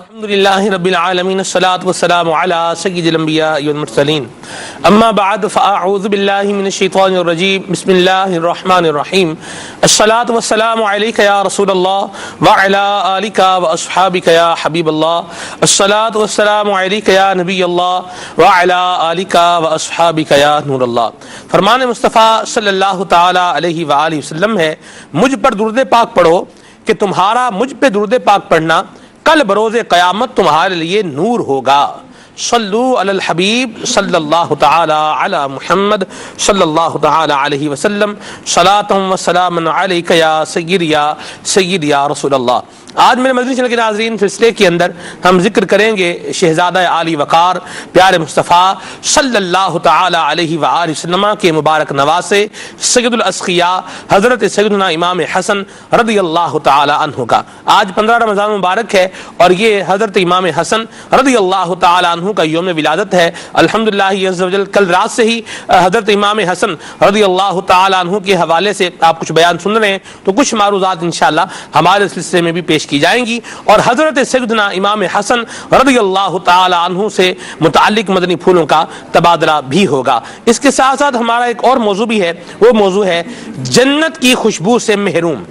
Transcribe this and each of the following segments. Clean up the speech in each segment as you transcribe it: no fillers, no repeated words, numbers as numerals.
الحمد لله رب العالمين الصلاة والسلام على سيد الأنبياء والمرسلين أما بعد فأعوذ بالله من الشيطان الرجيم بسم الله الرحمن الرحيم الصلاة والسلام عليك يا رسول الله وعلى آلك وأصحابك يا حبيب الله الصلاة والسلام عليك يا نبي الله وعلى آلك وأصحابك يا نور الله. فرمان مصطفیٰ صلی اللہ تعالی علیہ وآلہ وسلم ہے، مجھ پر درود پاک پڑھو کہ تمہارا مجھ پہ درود پاک پڑھنا کل بروز قیامت تمہارے لیے نور ہوگا. صلو علی الحبیب صلی اللہ تعالی علی محمد صلی اللہ تعالی علیہ وسلم صلاۃ و سلام علیک یا سید یا رسول اللہ. آج میرے مدنی چینل کے ناظرین، سلسلے کے اندر ہم ذکر کریں گے شہزادہ عالی وقار پیارے مصطفیٰ صلی اللہ تعالی علیہ وآلہ وسلم کے مبارک نواسے سید الاسقیاء حضرت سیدنا امام حسن رضی اللہ تعالی عنہ کا. آج 15 رمضان مبارک ہے اور یہ حضرت امام حسن رضی اللہ تعالی عنہ کا یوم ولادت ہے. الحمدللہ عز و جل کل رات سے ہی حضرت امام حسن رضی اللہ تعالی عنہ کے حوالے سے آپ کچھ بیان سن رہے ہیں، تو کچھ معروضات انشاءاللہ ہمارے سلسلے میں بھی پیش کی جائیں گی اور حضرت سیدنا امام حسن رضی اللہ تعالی عنہ سے متعلق مدنی پھولوں کا تبادلہ بھی ہوگا. اس کے ساتھ ساتھ ہمارا ایک اور موضوع بھی ہے، وہ موضوع ہے جنت کی خوشبو سے محروم.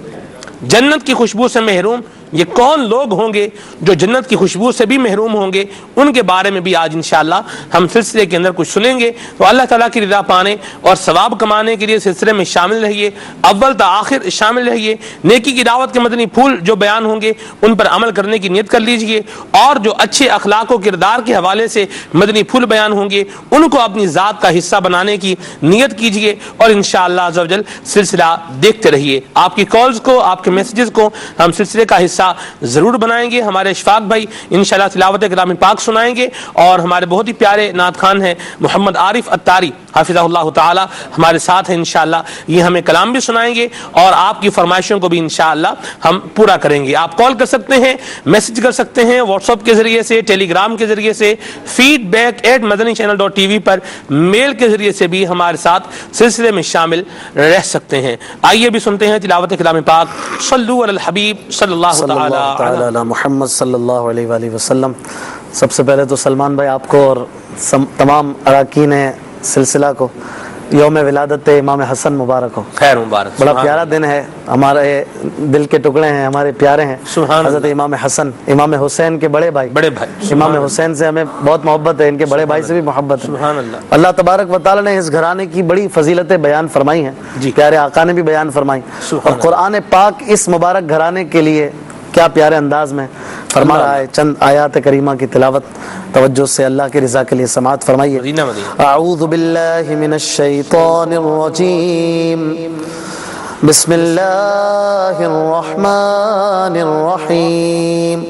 جنت کی خوشبو سے محروم یہ کون لوگ ہوں گے جو جنت کی خوشبو سے بھی محروم ہوں گے، ان کے بارے میں بھی آج انشاءاللہ ہم سلسلے کے اندر کچھ سنیں گے. تو اللہ تعالیٰ کی رضا پانے اور ثواب کمانے کے لیے سلسلے میں شامل رہیے، اول تا آخر شامل رہیے. نیکی کی دعوت کے مدنی پھول جو بیان ہوں گے ان پر عمل کرنے کی نیت کر لیجئے، اور جو اچھے اخلاق و کردار کے حوالے سے مدنی پھول بیان ہوں گے ان کو اپنی ذات کا حصہ بنانے کی نیت کیجئے، اور انشاءاللہ عز و جل سلسلہ دیکھتے رہیے. آپ کی کالز کو، آپ کے میسیجز کو ہم سلسلے کا حصہ ضرور بنائیں گے. ہمارے اشفاق بھائی انشاءاللہ تلاوت کلام پاک سنائیں گے، اور ہمارے بہت ہی پیارے نعت خوان ہیں محمد عارف اتاری حافظہ اللہ تعالی ہمارے ساتھ ہیں. انشاءاللہ یہ ہمیں کلام بھی سنائیں گے اور آپ کی فرمائشوں کو بھی انشاءاللہ ہم پورا کریں گے. آپ کال کر سکتے ہیں، میسج کر سکتے ہیں واٹس ایپ کے ذریعے سے، ٹیلی گرام کے ذریعے سے، feedback@madanichannel.tv پر میل کے ذریعے سے بھی ہمارے ساتھ سلسلے میں شامل رہ سکتے ہیں. آئیے بھی سنتے ہیں تلاوت کلام پاک. صلو علی الحبیب صلی اللہ تعالی علی محمد صلی اللہ علیہ وآلہ وسلم. سب سے پہلے تو سلمان بھائی آپ کو اور تمام اراکین سلسلہ کو یوم ولادت امام حسن مبارک ہو. خیر مبارک. بڑا پیارا دن ہے، ہمارے دل کے ٹکڑے ہیں، ہمارے پیارے ہیں. حضرت امام حسن امام حسین کے بڑے بھائی امام حسین سے ہمیں بہت محبت ہے، ان کے بڑے بھائی سے بھی محبت ہے. سبحان اللہ. اللہ تبارک و تعالی نے اس گھرانے کی بڑی فضیلتیں بیان فرمائی ہیں، پیارے آقا نے بھی بیان فرمائی، اور قرآن پاک اس مبارک گھرانے کے لیے کیا پیارے انداز میں فرما رہا ہے. چند آیات کریمہ کی تلاوت توجہ سے اللہ کی رضا کے لیے سماعت فرمائیے. اعوذ باللہ من الشیطان الرجیم، بسم اللہ الرحمن الرحیم.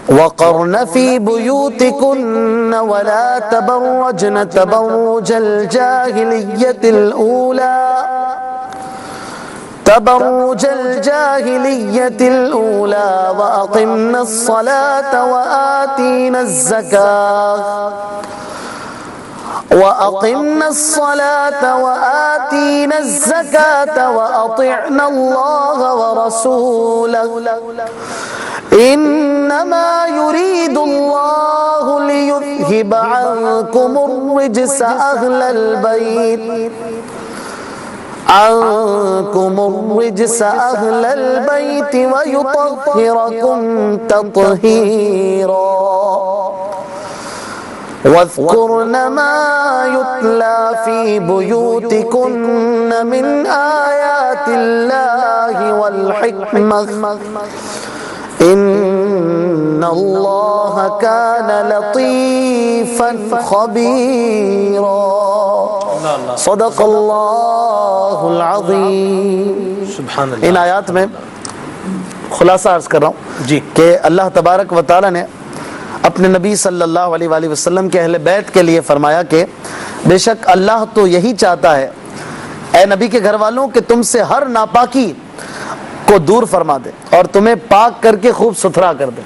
وقرن فی بیوتکن ولا تبرجن تبرج الجاہلیت الاولی تبرج الجاهلية الأولى وأقمنا الصلاة وآتينا الزكاة وأطعنا الله ورسوله إنما يريد الله ليذهب عنكم الرجس أهل البيت ويطهركم تطهيرا. واذكرن ما يتلى في بيوتكن من آيات الله والحكمة إن الله كان لطيفا خبيرا. صدق اللہ العظیم. سبحان اللہ. ان آیات میں خلاصہ عرض کر رہا ہوں کہ اللہ تبارک و تعالی نے اپنے نبی صلی اللہ علیہ وآلہ وسلم کے اہل بیت کے لیے فرمایا کہ بے شک اللہ تو یہی چاہتا ہے اے نبی کے گھر والوں کہ تم سے ہر ناپاکی کو دور فرما دے اور تمہیں پاک کر کے خوب ستھرا کر دے.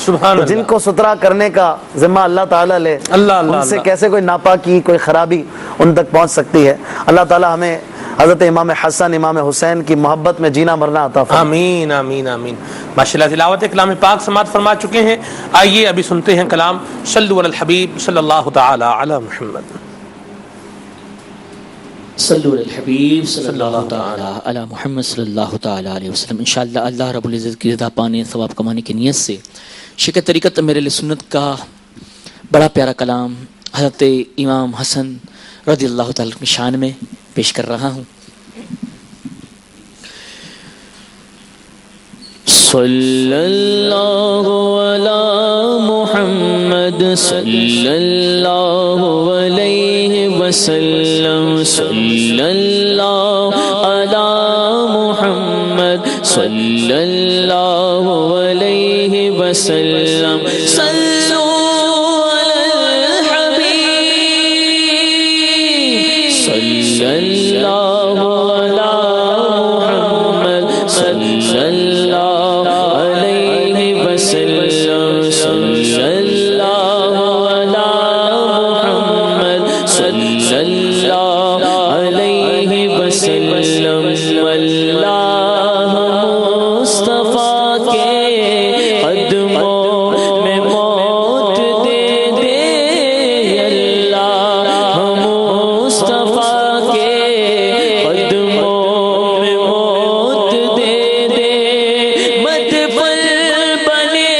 سبحان اللہ. جن کو ستھرا کرنے کا ذمہ اللہ تعالیٰ لے، ان سے کیسے کوئی ناپاکی کوئی خرابی ان تک پہنچ سکتی ہے. اللہ تعالیٰ ہمیں حضرت امام حسن امام حسین کی محبت میں جینا مرنا عطا فرما۔ آمین آمین آمین۔ ماشاءاللہ تلاوت کلام پاک سماعت فرما چکے ہیں، آئیے ابھی سنتے ہیں کلام صلو علی الحبیب صلی اللہ تعالی علی محمد۔ صلو علی الحبیب صلی اللہ تعالی علی محمد صلی اللہ تعالی علیہ وسلم۔ انشاءاللہ اللہ رب العزت کی رضا پانے، ثواب کمانے کی نیت سے شیخ طریقت امیر اہل سنت کا بڑا پیارا کلام حضرت امام حسن رضی اللہ تعالیٰ کی شان میں پیش کر رہا ہوں۔ صلی اللہ علی محمد صلی اللہ علیہ وسلم، صلی اللہ علی محمد صلی اللہ علیہ وسلم، صلو علی الحبیب صلی اللہ علی محمد صلی اللہ علیہ وسلم، صلی اللہ علی محمد صلی اللہ علیہ وسلم۔ اللہ مصطفیٰ کے قدموں میں موت دے دے، اللہ مصطفیٰ کے قدموں میں موت دے دے، مدفن بنے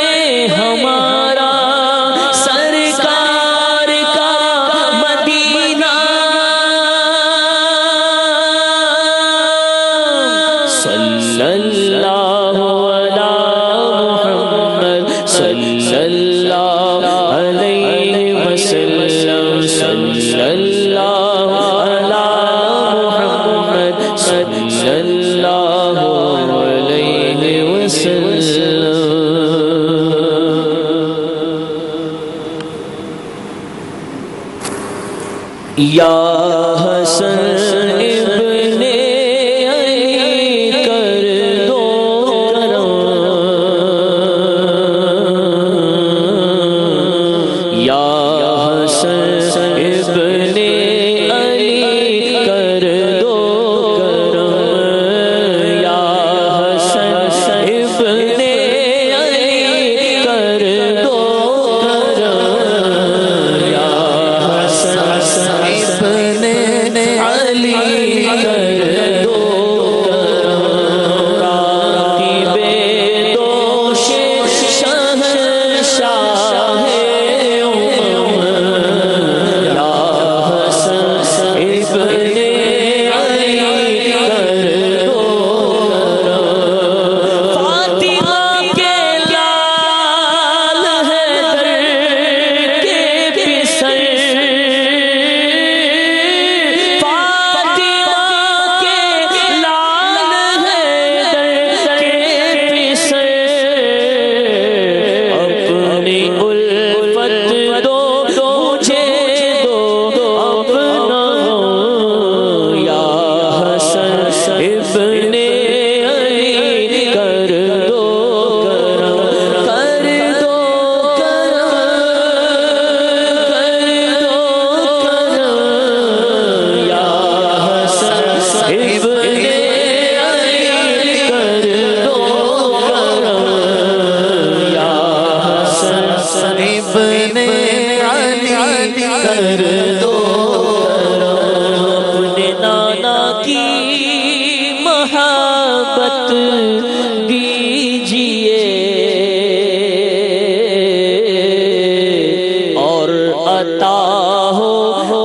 ہمارا سرکار کا مدینہ، صلی اللہ علی محمد صلی اللہ علیہ وسلم، صلی اللہ علی محمد صلی اللہ علیہ وسلم۔ یا حسن ابن علی کر دو کرم، یا حسن ابن علی کر دو کرم، یا حسن ابن علی کر دو کرم، یا حسن ابن علی کر دو کرم، راقب دوش شہنشاہ امم، یا حسن ابن علی کر دو کرم، فاطمہ کے لال حیدر کے پسر، فاطمہ کے لال حیدر کے پسر، اپنی الفت دو مجھے دو اپنا، یا حسن ابن علی کر دو کرم، کر دو کرم، کر دو کرم، یا حسن ابن علی کر دو کرم، یا حسن ابن علی کر دو کرم، اپنے نانا کی محبت دیجئے اور عطا ہو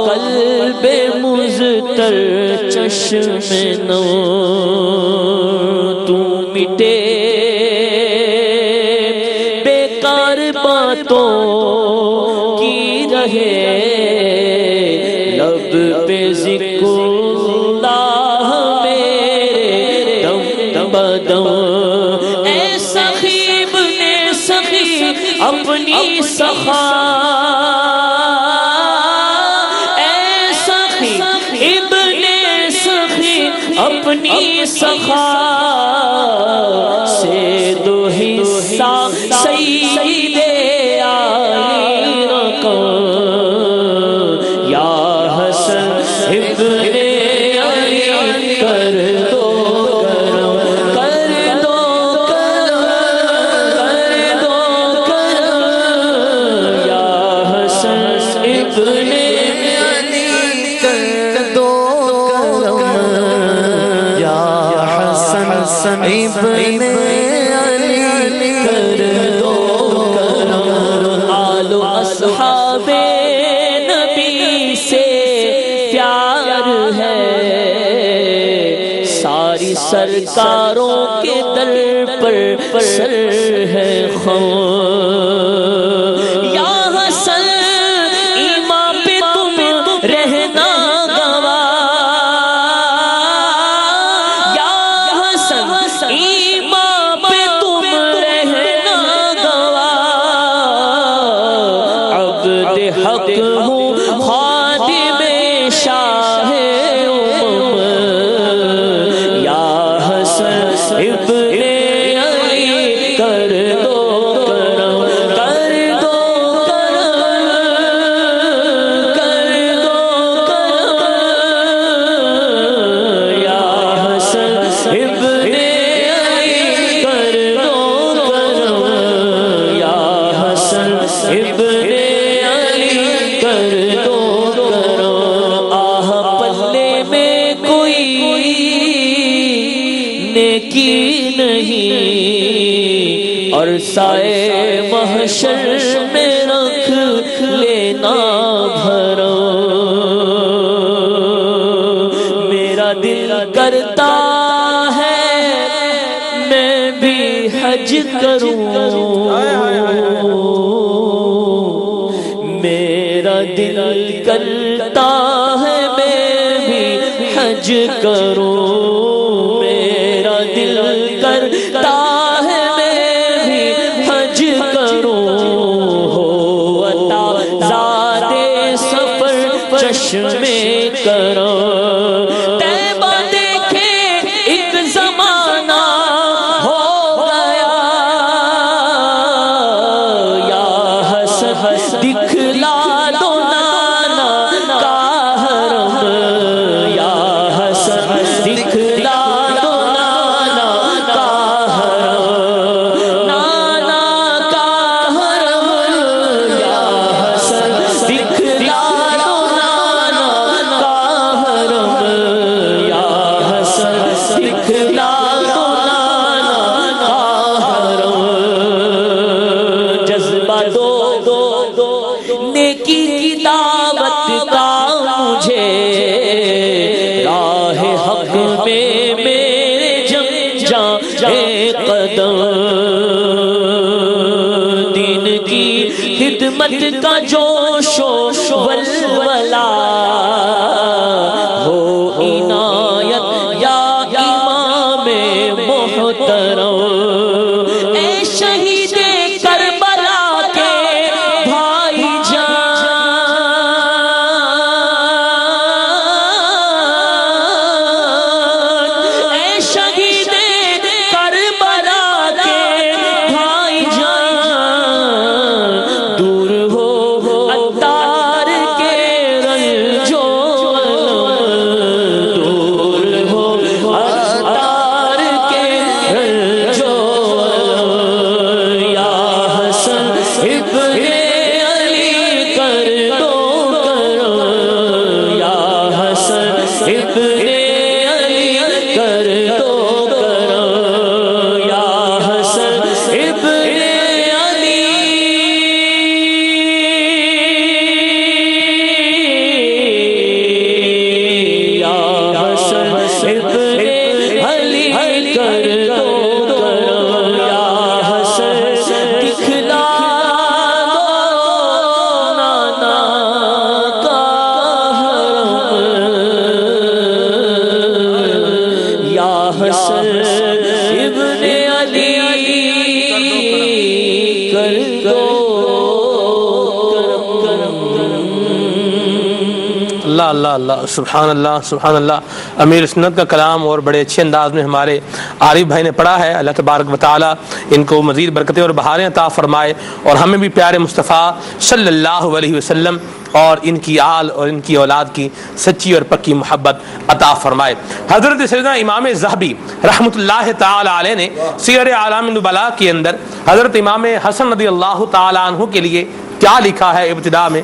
قلب مضطر چشم نو، تو مٹے بیکار باتوں کی رہے، لب پہ ذکر اللہ میرے دم بدم، اے سخی ابن سخی اپنی سخا، اے سخی ابن سخی اپنی سخا سے دو حصہ سید علی رقم، یا حسن ابن علی سرکاروں کے در پر سر ہے خم یا حسن ایمان پہ تم رہنا گواہ یا حسن ایمان پہ تم رہنا گواہ عبد حق ہوں خادم شاہ امم یا حسن ابن علی کر دو کرم کر دو کرم کر دو کرم یا حسن ابن علی کر دو کرم یا حسن ابن علی کر دو کرم آہ پلے میں کوئی نیکی نہیں اور سائے محشر میں رکھ لینا بھرم میرا دل کرتا ہے میں بھی حج کروں میرا دل کرتا ہے میں بھی حج کروں میرا دل کرتا ہے میں بھی حج کروں ہو عطا زادِ سفر چشمے کرم طیبہ دیکھے ایک زمانہ ہو گیا یا حسن دکھلا دو نانا کا حرم یا حسن دکھلا دو نانا کا حرم نانا کا حرم یا حسن دکھلا دو نانا کا حرم یا حسن دکھلا دو نانا کا حرم جذبہ دو نیکی کی دعوت کا مجھے راہ حق میں میرے جم جائے قدم دین کی خدمت کا جوش و ولولہ ہو عنایت یا امام محترم اے شہید کربلا کے بھائی جان اے شہید کربلا کے بھائی جان دور ہو عطار کے رنجو دور ہو عطار کے رنجو یا حسن ابن علی کر دو کرم یا حسن ابن علی کر دو کرم یا حسن ابن علی یا حسن ابن علی کر دو کرم یا حسن دکھلا دو نانا کا حرم یا حسن ابن علی کر دو کرم اللہ اللہ اللہ سبحان اللہ امیر سنت کا کلام اور بڑے اچھے انداز میں ہمارے عارف بھائی نے پڑھا ہے. اللہ تبارک و تعالی ان کو مزید برکتیں اور بہاریں عطا فرمائے اور ہمیں بھی پیارے مصطفیٰ صلی اللہ علیہ وسلم اور ان کی آل اور ان کی اولاد کی سچی اور پکی محبت عطا فرمائے. حضرت سیدنا امام ذہبی رحمۃ اللہ تعالی علیہ نے سیر اعلام النبلاء کے اندر حضرت امام حسن رضی اللہ تعالی عنہ کے لیے کیا لکھا ہے ابتدا میں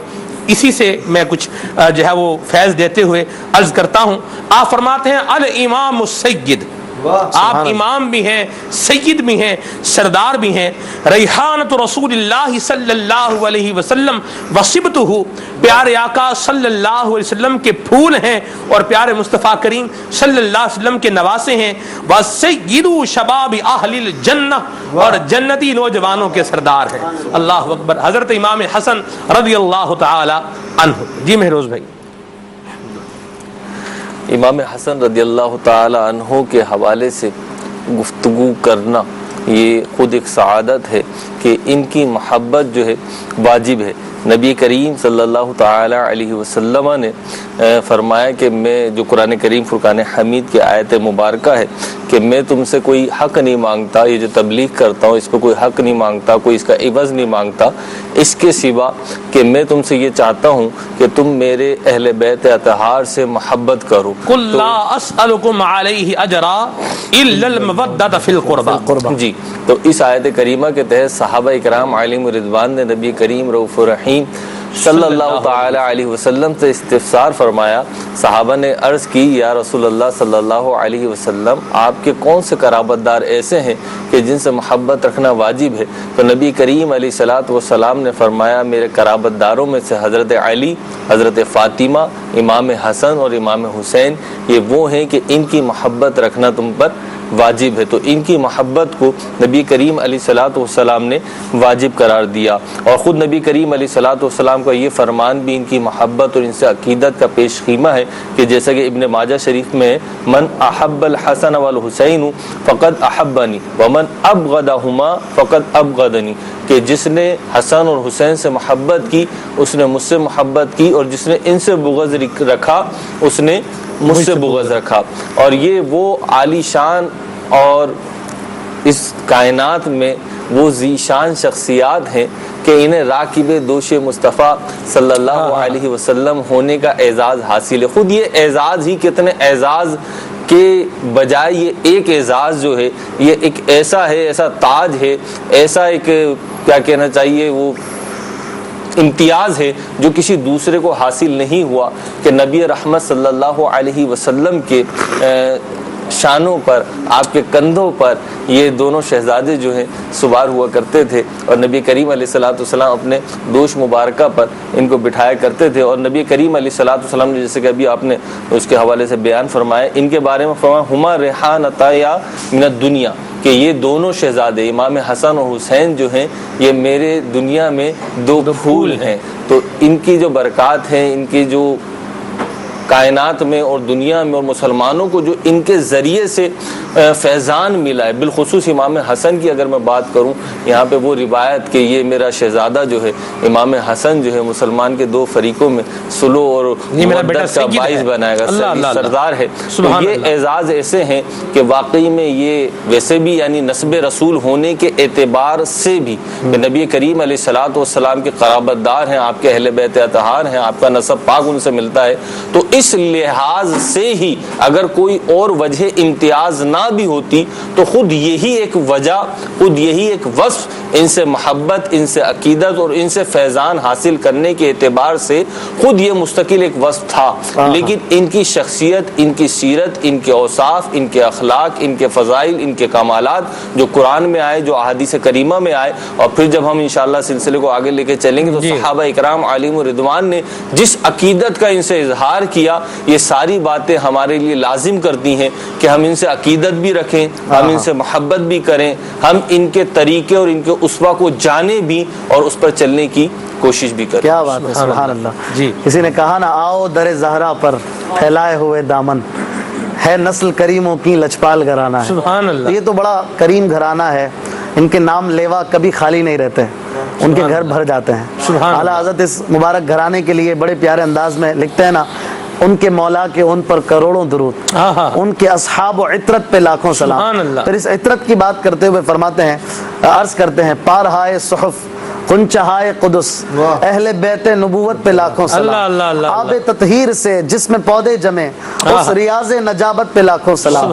اسی سے میں کچھ جو ہے وہ فیض دیتے ہوئے عرض کرتا ہوں. آپ فرماتے ہیں الامام السید آپ امام بھی ہیں, سید بھی ہیں, سردار بھی ہیں. ریحانۃ رسول اللہ صلی اللہ علیہ وسلم وصبتہ, پیارے آقا صلی اللہ علیہ وسلم کے پھول ہیں اور پیارے مصطفیٰ کریم صلی اللہ علیہ وسلم کے نواسے ہیں. وسید شباب اہل الجنہ, اور جنتی نوجوانوں کے سردار ہیں. اللہ اکبر. حضرت امام حسن رضی اللہ تعالی عنہ. جی مہروز بھائی. امام حسن رضی اللہ تعالی عنہ کے حوالے سے گفتگو کرنا یہ خود ایک سعادت ہے کہ ان کی محبت جو ہے واجب ہے. نبی کریم صلی اللہ تعالی علیہ وسلم نے فرمایا کہ میں, جو قرآن کریم فرقان حمید کی آیت مبارکہ ہے, کہ میں تم سے کوئی حق نہیں مانگتا, یہ جو تبلیغ کرتا ہوں اس پہ کوئی حق نہیں مانگتا, کوئی اس کا عوض نہیں مانگتا, اس کے سوا کہ میں تم سے یہ چاہتا ہوں کہ تم میرے اہل بیت اطہار سے محبت کرو. قل لا اسألکم علیہ اجرا الا المودۃ فی القربى. جی, تو اس آیت کریمہ کے تحت صحابہ اکرام علیہم رضوان نے نبی کریم رؤوف الرحیم صلی اللہ تعالی علیہ وسلم سے استفسار فرمایا. صحابہ نے عرض کی, یا رسول اللہ صلی اللہ علیہ وسلم, آپ کے کون سے قرابت دار ایسے ہیں کہ جن سے محبت رکھنا واجب ہے؟ تو نبی کریم علیہ الصلوۃ والسلام نے فرمایا, میرے قرابت داروں میں سے حضرت علی, حضرت فاطمہ, امام حسن اور امام حسین, یہ وہ ہیں کہ ان کی محبت رکھنا تم پر واجب ہے. تو ان کی محبت کو نبی کریم علیہ الصلوۃ والسلام نے واجب قرار دیا, اور خود نبی کریم علیہ الصلوۃ والسلام کا یہ فرمان بھی ان کی محبت اور ان سے عقیدت کا پیش خیمہ ہے, کہ جیسا کہ ابن ماجہ شریف میں من احب الحسن والحسین فقد احبنی ومن ابغضہما فقد ابغضنی, کہ جس نے حسن اور حسین سے محبت کی اس نے مجھ سے محبت کی, اور جس نے ان سے بغض رکھا اس نے مجھ سے بغض رکھا. اور یہ وہ عالی شان اور اس کائنات میں وہ ذی شان شخصیات ہیں کہ انہیں راکب دوش مصطفیٰ صلی اللہ علیہ وسلم ہونے کا اعزاز حاصل ہے. خود یہ اعزاز ہی کتنے اعزاز کے بجائے یہ ایک اعزاز جو ہے یہ ایک ایسا ہے, ایسا تاج ہے, ایسا ایک کیا کہنا چاہیے وہ امتیاز ہے جو کسی دوسرے کو حاصل نہیں ہوا, کہ نبی رحمت صلی اللہ علیہ وسلم کے شانوں پر, آپ کے کندھوں پر یہ دونوں شہزادے جو ہیں سوار ہوا کرتے تھے, اور نبی کریم علیہ الصلوۃ والسلام اپنے دوش مبارکہ پر ان کو بٹھایا کرتے تھے. اور نبی کریم علیہ الصلوۃ والسلام نے, جیسے کہ ابھی آپ نے اس کے حوالے سے بیان فرمایا, ان کے بارے میں فرمایا ہما ریحانتا یا من الدنیا, کہ یہ دونوں شہزادے امام حسن اور حسین جو ہیں یہ میرے دنیا میں دو پھول ہیں. تو ان کی جو برکات ہیں, ان کی جو کائنات میں اور دنیا میں اور مسلمانوں کو جو ان کے ذریعے سے فیضان ملا ہے, بالخصوص امام حسن کی اگر میں بات کروں, یہاں پہ وہ روایت کہ یہ میرا شہزادہ جو ہے امام حسن جو ہے مسلمان کے دو فریقوں میں سلو اور مودت کا باعث بنائے گا, سردار ہے. تو یہ اعزاز ایسے ہیں کہ واقعی میں یہ ویسے بھی یعنی نسب رسول ہونے کے اعتبار سے بھی نبی کریم علیہ الصلوۃ والسلام کے قرابت دار ہیں, آپ کے اہل بیت اطہار ہیں, آپ کا نسب پاک ان سے ملتا ہے. تو اس لحاظ سے ہی اگر کوئی اور وجہ امتیاز نہ بھی ہوتی تو خود یہی ایک وجہ, خود یہی ایک وصف ان سے محبت, ان سے عقیدت اور ان سے فیضان حاصل کرنے کے اعتبار سے خود یہ مستقل ایک وصف تھا. لیکن ان کی شخصیت, ان کی سیرت, ان کے اوصاف, ان کے اخلاق, ان کے فضائل, ان کے کمالات جو قرآن میں آئے, جو احادیث کریمہ میں آئے, اور پھر جب ہم انشاءاللہ سلسلے کو آگے لے کے چلیں گے تو صحابہ اکرام علیہم رضوان نے جس عقیدت کا ان سے اظہار کیا, یہ ساری باتیں ہمارے لیے لازم کرتی ہیں کہ ہم ان سے عقیدت بھی رکھیں, ہم ان سے محبت بھی کریں, ہم ان کے طریقے اور ان کے اسوہ کو جانیں بھی اور اس پر چلنے کی کوشش بھی کریں. کیا بات ہے, سبحان اللہ. جی, کسی نے کہا نا, آؤ در زہرا پر پھیلائے ہوئے دامن, ہے نسل کریموں کی لچپال گھرانہ ہے. سبحان اللہ. یہ تو بڑا کریم گھرانہ ہے, ان کے نام لیوا کبھی خالی نہیں رہتے, ان کے گھر بھر جاتے ہیں. اعلیٰ حضرت اس مبارک گھرانے کے لیے بڑے پیارے انداز میں لکھتے ہیں نا, ان کے مولا کے ان پر کروڑوں درود, ان کے اصحاب و عطرت پہ لاکھوں سلام. پھر اس عطرت کی بات کرتے ہوئے فرماتے ہیں, عرض کرتے ہیں, پارہائے صحف کنچہائے قدس, اہل بیت نبوت پہ لاکھوں سلام. آب تطہیر سے جس میں پودے جمے, اس ریاض نجابت پہ لاکھوں سلام.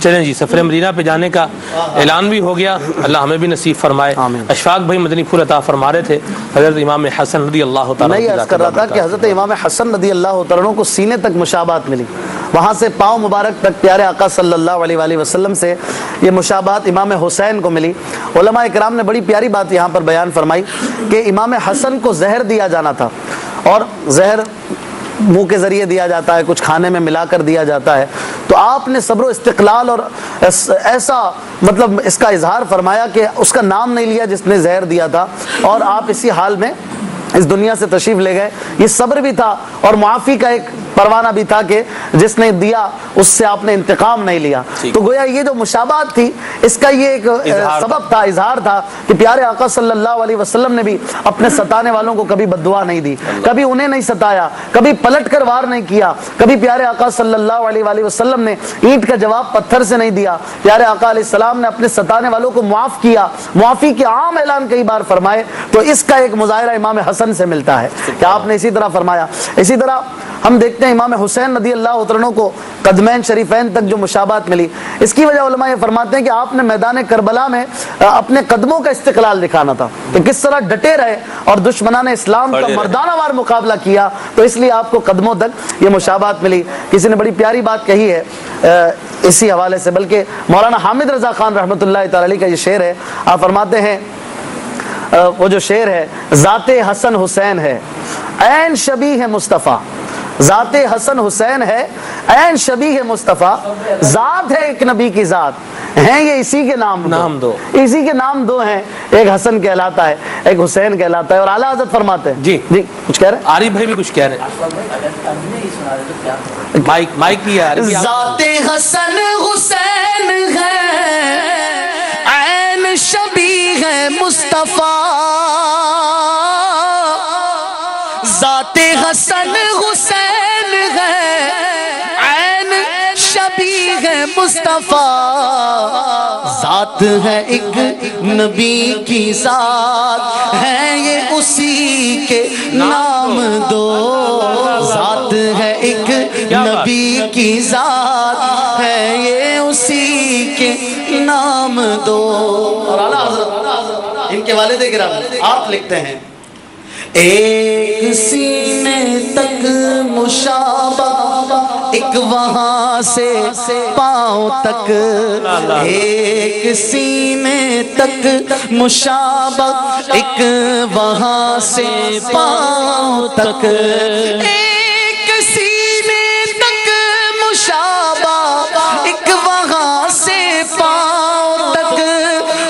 چلیں جی، سفر مدینہ پہ جانے کا اعلان بھی ہو گیا، اللہ ہمیں بھی نصیب فرمائے۔ اشفاق بھائی مدنی پھول عطا فرما رہے تھے حضرت امام حسن رضی اللہ تعالیٰ میں یہ عرض کر رہا تھا کہ حضرت امام حسن رضی اللہ تعالیٰ کو سینے تک مشابہت ملی، وہاں سے پاؤں مبارک تک پیارے آقا صلی اللہ علیہ وآلہ وسلم سے یہ مشابہت امام حسین کو ملی۔ علماء اکرام نے بڑی پیاری بات یہاں پر بیان فرمائی کہ امام حسن کو زہر دیا جانا تھا، اور زہر منہ کے ذریعے دیا جاتا ہے، کچھ کھانے میں ملا کر دیا جاتا ہے، تو آپ نے صبر و استقلال اور ایسا مطلب اس کا اظہار فرمایا کہ اس کا نام نہیں لیا جس نے زہر دیا تھا، اور آپ اسی حال میں اس دنیا سے تشریف لے گئے۔ یہ صبر بھی تھا اور معافی کا ایک پروانہ بھی تھا کہ جس نے دیا اس سے آپ نے انتقام نہیں لیا۔ تو گویا یہ جو مشابہت تھی اس کا یہ ایک سبب تھا، اظہار تھا کہ پیارے آقا صلی اللہ علیہ وسلم نے بھی اپنے ستانے والوں کو کبھی بد دعا نہیں دی، کبھی انہیں نہیں ستایا، کبھی پلٹ کر وار نہیں کیا، کبھی پیارے آقا صلی اللہ علیہ وآلہ وسلم نے اینٹ کا جواب پتھر سے نہیں دیا۔ پیارے آقا علیہ السلام نے اپنے ستانے والوں کو معاف کیا، معافی کے عام اعلان کئی بار فرمائے۔ تو اس کا ایک مظاہرہ امام حسن سے ملتا ہے کہ آپ نے اسی طرح فرمایا۔ اسی طرح ہم دیکھتے ہیں امام حسین رضی اللہ عنہ کو قدمین شریفین تک جو مشابہت ملی، اس کی وجہ علماء یہ فرماتے ہیں کہ آپ نے میدان کربلا میں اپنے قدموں کا استقلال دکھانا تھا کہ کس طرح ڈٹے رہے اور دشمنان اسلام کا مردانہ وار مقابلہ کیا، تو اس لیے آپ کو قدموں تک یہ مشابہت ملی۔ کسی نے بڑی پیاری بات کہی ہے اسی حوالے سے، بلکہ مولانا حامد رضا خان رحمۃ اللہ تعالی علیہ کا یہ شعر ہے، آپ فرماتے ہیں وہ جو شعر ہے، ذات حسن حسین ہے عین شبیہ مصطفیٰ، ذات حسن حسین ہے عین شبیہ مصطفیٰ، ذات ہے ایک نبی کی ذات، ہیں یہ اسی کے نام دو، اسی کے نام دو ہیں، ایک حسن کہلاتا ہے ایک حسین کہلاتا ہے۔ اور اعلیٰ حضرت فرماتے ہیں جی کچھ کہہ رہے ہیں، عارف بھائی بھی کچھ کہہ رہے ہیں، مائک کی ہے۔ ذات حسن حسین ہے عین شبیہ مصطفیٰ، ذات حسن حسین ہے عین شبیہ مصطفیٰ، ذات ہے ایک نبی کی ذات، ہے یہ اسی کے نام دو، ذات ہے ایک نبی کی ذات، ہے یہ اسی کے نام دو۔ اور اعلیٰ حضرت ان کے والد گرامی آپ لکھتے ہیں، ایک سینے تک مشابہ ایک وہاں سے پاؤں تک، ایک سینے تک مشابہ ایک وہاں سے پاؤں تک، ایک سینے تک مشابہ ایک وہاں سے پاؤں تک،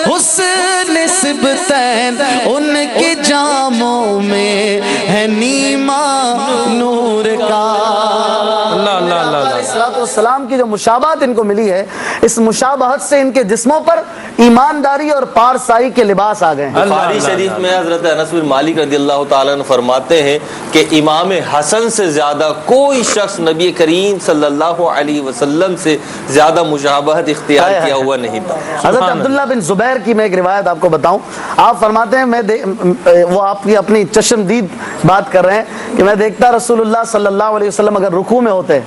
حسن نسبتین ان کے جاموں میں ہے نیما نور کا۔ السلام کی جو مشابہت ان کو ملی ہے، اس مشابہت سے ان کے جسموں پر ایمانداری اور پارسائی کے لباس آ گئے ہیں۔ بخاری شریف میں حضرت انس بن مالک رضی اللہ تعالیٰ عنہ فرماتے ہیں کہ امام حسن سے زیادہ کوئی شخص نبی کریم صلی اللہ علیہ وسلم سے زیادہ مشابہت اختیار کیا ہوا نہیں تھا۔ حضرت عبداللہ بن زبیر کی میں ایک روایت آپ کو بتاؤں، آپ فرماتے ہیں وہ آپ کی اپنی چشمدید بات کر رہے ہیں کہ میں دیکھتا رسول اللہ صلی اللہ علیہ وسلم اگر رکوع میں ہوتے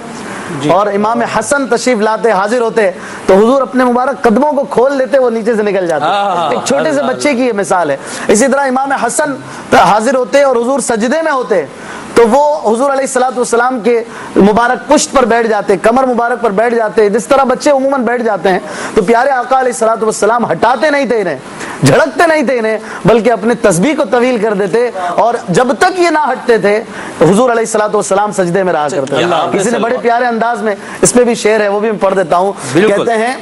اور امام حسن تشریف لاتے حاضر ہوتے تو حضور اپنے مبارک قدموں کو کھول لیتے، وہ نیچے سے نکل جاتے۔ ایک چھوٹے سے بچے کی یہ مثال ہے۔ اسی طرح امام حسن حاضر ہوتے اور حضور سجدے میں ہوتے تو وہ حضور علیہ السلام کے مبارک پشت پر بیٹھ جاتے، کمر مبارک پر بیٹھ جاتے، جس طرح بچے عموماً بیٹھ جاتے ہیں۔ تو پیارے آقا علیہ السلام ہٹاتے نہیں تھے انہیں، جھڑکتے نہیں تھے انہیں، بلکہ اپنے تسبیح کو طویل کر دیتے، اور جب تک یہ نہ ہٹتے تھے حضور علیہ السلام سجدے میں رہا کرتے تھے۔ کسی نے بڑے پیارے انداز میں، اس پہ بھی شعر ہے وہ بھی میں پڑھ دیتا ہوں، کہتے ہیں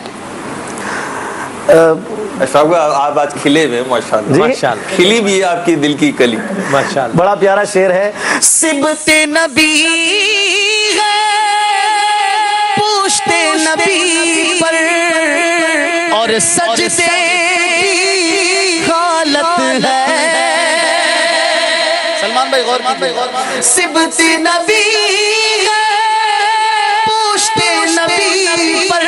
آپ آج کھلے ہوئے ماشاءاللہ، کھلی بھی ہے آپ کی دل کی کلی ماشاءاللہ۔ بڑا پیارا شعر ہے، سبت نبی ہے پوچھتے نبی پر اور سجدے کی حالت ہے، سلمان بھائی غور کیجئے، سبت نبی ہے پوچھتے نبی پر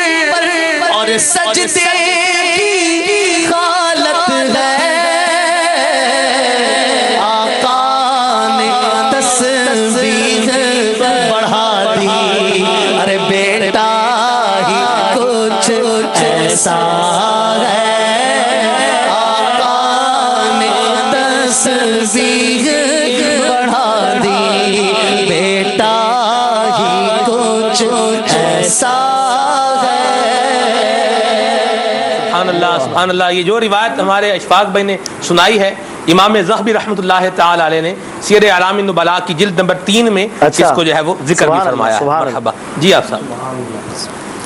اور سجدے کی حالت ہے، آقا نے تسبیح بڑھا دی، ارے بیٹا ہی کچھ تسبیح بڑھا دی، بیٹا ہی کچھ ایسا سبحان اللہ سبحان اللہ. یہ جو روایت ہمارے اشفاق بھائی نے سنائی ہے، امام ذہبی رحمۃ اللہ تعالی علیہ نے سیر اعلام النبلاء کی جلد نمبر 3 میں اس کو جو ہے وہ ذکر بھی فرمایا ہے. مرحبا جی آپ صاحب.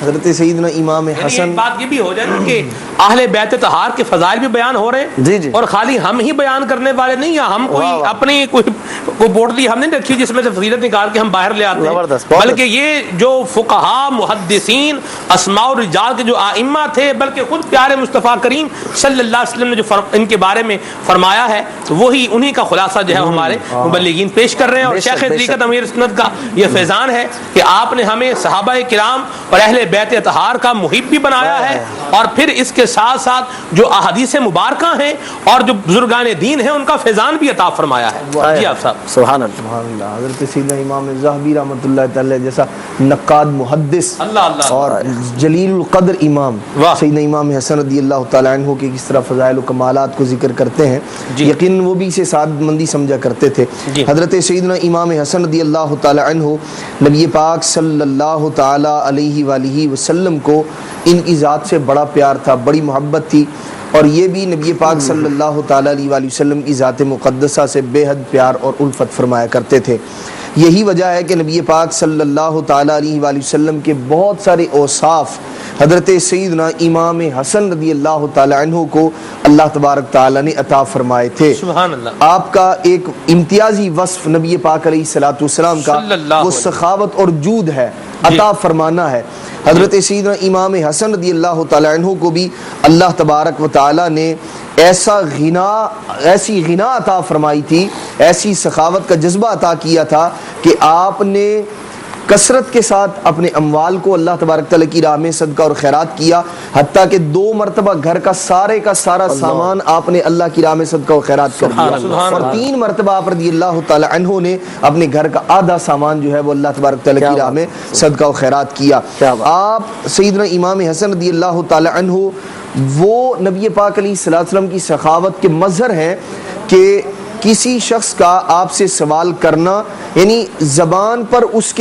حضرت سیدنا امام حسن، ایک بات یہ بھی ہو جائے کہ اہل بیت طہار کے فضائل بھی بیان ہو رہے ہیں جی جی، اور خالی ہم ہی بیان کرنے والے نہیں ہیں. ہم کوئی اپنی کوئی بوٹلی ہم نہیں رکھی جس میں سے فضیلت نکال کے ہم باہر لے آتے ہیں، بلکہ یہ جو فقہا محدثین اسماء و رجال کے جو ائمہ تھے، بلکہ خود پیارے مصطفیٰ کریم صلی اللہ علیہ وسلم نے جو ان کے بارے میں فرمایا ہے، وہی انہی کا خلاصہ جو ہے ہمارے مبلغین پیش کر رہے ہیں. اور شیخ طریقت امیر سنت کا یہ فیضان ہے کہ آپ نے ہمیں صحابہ کرام اور اہل بیت طہار کا محب بھی بنایا ہے، اور پھر اس کے ساتھ ساتھ جو احادیث مبارکہ ہیں اور جو بزرگان دین ہیں ان کا فیضان بھی عطا فرمایا ہے. جی آپ صاحب. سبحان اللہ. سبحان اللہ. حضرت سیدنا امام ذہبی رحمۃ اللہ تعالی جیسا نقاد محدث اور جلیل القدر امام سیدنا امام حسن رضی اللہ تعالی عنہ کے کس طرح فضائل و کمالات کو ذکر کرتے ہیں، یقین وہ بھی اسے سعادت مندی سمجھا کرتے تھے. حضرت سیدنا امام حسن رضی اللہ تعالی عنہ نبی پاک صلی اللہ تعالی علیہ وآلہ وسلم کو ان کی ذات سے بڑا پیار تھا، بڑی محبت تھی، اور یہ بھی نبی پاک صلی اللہ تعالی علیہ وآلہ وسلم کی ذات مقدسہ سے بے حد پیار اور الفت فرمایا کرتے تھے. یہی وجہ ہے کہ نبی پاک صلی اللہ تعالی علیہ وآلہ وسلم کے بہت سارے اوصاف حضرت سیدنا امام حسن رضی اللہ تعالی عنہ کو اللہ تبارک تعالی نے عطا فرمائے تھے. سبحان اللہ. آپ کا ایک امتیازی وصف نبی پاک علیہ الصلوۃ والسلام کا وہ سخاوت اور جود ہے، عطا فرمانا ہے. حضرت سیدنا امام حسن رضی اللہ تعالی عنہ کو بھی اللہ تبارک و تعالی نے ایسی غنا عطا فرمائی تھی، ایسی سخاوت کا جذبہ عطا کیا تھا کہ آپ نے کثرت کے ساتھ اپنے اموال کو اللہ تبارک تعالیٰ کی راہ میں صدقہ اور خیرات کیا، حتیٰ کہ 2 مرتبہ گھر کا سارا سامان آپ نے اللہ کی راہ میں صدقہ و خیرات کر دیا، اور 3 مرتبہ آپ رضی اللہ تعالیٰ عنہ نے اپنے گھر کا آدھا سامان جو ہے وہ اللہ تبارک تعالیٰ کی راہ میں صدقہ و خیرات کیا. آپ سیدنا امام حسن رضی اللہ تعالیٰ عنہ وہ نبی پاک علیہ الصلوۃ والسلام کی سخاوت کے مظہر ہیں کہ کسی شخص کا آپ سے سوال کرنا، یعنی زبان پر اس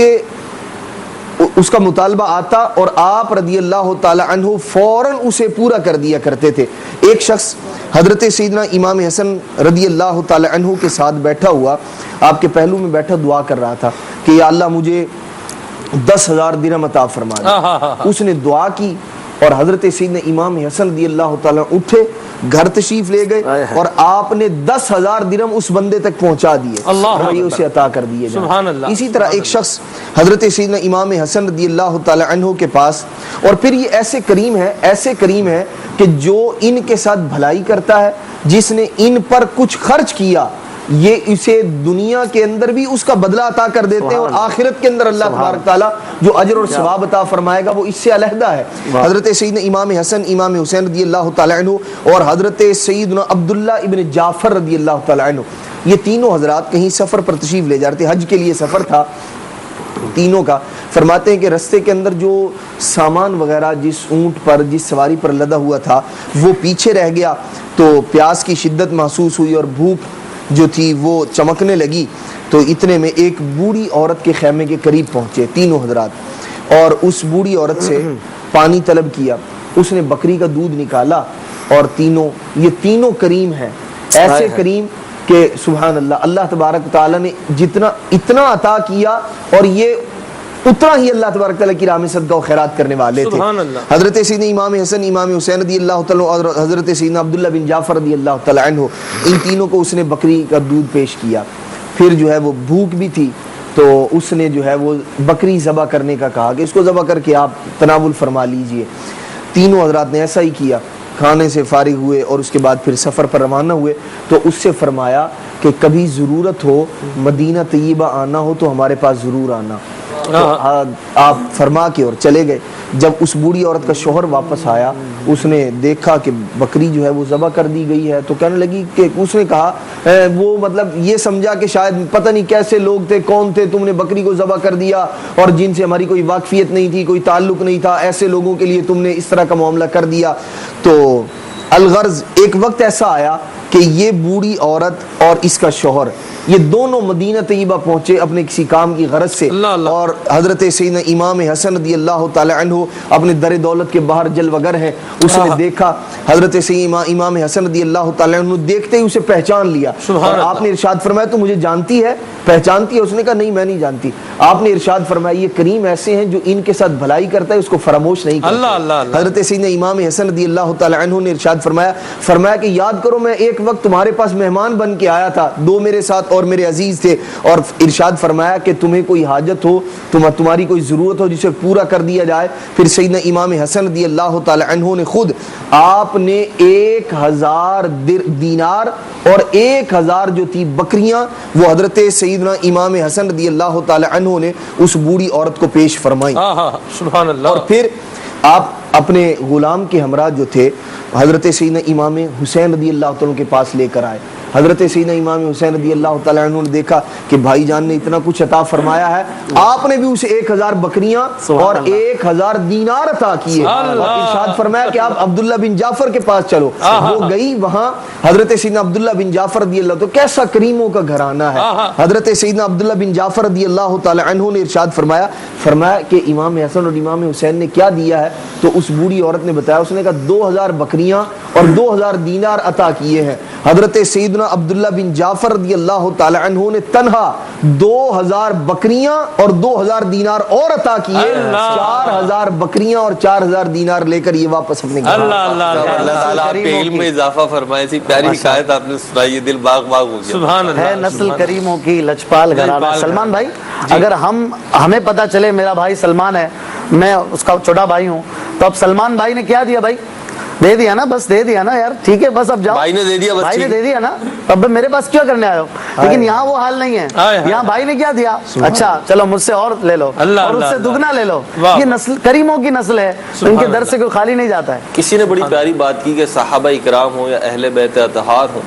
کا مطالبہ آتا اور آپ رضی اللہ تعالی عنہ فوراً اسے پورا کر دیا کرتے تھے. ایک شخص حضرت سیدنا امام حسن رضی اللہ تعالی عنہ کے ساتھ بیٹھا ہوا، آپ کے پہلو میں بیٹھا دعا کر رہا تھا کہ یا اللہ مجھے 10,000 درہم عطا فرما دے. اس نے دعا کی اور حضرت سیدنا امام حسن رضی اللہ تعالیٰ اٹھے، گھر تشریف لے گئے اور آپ نے 10,000 درہم اس بندے تک پہنچا دیے، اسے عطا کر دیے. اسی طرح ایک شخص حضرت سیدنا امام حسن رضی اللہ تعالیٰ عنہ کے پاس، اور پھر یہ ایسے کریم ہے کہ جو ان کے ساتھ بھلائی کرتا ہے، جس نے ان پر کچھ خرچ کیا، یہ اسے دنیا کے اندر بھی اس کا بدلہ عطا کر دیتے ہیں، اور آخرت کے اندر اللہ تبارک تعالیٰ جو اجر اور ثواب عطا فرمائے گا وہ اس سے علیحدہ ہے. حضرت سیدنا امام حسن، امام حسین رضی اللہ تعالیٰ عنہ، اور حضرت سیدنا عبداللہ ابن جعفر رضی اللہ تعالیٰ عنہ، یہ تینوں حضرات کہیں سفر پر تشریف لے جاتے، حج کے لیے سفر تھا تینوں کا. فرماتے ہیں کہ رستے کے اندر جو سامان وغیرہ جس اونٹ پر، جس سواری پر لدا ہوا تھا وہ پیچھے رہ گیا، تو پیاس کی شدت محسوس ہوئی اور بھوک جو تھی وہ چمکنے لگی. تو اتنے میں ایک بوڑھی عورت کے خیمے کے قریب پہنچے تینوں حضرات، اور اس بوڑھی عورت سے پانی طلب کیا. اس نے بکری کا دودھ نکالا، اور یہ تینوں کریم ہیں، ایسے کریم کہ سبحان اللہ، اللہ تبارک تعالیٰ نے اتنا عطا کیا، اور یہ اتنا ہی اللہ تبارک تعالیٰ کی راہ میں صدقہ و خیرات کرنے والے تھے. حضرت سیدنا امام حسن، امام حسین رضی اللہ تعالیٰ اور حضرت سیدنا عبداللہ بن جعفر رضی اللہ تعالیٰ عنہ، ان تینوں کو اس نے بکری کا دودھ پیش کیا. پھر جو ہے وہ بھوک بھی تھی، تو اس نے جو ہے وہ بکری ذبح کرنے کا کہا کہ اس کو ذبح کر کے آپ تناول فرما لیجئے. تینوں حضرات نے ایسا ہی کیا، کھانے سے فارغ ہوئے اور اس کے بعد پھر سفر پر روانہ ہوئے. تو اس سے فرمایا کہ کبھی ضرورت ہو، مدینہ طیبہ آنا ہو تو ہمارے پاس ضرور آنا. آپ فرما کے اور چلے گئے. جب اس بوڑھی عورت کا شوہر واپس آیا، اس نے دیکھا کہ بکری جو ہے وہ ذبح کر دی گئی ہے، تو کہنے لگی کہ اس نے کہا وہ مطلب یہ سمجھا کہ شاید پتہ نہیں کیسے لوگ تھے، کون تھے، تم نے بکری کو ذبح کر دیا اور جن سے ہماری کوئی واقفیت نہیں تھی، کوئی تعلق نہیں تھا، ایسے لوگوں کے لیے تم نے اس طرح کا معاملہ کر دیا. تو الغرض ایک وقت ایسا آیا کہ یہ بوڑھی عورت اور اس کا شوہر یہ دونوں مدینہ طیبہ پہنچے اپنے کسی کام کی غرض سے, اور حضرت سیدنا امام حسن رضی اللہ تعالی عنہ اپنے در دولت کے باہر جلوگر ہے, اس نے دیکھا حضرت سیدنا امام حسن رضی اللہ تعالی عنہ دیکھتے ہی اسے پہچان لیا, اور آپ نے ارشاد فرمایا تو مجھے جانتی ہے, پہچانتی ہے؟ اس نے کہا نہیں میں نہیں جانتی. آپ نے ارشاد فرمایا یہ کریم ایسے ہیں جو ان کے ساتھ بھلائی کرتا ہے اس کو فراموش نہیں کرتا. حضرت سیدنا امام حسن رضی اللہ تعالی عنہ نے ارشاد فرمایا کہ یاد کرو میں ایک وقت تمہارے پاس مہمان بن کے آیا تھا, دو میرے ساتھ اور میرے عزیز تھے, اور ارشاد فرمایا کہ تمہیں کوئی حاجت ہو, تمہاری کوئی ضرورت ہو جسے پورا کر دیا جائے. پھر سیدنا امام حسن رضی اللہ تعالی عنہ نے خود آپ نے 1000 دینار اور 1000 جو تھی بکریاں وہ حضرت سیدنا امام حسن رضی اللہ تعالی عنہ نے اس بوڑھی عورت کو پیش فرمائی. سبحان اللہ. اور پھر آپ اپنے غلام کے ہمراہ جو تھے حضرت سیدنا امام حسین رضی اللہ تعالیٰ کے پاس لے کر آئے. حضرت سیدنا امام حسین رضی اللہ تعالیٰ عنہ نے دیکھا کہ بھائی جان نے اتنا کچھ عطا فرمایا ہے, آپ نے بھی اسے 1000 بکریاں اور 1000 دینار عطا کیے, اور ارشاد فرمایا کہ آپ عبداللہ بن جعفر کے پاس چلو. وہ گئی وہاں, حضرت سیدنا عبداللہ بن جعفر رضی اللہ تو کیسا کریموں کا گھرانہ ہے. حضرت سیدنا عبداللہ بن جعفر رضی اللہ تعالیٰ عنہ نے ارشاد فرمایا کہ امام حسن اور امام حسین نے کیا دیا ہے, تو اس بوڑھی عورت نے بتایا, اس نے کہا 2000 بکریاں اور 2000 دینار عطا کیے ہیں. حضرت سیدنا عبداللہ بن جعفر رضی اللہ تعالی عنہ نے تنہا 2000 بکریاں اور 2000 دینار اور عطا کیے, 4000 بکریاں اور 4000 دینار لے کر یہ واپس اپنے گھر. اللہ تعالیٰ آپ کے علم میں اضافہ فرمائے. ایسی پیاری حکایت آپ نے سنائی, دل باغ باغ ہو گیا. سبحان اللہ. ہے نسل کریموں کی لجپال گھرانہ. سلمان بھائی اگر ہمیں پتا چلے میرا بھائی سلمان ہے, میں اس کا چھوٹا بھائی ہوں, تو اب سلمان بھائی نے کیا دیا بھائی, دے دیا نا, بس دے دیا نا یار, ٹھیک ہے بس اب جاؤ. بھائی نے دے دیا, بھائی نے دے دیا نا, اب میرے پاس کیا کرنے آئے ہو. لیکن یہاں وہ حال نہیں ہے, یہاں بھائی نے کیا دیا, اچھا چلو مجھ سے اور لے لو اور اس سے دگنا لے لو. یہ نسل کریموں کی نسل ہے, ان کے در سے کوئی خالی نہیں جاتا ہے. کسی نے بڑی پیاری بات کی کہ صحابہ اکرام ہو یا اہل بیت اطہار ہو,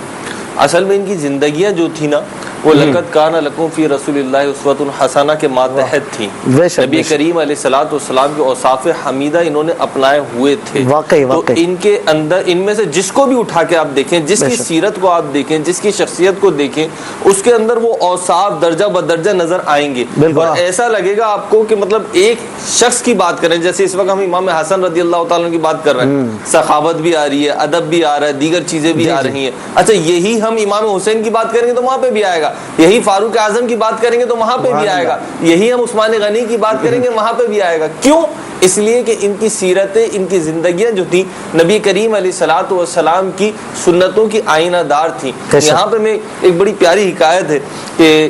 اصل میں ان کی زندگیاں جو تھی نا وہ لقد کان لکم فی رسول اللہ اسوۃ حسنہ کے ماتحت تھیں. نبی کریم علیہ الصلوۃ والسلام کے اوصاف حمیدہ انہوں نے اپنائے ہوئے تھے. تو ان کے اندر ان میں سے جس کو بھی اٹھا کے آپ دیکھیں, جس کی سیرت کو آپ دیکھیں, جس کی شخصیت کو دیکھیں, اس کے اندر وہ اوصاف درجہ بدرجہ نظر آئیں گے. اور ایسا لگے گا آپ کو کہ مطلب ایک شخص کی بات کریں, جیسے اس وقت ہم امام حسن رضی اللہ تعالیٰ کی بات کر رہے ہیں, سخاوت بھی آ رہی ہے, ادب بھی آ رہا ہے, دیگر چیزیں بھی آ رہی ہیں. اچھا یہی ہم امام حسین کی بات کریں گے تو وہاں پہ بھی آئے گا, یہی فاروق اعظم کی بات کریں گے تو وہاں پہ بھی آئے گا, یہی ہم عثمان غنی کی بات کریں گے وہاں پہ بھی آئے گا. کیوں؟ اس لیے کہ ان کی سیرتیں, ان کی زندگیاں جو تھیں نبی کریم علیہ الصلوۃ والسلام کی سنتوں کی آئینہ دار تھیں. یہاں پہ میں ایک بڑی پیاری حکایت ہے کہ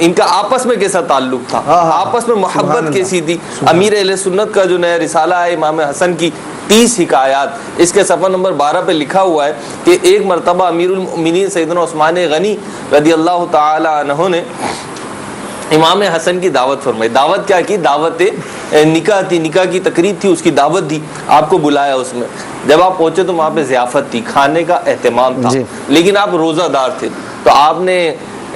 ان کا آپس میں کیسا تعلق تھا, آپس میں محبت کیسی تھی. امیر اہل سنت کا جو نیا رسالہ ہے امام حسن کی 30 حکایات, اس کے صفحہ نمبر 12 پہ لکھا ہوا ہے کہ ایک مرتبہ امیر المؤمنین سیدنا عثمان غنی رضی اللہ تعالی عنہ نے امام حسن کی دعوت فرمائی. دعوت کیا کی؟ دعوت نکاح تھی, نکاح کی تقریب تھی, اس کی دعوت دی, آپ کو بلایا. اس میں جب آپ پہنچے تو وہاں پہ ضیافت تھی, کھانے کا اہتمام تھا, لیکن آپ روزہ دار تھے. تو آپ نے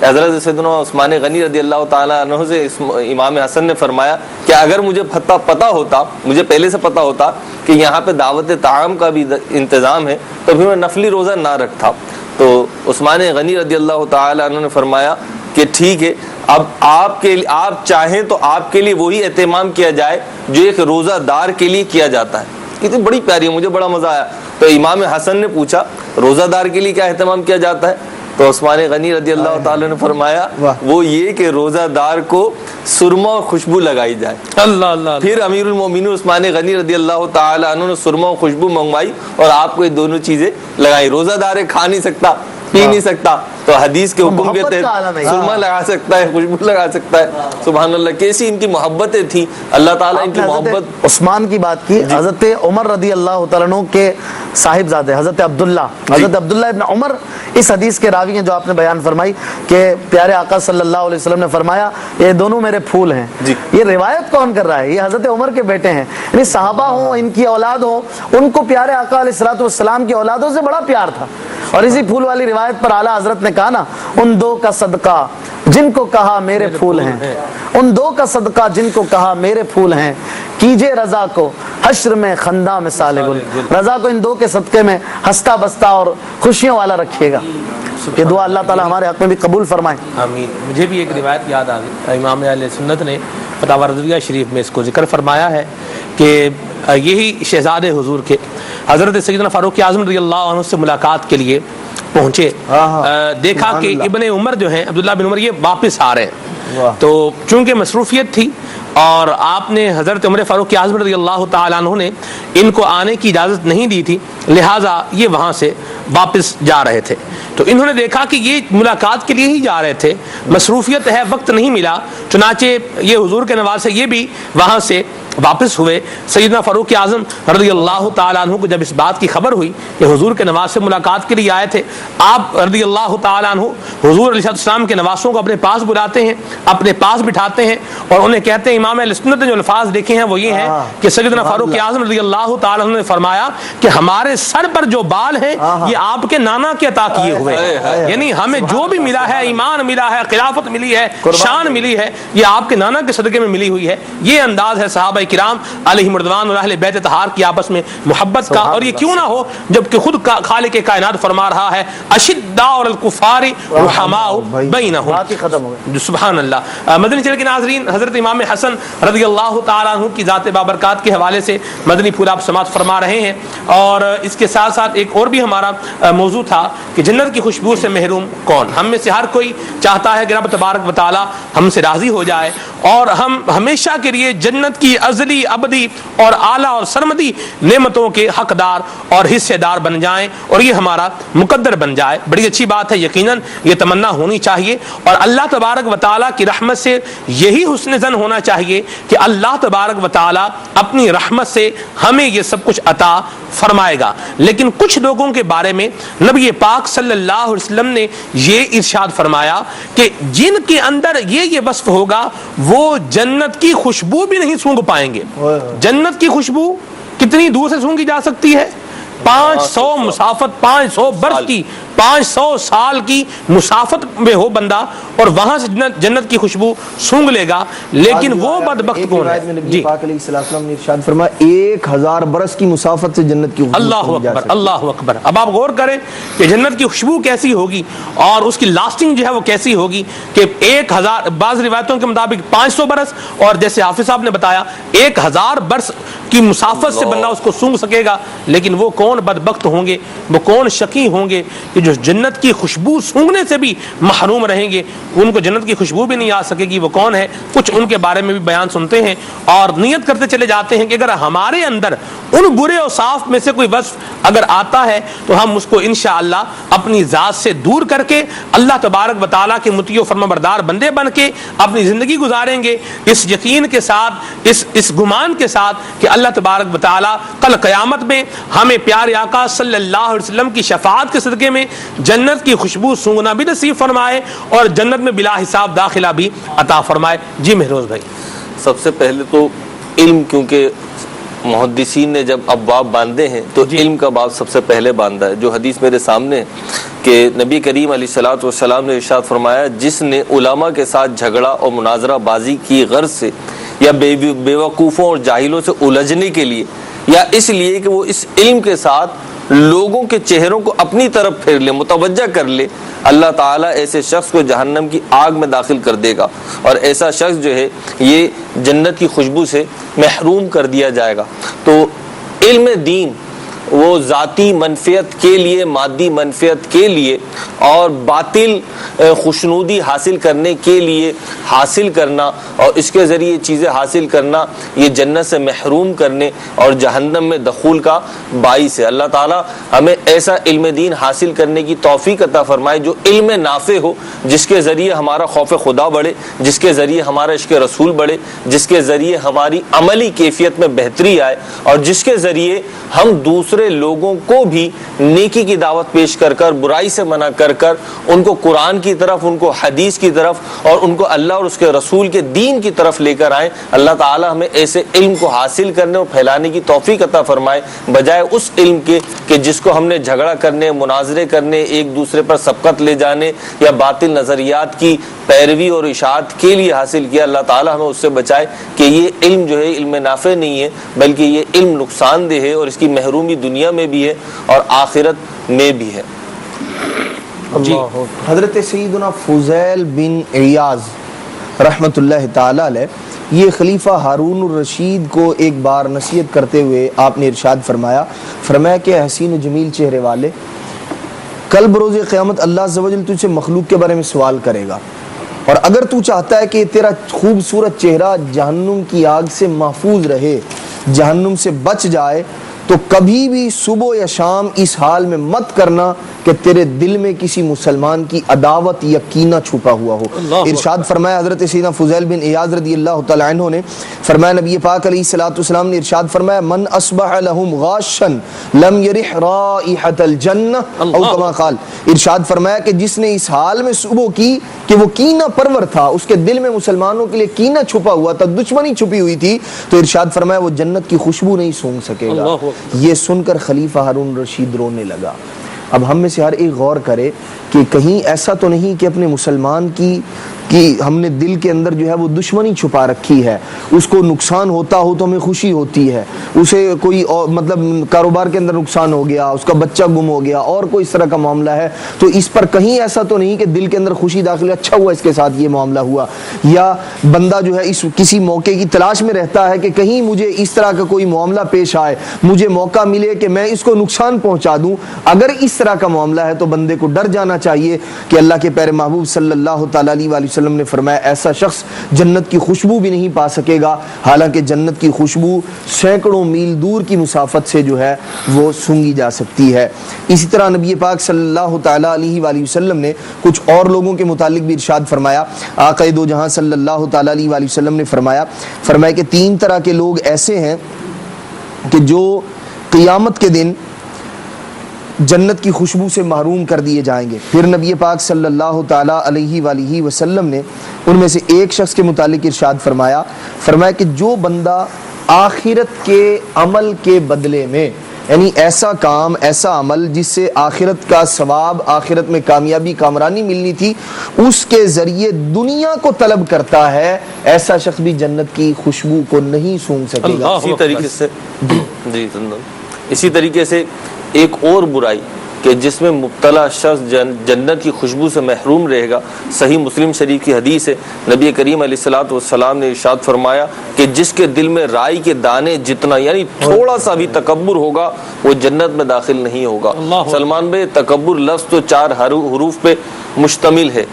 حضرت سیدنا عثمان غنی رضی اللہ تعالیٰ عنہ سے امام حسن نے فرمایا کہ اگر مجھے پتہ ہوتا, مجھے پہلے سے پتہ ہوتا کہ یہاں پہ دعوت طعام کا بھی انتظام ہے تو پھر میں نفلی روزہ نہ رکھتا. تو عثمان غنی رضی اللہ تعالیٰ عنہ نے فرمایا کہ ٹھیک ہے, اب آپ چاہیں تو آپ کے لیے وہی اہتمام کیا جائے جو ایک روزہ دار کے لیے کیا جاتا ہے. کتنی بڑی پیاری ہے, مجھے بڑا مزہ آیا. تو امام حسن نے پوچھا روزہ دار کے لیے کیا اہتمام کیا جاتا ہے؟ تو عثمان غنی رضی اللہ تعالی نے فرمایا وہ یہ کہ روزہ دار کو سرما اور خوشبو لگائی جائے. اللہ اللہ. پھر امیر المومنین عثمان غنی رضی اللہ تعالی عنہ نے سرما اور خوشبو منگوائی اور آپ کو یہ دونوں چیزیں لگائی. روزہ دار کھا نہیں سکتا, پی نہیں سکتا, تو حدیث کے حکم کے تحت سرما لگا سکتا ہے, خوشبو لگا سکتا ہے. سبحان اللہ, کیسی ان کی محبتیں تھیں. اللہ تعالیٰ ان کی محبت. عثمان کی بات کی, حضرت عمر رضی اللہ تعالیٰ عنہ کے صاحبزادے حضرت عبداللہ ابن عمر اس حدیث کے راوی ہیں جو آپ نے بیان فرمائی کہ پیارے آقا صلی اللہ علیہ وسلم نے فرمایا یہ دونوں میرے پھول ہیں. یہ روایت کون کر رہا ہے؟ یہ حضرت عمر کے بیٹے ہیں. یعنی صحابہ ہوں, ان کی اولاد ہوں, ان کو پیارے آقا علیہ الصلوۃ والسلام کی اولادوں سے بڑا پیار تھا. اور اسی پھول والی روایت پر اعلیٰ حضرت نے کہا نا, ان دو کا صدقہ جن کو کہا میرے پھول ہیں, ان دو کا صدقہ جن کو کہا میرے پھول ہیں, کیجے رضا کو حشر میں خندہ مثال گل. رضا کو ان دو کے صدقے میں ہنستا بستا اور خوشیوں والا رکھیے گا. یہ دعا اللہ تعالی ہمارے حق میں بھی قبول فرمائے. آمین. مجھے بھی ایک روایت یاد آ گئی. امام اہل سنت نے فتاوی رضویہ شریف میں اس کو ذکر فرمایا ہے کہ یہی شہزادے حضور کے حضرت سیدنا فاروق اعظم رضی اللہ عنہ سے ملاقات کے لیے پہنچے. دیکھا کہ ابن عمر جو ہیں عبداللہ بن عمر یہ واپس آ رہے ہیں. تو چونکہ مصروفیت تھی اور آپ نے حضرت عمر فاروق اعظم رضی اللہ تعالیٰ عنہ نے ان کو آنے کی اجازت نہیں دی تھی, لہٰذا یہ وہاں سے واپس جا رہے تھے. تو انہوں نے دیکھا کہ یہ ملاقات کے لیے ہی جا رہے تھے, مصروفیت ہے, وقت نہیں ملا, چنانچہ یہ حضور کے نواز سے یہ بھی وہاں سے واپس ہوئے. سیدنا فاروق اعظم رضی اللہ تعالیٰ عنہ کو جب اس بات کی خبر ہوئی کہ حضور کے نواز سے ملاقات کے لیے آئے تھے, آپ رضی اللہ تعالیٰ عنہ حضور علیہ السلام کے نواسوں کو اپنے پاس بلاتے ہیں, اپنے پاس بٹھاتے ہیں اور انہیں کہتے ہیں, امام اہل سنت نے جو الفاظ دیکھے ہیں وہ یہ ہیں کہ سیدنا فاروق اعظم رضی اللہ تعالیٰ عنہ نے فرمایا کہ ہمارے سر پر جو بال ہیں یہ آپ کے نانا کے عطا کیے ہوئے, یعنی ہمیں جو بھی ملا ہے, ایمان ملا ہے, خلافت ملی ہے, شان ملی ہے, یہ آپ کے نانا کے صدقے میں ملی ہوئی ہے. یہ انداز ہے صحابہ کرام علیہم رضوان اور اہل بیت طہار کی آپس میں محبت کا. اور یہ کیوں نہ ہو جبکہ خود خالق کائنات فرما رہا ہے اشداء علی الکفار رحماء بینہم. سبحان اللہ. مدنی چینل کے ناظرین, حضرت امام حسن رضی اللہ تعالیٰ عنہ کی ذات بابرکات کے حوالے سے مدنی پھول آپ سماعت فرما رہے ہیں. اور اس کے ساتھ ساتھ ایک اور بھی ہمارا موضوع تھا کہ جنت کی خوشبو سے محروم کون. ہم میں سے ہر کوئی چاہتا ہے کہ رب تبارک و تعالی ہم سے راضی ہو جائے اور ہم ہمیشہ کے لیے جنت کی ازلی ابدی اور اعلیٰ اور سرمدی نعمتوں کے حقدار اور حصے دار بن جائیں اور یہ ہمارا مقدر بن جائے. بڑی اچھی بات ہے, یقیناً یہ تمنا ہونی چاہیے اور اللہ تبارک و تعالیٰ کی رحمت سے یہی حسن ظن ہونا چاہیے کہ اللہ تبارک و تعالیٰ اپنی رحمت سے ہمیں یہ سب کچھ عطا فرمائے گا. لیکن کچھ لوگوں کے بارے میں نبی پاک صلی اللہ علیہ وسلم نے یہ ارشاد فرمایا کہ جن کے اندر یہ وصف ہوگا وہ جنت کی خوشبو بھی نہیں سونگھ پائیں گے. جنت کی خوشبو کتنی دور سے سونگھی جا سکتی ہے؟ 500 مسافت, 500 برس کی, 500 سال کی مسافت میں ہو بندہ اور وہاں سے جنت کی خوشبو سونگ لے گا, لیکن وہ بدبخت کون ہے؟ نبی پاک علیہ السلام نے ارشاد فرمایا 1000 برس کی مسافت سے جنت کی خوشبو. اللہ اکبر, اللہ اکبر. اب آپ غور کریں کہ جنت کی خوشبو کیسی ہوگی اور اس کی لاسٹنگ جو ہے وہ کیسی ہوگی کہ 1000, بعض روایتوں کے مطابق 500 برس اور جیسے حافظ صاحب نے بتایا 1000 برس کی مسافت سے بندہ اس کو سونگ سکے گا. لیکن وہ کون بدبخت ہوں گے, وہ کون شقی ہوں گے کہ جو جنت کی خوشبو سونگنے سے بھی محروم رہیں گے, ان کو جنت کی خوشبو بھی نہیں آ سکے گی. وہ کون ہے؟ کچھ ان کے بارے میں بھی بیان سنتے ہیں اور نیت کرتے چلے جاتے ہیں کہ اگر ہمارے اندر ان برے اور صاف میں سے کوئی وصف اگر آتا ہے تو ہم اس کو انشاءاللہ اپنی ذات سے دور کر کے اللہ تبارک و تعالیٰ کے مطیع و فرمانبردار بندے بن کے اپنی زندگی گزاریں گے, اس یقین کے ساتھ, اس گمان کے ساتھ کہ اللہ تبارک و تعالیٰ کل قیامت میں ہمیں پیارے آقا صلی اللہ علیہ وسلم کی شفاعت کے صدقے میں جنت کی خوشبو سونگنا بھی نصیب فرمائے اور جنت میں بلا حساب داخلہ بھی عطا فرمائے. جی مہروز بھائی. سب سے پہلے تو علم, کیونکہ محدثین نے جب ابواب باندھے ہیں تو علم کا باب سب سے پہلے باندھا ہے. جو حدیث میرے سامنے ہے کہ نبی کریم علیہ الصلوۃ والسلام نے ارشاد فرمایا, جس نے علماء کے ساتھ جھگڑا اور مناظرہ بازی کی غرض سے یا بیوقوفوں اور جاہلوں سے الجھنے کے لیے یا اس لیے کہ وہ اس علم کے ساتھ لوگوں کے چہروں کو اپنی طرف پھیر لے, متوجہ کر لے, اللہ تعالیٰ ایسے شخص کو جہنم کی آگ میں داخل کر دے گا اور ایسا شخص جو ہے یہ جنت کی خوشبو سے محروم کر دیا جائے گا. تو علم دین وہ ذاتی منفعت کے لیے, مادی منفعت کے لیے اور باطل خوشنودی حاصل کرنے کے لیے حاصل کرنا اور اس کے ذریعے چیزیں حاصل کرنا, یہ جنت سے محروم کرنے اور جہنم میں دخول کا باعث ہے. اللہ تعالیٰ ہمیں ایسا علم دین حاصل کرنے کی توفیق عطا فرمائے جو علم نافع ہو, جس کے ذریعے ہمارا خوف خدا بڑھے, جس کے ذریعے ہمارا عشق رسول بڑھے, جس کے ذریعے ہماری عملی کیفیت میں بہتری آئے اور جس کے ذریعے ہم دوسرے لوگوں کو بھی نیکی کی دعوت پیش کر کر, برائی سے منع کر کر, ان کو قرآن کی طرف, ان کو حدیث کی طرف اور ان کو اللہ اور اس کے رسول کے دین کی طرف لے کر آئیں. اللہ تعالی ہمیں ایسے علم کو حاصل کرنے اور پھیلانے کی توفیق عطا فرمائے, بجائے اس علم کے کہ جس کو ہم نے جھگڑا کرنے, مناظرے کرنے, ایک دوسرے پر سبقت لے جانے یا باطل نظریات کی پیروی اور اشاعت کے لیے حاصل کیا، اللہ تعالیٰ ہمیں اس سے بچائے کہ یہ علم جو ہے علم نافع نہیں ہے، بلکہ یہ علم نقصان دہ ہے اور اس کی محرومی دنیا میں بھی ہے اور آخرت میں بھی ہے۔ جی حضرت سیدنا فضیل بن عیاض رحمۃ اللہ تعالی علیہ، یہ خلیفہ ہارون الرشید کو ایک بار نصیحت کرتے ہوئے آپ نے ارشاد فرمایا کہ حسین و جمیل چہرے والے، کل بروز قیامت اللہ عز و جل تجھ سے مخلوق کے بارے میں سوال کرے گا، اور اگر تو چاہتا ہے کہ تیرا خوبصورت چہرہ جہنم کی آگ سے محفوظ رہے، جہنم سے بچ جائے، تو کبھی بھی صبح یا شام اس حال میں مت کرنا کہ تیرے دل میں کسی مسلمان کی عداوت یا کینہ چھپا ہوا ہو۔ ارشاد فرمایا حضرت سیدنا فضیل بن عیاض رضی اللہ تعالی عنہ نے فرمایا، نبی پاک علیہ الصلوۃ والسلام نے ارشاد فرمایا، من اصبح لهم غاشا لم يرح رائحۃ الجنہ، او کما قال، ارشاد فرمایا کہ جس نے اس حال میں صبح کی کہ وہ کینہ پرور تھا، اس کے دل میں مسلمانوں کے لیے کینہ چھپا ہوا تھا، دشمنی چھپی ہوئی تھی، تو ارشاد فرمایا وہ جنت کی خوشبو نہیں سونگھ سکے گا۔ یہ سن کر خلیفہ ہارون رشید رونے لگا۔ اب ہم میں سے ہر ایک غور کرے کہ کہیں ایسا تو نہیں کہ اپنے مسلمان کی ہم نے دل کے اندر جو ہے وہ دشمنی چھپا رکھی ہے، اس کو نقصان ہوتا ہو تو ہمیں خوشی ہوتی ہے، اسے کوئی مطلب کاروبار کے اندر نقصان ہو گیا، اس کا بچہ گم ہو گیا، اور کوئی اس طرح کا معاملہ ہے، تو اس پر کہیں ایسا تو نہیں کہ دل کے اندر خوشی داخل ہے، اچھا ہوا اس کے ساتھ یہ معاملہ ہوا، یا بندہ جو ہے اس کسی موقع کی تلاش میں رہتا ہے کہ کہیں مجھے اس طرح کا کوئی معاملہ پیش آئے، مجھے موقع ملے کہ میں اس کو نقصان پہنچا دوں۔ اگر اس طرح کا معاملہ ہے تو بندے کو ڈر جانا چاہیے کہ اللہ کے پیارے محبوب صلی اللہ تعالی علیہ وسلم نے فرمایا ایسا شخص جنت کی خوشبو بھی نہیں پا سکے گا، حالانکہ جنت کی خوشبو سینکڑوں میل دور کی مسافت سے جو ہے وہ سونگھی جا سکتی ہے۔ اسی طرح نبی پاک صلی اللہ تعالی علیہ وآلہ وسلم نے کچھ اور لوگوں کے متعلق بھی ارشاد فرمایا۔ آقا دو جہاں صلی اللہ تعالی علیہ وآلہ وسلم نے فرمایا کہ 3 طرح کے لوگ ایسے ہیں کہ جو قیامت کے دن جنت کی خوشبو سے محروم کر دیے جائیں گے۔ پھر نبی پاک صلی اللہ تعالی علیہ وآلہ وسلم نے ان میں سے ایک شخص کے متعلق ارشاد فرمایا کہ جو بندہ آخرت کے عمل کے بدلے میں، یعنی ایسا کام، ایسا عمل جس سے آخرت کا ثواب، آخرت میں کامیابی، کامرانی ملنی تھی، اس کے ذریعے دنیا کو طلب کرتا ہے، ایسا شخص بھی جنت کی خوشبو کو نہیں سونگھ سکے گا۔ اسی طریقے سے ایک اور برائی کہ جس میں مبتلا شخص جنت کی خوشبو سے محروم رہے گا، صحیح مسلم شریف کی حدیث ہے، نبی کریم علیہ الصلوۃ والسلام نے ارشاد فرمایا کہ جس کے دل میں رائی کے دانے جتنا یعنی تھوڑا سا بھی تکبر ہوگا وہ جنت میں داخل نہیں ہوگا۔ سلمان بھائی، تکبر لفظ تو 4 حروف پہ مشتمل ہے،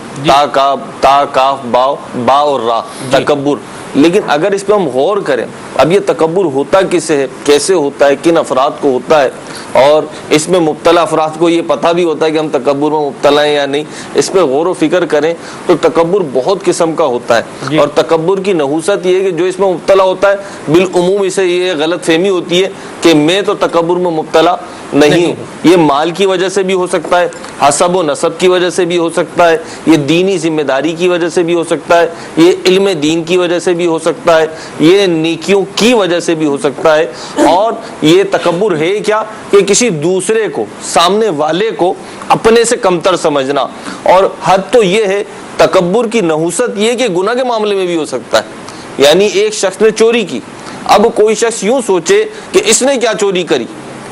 تا کاف با اور را، تکبر۔ لیکن اگر اس پہ ہم غور کریں، اب یہ تکبر ہوتا کسے ہے، کیسے ہوتا ہے، کن افراد کو ہوتا ہے، اور اس میں مبتلا افراد کو یہ پتہ بھی ہوتا ہے کہ ہم تکبر میں مبتلا ہیں یا نہیں، اس پہ غور و فکر کریں تو تکبر بہت قسم کا ہوتا ہے۔ اور تکبر کی نحوست یہ ہے کہ جو اس میں مبتلا ہوتا ہے بالعموم اسے یہ غلط فہمی ہوتی ہے کہ میں تو تکبر میں مبتلا نہیں ہوں۔ یہ مال کی وجہ سے بھی ہو سکتا ہے، حسب و نسب کی وجہ سے بھی ہو سکتا ہے، یہ دینی ذمہ داری کی وجہ سے بھی ہو سکتا ہے، یہ علم دین کی وجہ سے بھی ہو سکتا ہے، یہ نیکیوں کی وجہ سے بھی ہو سکتا ہے۔ اور یہ تکبر ہے کیا کہ کسی دوسرے کو، سامنے والے کو اپنے سے کمتر سمجھنا۔ اور حد تو یہ ہے تکبر کی نحوست یہ کہ گناہ کے معاملے میں بھی ہو سکتا ہے، یعنی ایک شخص نے چوری کی، اب کوئی شخص یوں سوچے کہ اس نے کیا چوری کری،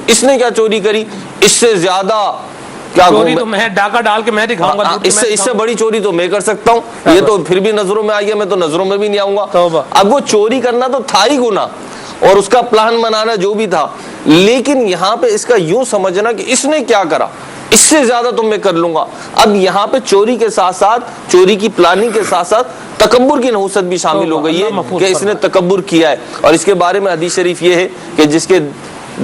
اس نے کیا چوری کری، اس سے زیادہ کیا چوری تو میں ڈاکہ ڈال کے میں دکھاؤں گا، اس سے بڑی چوری تو میں کر سکتا ہوں، یہ تو پھر بھی نظروں میں آ گیا، میں تو نظروں میں بھی نہیں آؤں گا۔ اب وہ چوری کرنا تو تھا ہی گناہ اور اس کا پلان بنانا جو بھی تھا، لیکن یہاں پہ اس کا یوں سمجھنا کہ اس نے کیا کرا، اس سے زیادہ تو میں کر لوں گا۔ اب یہاں پہ چوری کے ساتھ ساتھ، چوری کی پلاننگ کے ساتھ ساتھ تکبر کی نحوست بھی شامل ہو گئی ہے کہ اس نے تکبر کیا ہے۔ اور اس کے بارے میں حدیث شریف یہ ہے کہ جس کے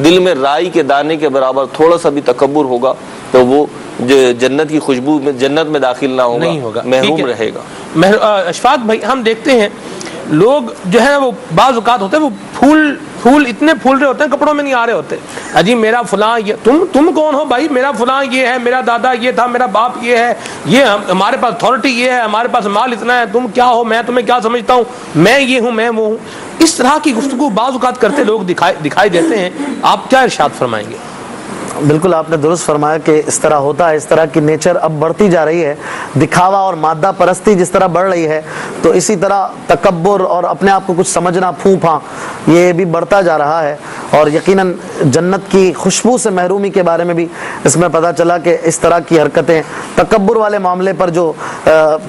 دل میں رائی کے دانے کے برابر تھوڑا سا بھی تکبر ہوگا تو وہ جنت کی خوشبو میں، جنت میں داخل نہ ہوگا، محروم رہے گا۔ اشفاق بھائی، ہم دیکھتے ہیں لوگ جو ہے وہ بعض اوقات ہوتے ہیں وہ پھول اتنے پھول رہے ہوتے ہیں کپڑوں میں نہیں آ رہے ہوتے، اجی میرا فلاں یہ، تم کون ہو بھائی، میرا فلاں یہ ہے، میرا دادا یہ تھا، میرا باپ یہ ہے، یہ ہمارے پاس اتھارٹی یہ ہے، ہمارے پاس مال اتنا ہے، تم کیا ہو، میں تمہیں کیا سمجھتا ہوں، میں یہ ہوں، میں وہ ہوں۔ اس طرح کی گفتگو بعض اوقات کرتے لوگ دکھائی دیتے ہیں، آپ کیا ارشاد فرمائیں گے؟ بالکل آپ نے درست فرمایا کہ اس طرح ہوتا ہے، اس طرح کی نیچر اب بڑھتی جا رہی ہے، دکھاوا اور مادہ پرستی جس طرح بڑھ رہی ہے، تو اسی طرح تکبر اور اپنے آپ کو کچھ سمجھنا، پھوں پھاں، یہ بھی بڑھتا جا رہا ہے۔ اور یقیناً جنت کی خوشبو سے محرومی کے بارے میں بھی اس میں پتہ چلا کہ اس طرح کی حرکتیں تکبر والے معاملے پر جو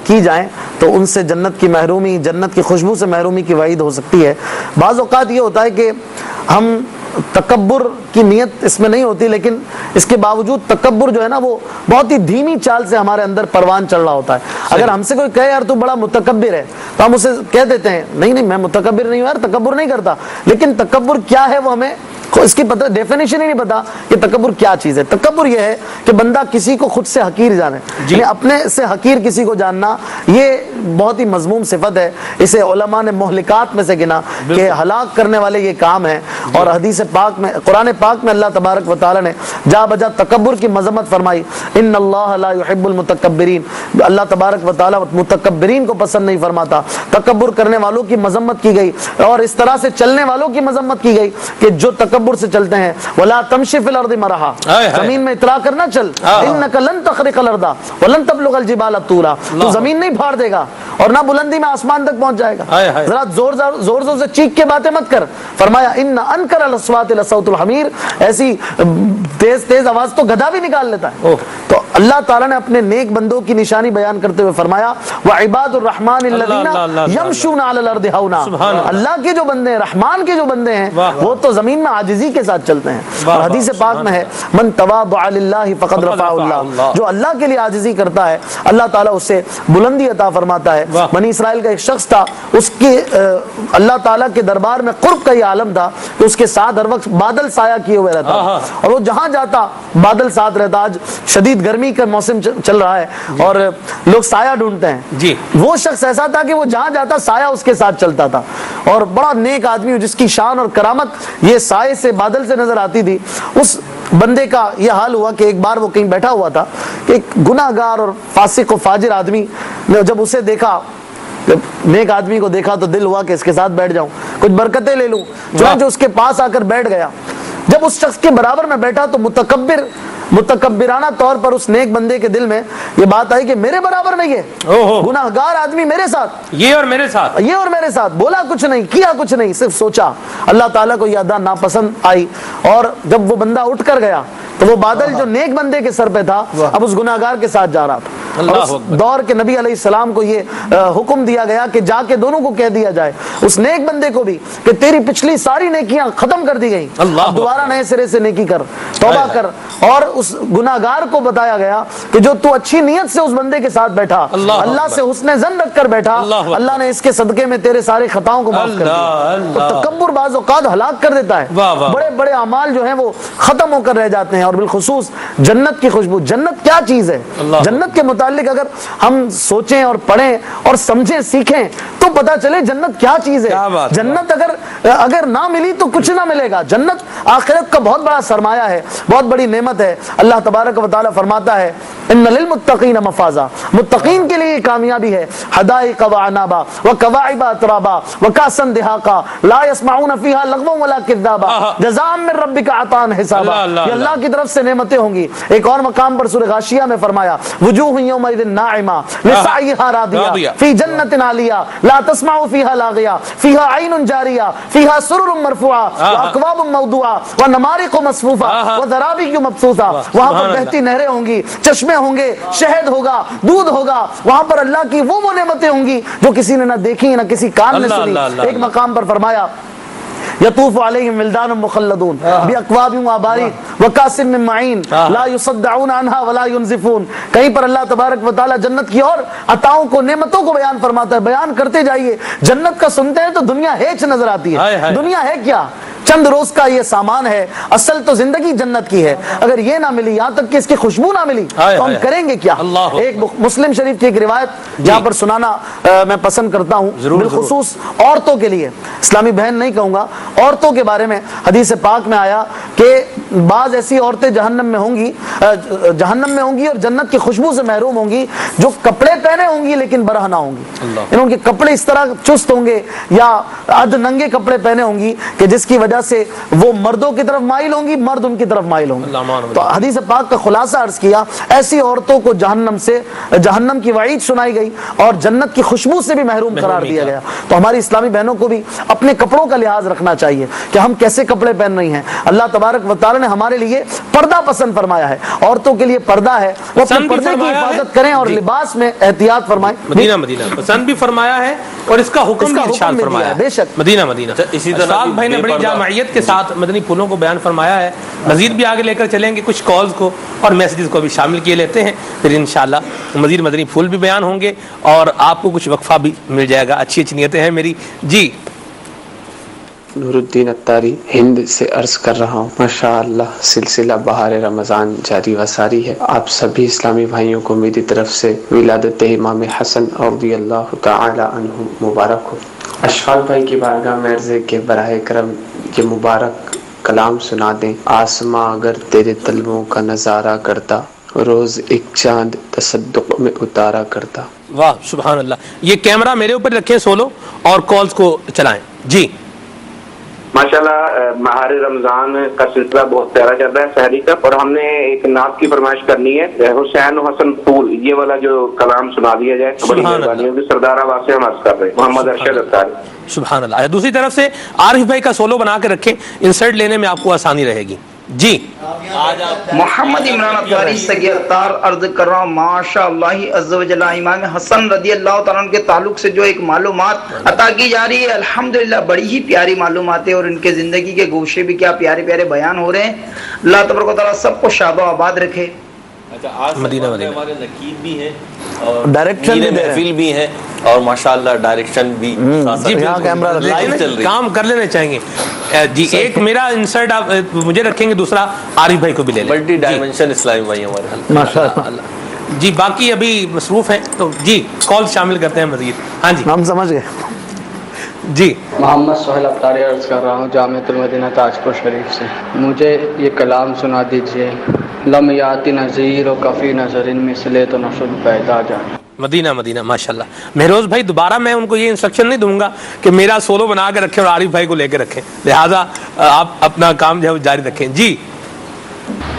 کی جائیں تو ان سے جنت کی محرومی، جنت کی خوشبو سے محرومی کی وعید ہو سکتی ہے۔ بعض اوقات یہ ہوتا ہے کہ ہم تکبر کی نیت اس میں نہیں ہوتی، لیکن اس کے باوجود تکبر جو ہے نا وہ بہت ہی دھیمی چال سے ہمارے اندر پروان چل رہا ہوتا ہے۔ اگر ہم سے کوئی کہے یار تو بڑا متکبر ہے تو ہم اسے کہہ دیتے ہیں نہیں میں متکبر نہیں ہوں یار، تکبر نہیں کرتا، لیکن تکبر کیا ہے وہ ہمیں اس کی پتہ ڈیفینیشن ہی نہیں پتا کہ تکبر کیا چیز ہے۔ تکبر یہ ہے کہ بندہ کسی کو خود سے حقیر جانے، یعنی اپنے سے حقیر کسی کو جاننا، یہ بہت ہی مذموم صفت ہے۔ اسے علماء نے مہلکات میں سے گنا کہ ہلاک کرنے والے یہ کام ہے، اور حدیث پاک میں، قرآن پاک میں اللہ تبارک و تعالی نے جا بجا تکبر کی مذمت فرمائی، ان اللہ لا يحب المتکبرین، اللہ تبارک و تعالی متکبرین کو پسند نہیں فرماتا۔ تکبر کرنے والوں کی مذمت کی گئی، اور اس طرح سے چلنے والوں کی مذمت کی گئی کہ جو تکبر سے چلتے ہیں، ولا تمشي في الارض مرحا، زمین میں اترا کر نہ چل، انك لن تخرق الارض ولن تبلغ الجبال طولا، تو زمین نہیں پھاڑ دے گا اور نہ بلندی میں آسمان تک پہنچ جائے گا۔ ذرا زور سے چیخ کے باتیں مت کر، فرمایا ان انکر الاصوات لصوت الحمیر، ایسی تیز آواز تو گدھا بھی نکال لیتا ہے۔ تو اللہ تعالیٰ نے اپنے نیک بندوں کی نشانی بیان کرتے ہوئے فرمایا وعباد الرحمن الذین یمشون علی الارض ہونا، اللہ کے جو بندے ہیں، رحمان کے جو بندے ہیں، وہ تو زمین میں عاجزی کے ساتھ چلتے ہیں۔ اور حدیث پاک میں ہے من تواضع للہ فقد رفعہ اللہ، جو اللہ کے لیے عاجزی کرتا ہے اللہ تعالیٰ اسے بلندی عطا فرماتا ہے۔ بنی اسرائیل کا ایک شخص تھا، اس کی اللہ تعالیٰ کے دربار میں قرب کا یہ عالم تھا کہ اس کے ساتھ ہر وقت بادل سایہ کیے ہوئے رہتا، اور وہ جہاں جاتا بادل ساتھ رہتا۔ آج شدید گرمی کا موسم چل رہا ہے اور لوگ سایہ ڈھونڈتے ہیں، وہ شخص ایسا تھا کہ وہ جہاں جاتا سایہ اس کے ساتھ چلتا تھا، اور بڑا نیک آدمی جس کی شان اور کرامت یہ سائے سے، بادل سے نظر آتی تھی۔ اس بندے کا یہ حال ہوا کہ ایک بار وہ کہیں بیٹھا ہوا تھا، ایک گناہ گار اور فاسق و فاجر آدمی نے جب اسے دیکھا، جب نیک آدمی کو دیکھا تو دل ہوا کہ اس کے ساتھ بیٹھ جاؤں، کچھ برکتیں لے لوں، چنانچہ اس کے پاس آ کر بیٹھ گیا۔ جب اس شخص کے برابر میں بیٹھا تو متکبرانہ طور پر اس نیک بندے کے دل میں یہ بات آئی کہ میرے برابر میں یہ گناہ گار آدمی میرے ساتھ، یہ اور میرے ساتھ بولا کچھ نہیں، کیا کچھ نہیں، صرف سوچا۔ اللہ تعالیٰ کو یہ ادا ناپسند آئی، اور جب وہ بندہ اٹھ کر گیا تو وہ بادل جو نیک بندے کے سر پہ تھا اب اس گناہ گار کے ساتھ جا رہا تھا۔ اور اس دور کے نبی علیہ السلام کو یہ حکم دیا گیا کہ جا کے دونوں کو کہہ دیا جائے، اس نیک بندے کو بھی کہ تیری پچھلی ساری نیکیاں ختم کر دی گئی، اب دوبارہ نئے سرے سے نیکی کر، توبہ کر۔ اور اس گناہ گار کو بتایا گیا کہ جو تو اچھی نیت سے اس بندے کے ساتھ بیٹھا، اللہ سے حسن ظن رکھ کر بیٹھا، اللہ نے اس کے صدقے میں تیرے سارے خطاؤں کو معاف کر دیا۔ تو تکبر بعض اوقات ہلاک کر دیتا ہے، بڑے بڑے اعمال جو ہیں وہ ختم ہو کر رہ جاتے ہیں۔ اور بالخصوص جنت کی خوشبو، جنت کیا چیز ہے، جنت کے متعلق اگر ہم سوچیں اور پڑھیں اور سمجھیں، سیکھیں تو پتہ چلے جنت کیا چیز ہے۔ جنت اگر نہ ملی تو کچھ نہ ملے گا۔ جنت آخرت کا بہت بڑا سرمایہ ہے، بہت بڑی نعمت ہے۔ اللہ تبارک و تعالی فرماتا ہے ان للمتقین مفازا، متقین کے لیے کامیابی ہے، حدائق وعنابا وکواعب اترابا وکاسا دہاقا لا يسمعون فيها لغوا ولا كذابا جزاء من ربك عطاء حسابا، یہ اللہ کی طرف سے نعمتیں ہوں گی۔ ایک اور مقام پر سورہ غاشیہ میں فرمایا وجوہ یومئذ ناعمہ لسعیہا راضیہ فی جنت عالیہ لا تسمع فیہا لاغیہ فیہا عین جاریہ فیہا سرر مرفوعہ واکواب موضوعہ ونمارق مصفوفہ وزرابی مبثوثہ، وہاں پر بہتی نہریں ہوں گی، چشمے ہوں گے، شہد ہوگا، دودھ ہوگا، وہاں پر اللہ کی وہ نعمتیں ہوں گی جو کسی نے نہ دیکھی نہ کسی کان نے سنی۔ ایک مقام پر فرمایا یطوف علیہم ولدان مخلدون باکواب واباریق وکاس من معین لا یصدعون عنہا ولا ینزفون۔ کہیں پر اللہ تبارک و تعالی جنت کی اور عطاؤں کو، نعمتوں کو بیان فرماتا ہے، بیان کرتے جائیے۔ جنت کا سنتے ہیں تو دنیا ہیچ نظر آتی ہے، دنیا ہے کیا، چند روز کا یہ سامان ہے، اصل تو زندگی جنت کی ہے۔ اگر یہ نہ ملی، یہاں تک کہ اس کی خوشبو نہ ملی تو ہم کریں گے کیا؟ ایک مسلم شریف کی ایک روایت جہاں پر سنانا میں پسند کرتا ہوں، بالخصوص عورتوں کے لیے، اسلامی بہن نہیں کہوں گا، عورتوں کے بارے میں حدیث پاک میں آیا کہ بعض ایسی عورتیں جہنم میں ہوں گی اور جنت کی خوشبو سے محروم ہوں گی، جو کپڑے پہنے ہوں گی لیکن برہنہ نہ ہوں گی، ان کے کپڑے اس طرح چست ہوں گے یا اد ننگے کپڑے پہنے ہوں گی کہ جس کی وجہ سے وہ مردوں کی طرف مائل ہوں گی، مرد ان کی طرف مائل ہوں گے. تو حدیث پاک کا خلاصہ عرض کیا، ایسی عورتوں کو جہنم کی وعید سنائی گئی اور جنت کی خوشبو سے بھی محروم قرار دیا گیا. تو ہماری اسلامی بہنوں کو بھی اپنے کپڑوں کا لحاظ رکھنا چاہیے کہ ہم کیسے کپڑے پہن رہی ہیں. اللہ تبارک و تعالی نے ہمارے لیے پردہ پسند فرمایا ہے، عورتوں کے لیے پردہ ہے، وہ اپنے پردے کی حفاظت کریں اور لباس میں احتیاط فرمائیں. مدینہ پسند بھی فرمایا ہے اور اس کا حکم بھی ارشاد فرمایا ہے. بے شک مدینہ اسی طرح بھائی نے بڑی جامعیت کے ساتھ مدنی پھولوں کو بیان فرمایا ہے. مزید بھی آگے لے کر چلیں گے، کچھ کالز کو اور میسیجز کو بھی شامل کیے لیتے ہیں، پھر انشاءاللہ مزید مدنی پھول بھی بیان ہوں گے اور آپ کو کچھ وقفہ بھی مل جائے گا. اچھی نیتیں ہیں میری. جی نور الدین اتاری ہند سے عرض کر رہا ہوں. ماشاءاللہ سلسلہ بہار رمضان جاری و ساری ہے. آپ سبھی اسلامی بھائیوں کو میری طرف سے ولادت امام حسن رضی اللہ تعالی عنہ مبارک ہو. اشفاق بھائی کی بارگاہ میں عرض ہے کہ براہ کرم یہ مبارک کلام سنا دیں. آسماں اگر تیرے طلبوں کا نظارہ کرتا، روز ایک چاند تصدق میں اتارا کرتا. واہ سبحان اللہ. یہ کیمرہ میرے اوپر رکھیں سولو اور کالز کو چلائیں. جی ماشاءاللہ ماہر رمضان کا سلسلہ بہت پیارا چل رہا ہے سحری کا، اور ہم نے ایک نعت کی فرمائش کرنی ہے. حسین و حسن پھول یہ والا جو کلام سنا دیا جائے بڑی مہربانی ہوگی. سردار آباد سے ہم عرض کر رہے ہیں، محمد ارشد اتاری. سبحان اللہ. دوسری طرف سے عارف بھائی کا سولو بنا کے رکھیں، انسرٹ لینے میں آپ کو آسانی رہے گی. جی محمد عمران اتاری سگی اتار عرض کر رہا ہوں. ماشاء اللہ عز و جل امام حسن رضی اللہ تعالیٰ عنہ کے تعلق سے جو ایک معلومات عطا کی جا رہی ہے، الحمدللہ بڑی ہی پیاری معلومات ہے اور ان کے زندگی کے گوشے بھی کیا پیارے پیارے بیان ہو رہے ہیں. اللہ تبارک و تعالیٰ سب کو شاد و آباد رکھے. مدینہ ہمارے نقیب بھی ہیں اور ڈائریکشن محفل بھی ہیں اور ماشاءاللہ ڈائریکشن بھی کام کر لینے چاہیے. جی ایک میرا انسرٹ آپ مجھے رکھیں گے، دوسرا عارف بھائی کو بھی لے لیں. ملٹی ڈائمنشن اسلامی بھائی ہمارے ماشاءاللہ. جی باقی ابھی مصروف ہیں تو جی کال شامل کرتے ہیں مزید. ہاں جی ہم سمجھ گئے. جی محمد سہیل اتاری عرض کر رہا ہوں جامعۃ المدینہ تاجپور شریف سے. مجھے یہ کلام سنا دیجئے. لم یاتی نذیر و کفی نظر ان مثلے تو نشد پیدا جائے. مدینہ ماشاءاللہ. مہروز بھائی دوبارہ میں ان کو یہ انسٹرکشن نہیں دوں گا کہ میرا سولو بنا کے رکھیں اور عارف بھائی کو لے کے رکھیں، لہٰذا آپ اپنا کام جو ہے جاری رکھیں. جی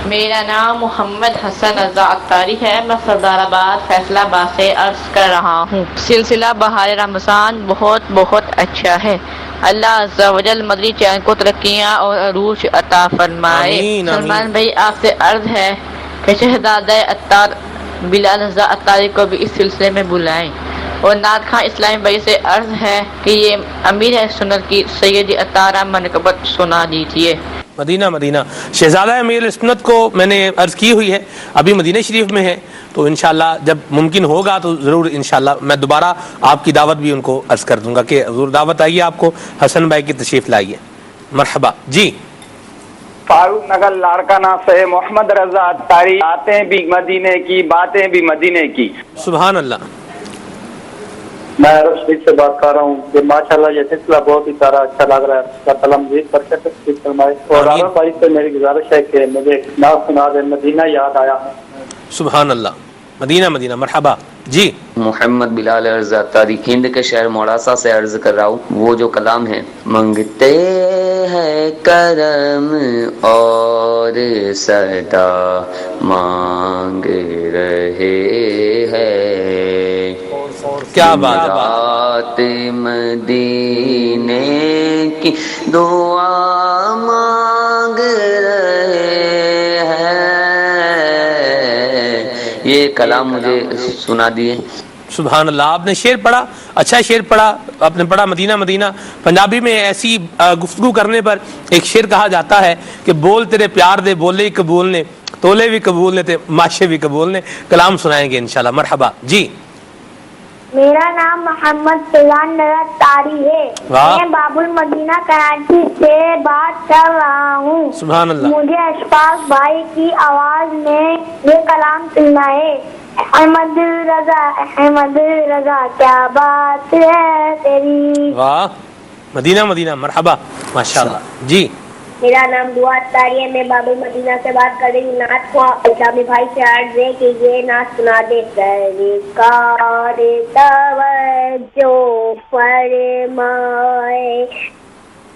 میرا نام محمد حسن رضا اتاری ہے، میں سردار آباد فیصلہ آباد سے عرض کر رہا ہوں. سلسلہ بہار رمضان بہت بہت اچھا ہے. اللہ عز و جل مدنی چینل کو ترقیاں اور عروج عطا فرمائے. سلمان بھائی آپ سے عرض ہے کہ شہزادہ اتار بلال رضا اتاری کو بھی اس سلسلے میں بلائیں، اور نعت خان اسلامی بھائی سے عرض ہے کہ یہ امیر سنت کی سیدی اتارہ منقبت سنا دیجیے. مدینہ شہزادہ امیر سنت کو میں نے عرض کی ہوئی ہے، ابھی مدینہ شریف میں ہے، تو انشاءاللہ جب ممکن ہوگا تو ضرور انشاءاللہ میں دوبارہ آپ کی دعوت بھی ان کو عرض کر دوں گا کہ حضور دعوت آئیے آپ کو، حسن بھائی کی تشریف لائیے. مرحبا. جی فاروق نگر لاڑکانہ سے محمد رضا اتاری. باتیں بھی مدینے کی، باتیں بھی مدینے کی. سبحان اللہ. میں عرب شریف سے بات کر رہا ہوں کہ ماشاءاللہ یہ سلسلہ بہت ہی سارا اچھا لگ رہا ہے. اس کا قلم بھی برکت نصیب فرمائے. اور عرب بھائی سے میری گزارش ہے کہ مجھے نعت سنا دیں، مدینہ یاد آیا. سبحان اللہ. مدینہ مرحبا. جی محمد بلال رضا اتاری ہند کے شہر موڑاسا سے عرض کر رہا ہوں. وہ جو کلام ہے، منگتے ہیں کرم اور صدا مانگ رہے ہیں، کیا بات مدینے کی دعا مانگ رہے ہیں. یہ کلام مجھے سنا دیے. سبحان اللہ. آپ نے شعر پڑھا، اچھا شعر پڑھا آپ نے پڑھا. مدینہ پنجابی میں ایسی گفتگو کرنے پر ایک شعر کہا جاتا ہے کہ بول تیرے پیار دے بولے قبول نے، تولے بھی قبول نے تے ماشے بھی قبول نے. کلام سنائیں گے انشاءاللہ. مرحبا. جی میرا نام محمد فیضان اتاری ہے. میں باب المدینہ کراچی سے بات کر رہا ہوں. سبحان اللہ. مجھے اشفاق بھائی کی آواز میں یہ کلام سننا ہے. احمد رضا کیا بات ہے تیری. واہ. مدینہ مرحبا. ماشاءاللہ. جی میرا نام دعا اتاری ہے. میں باب المدینہ سے بات کر رہی ہوں. نعت کو اسلامی بھائی سے عرض ہے کہ یہ نعت سنا دے. سرکار توجہ فرمائے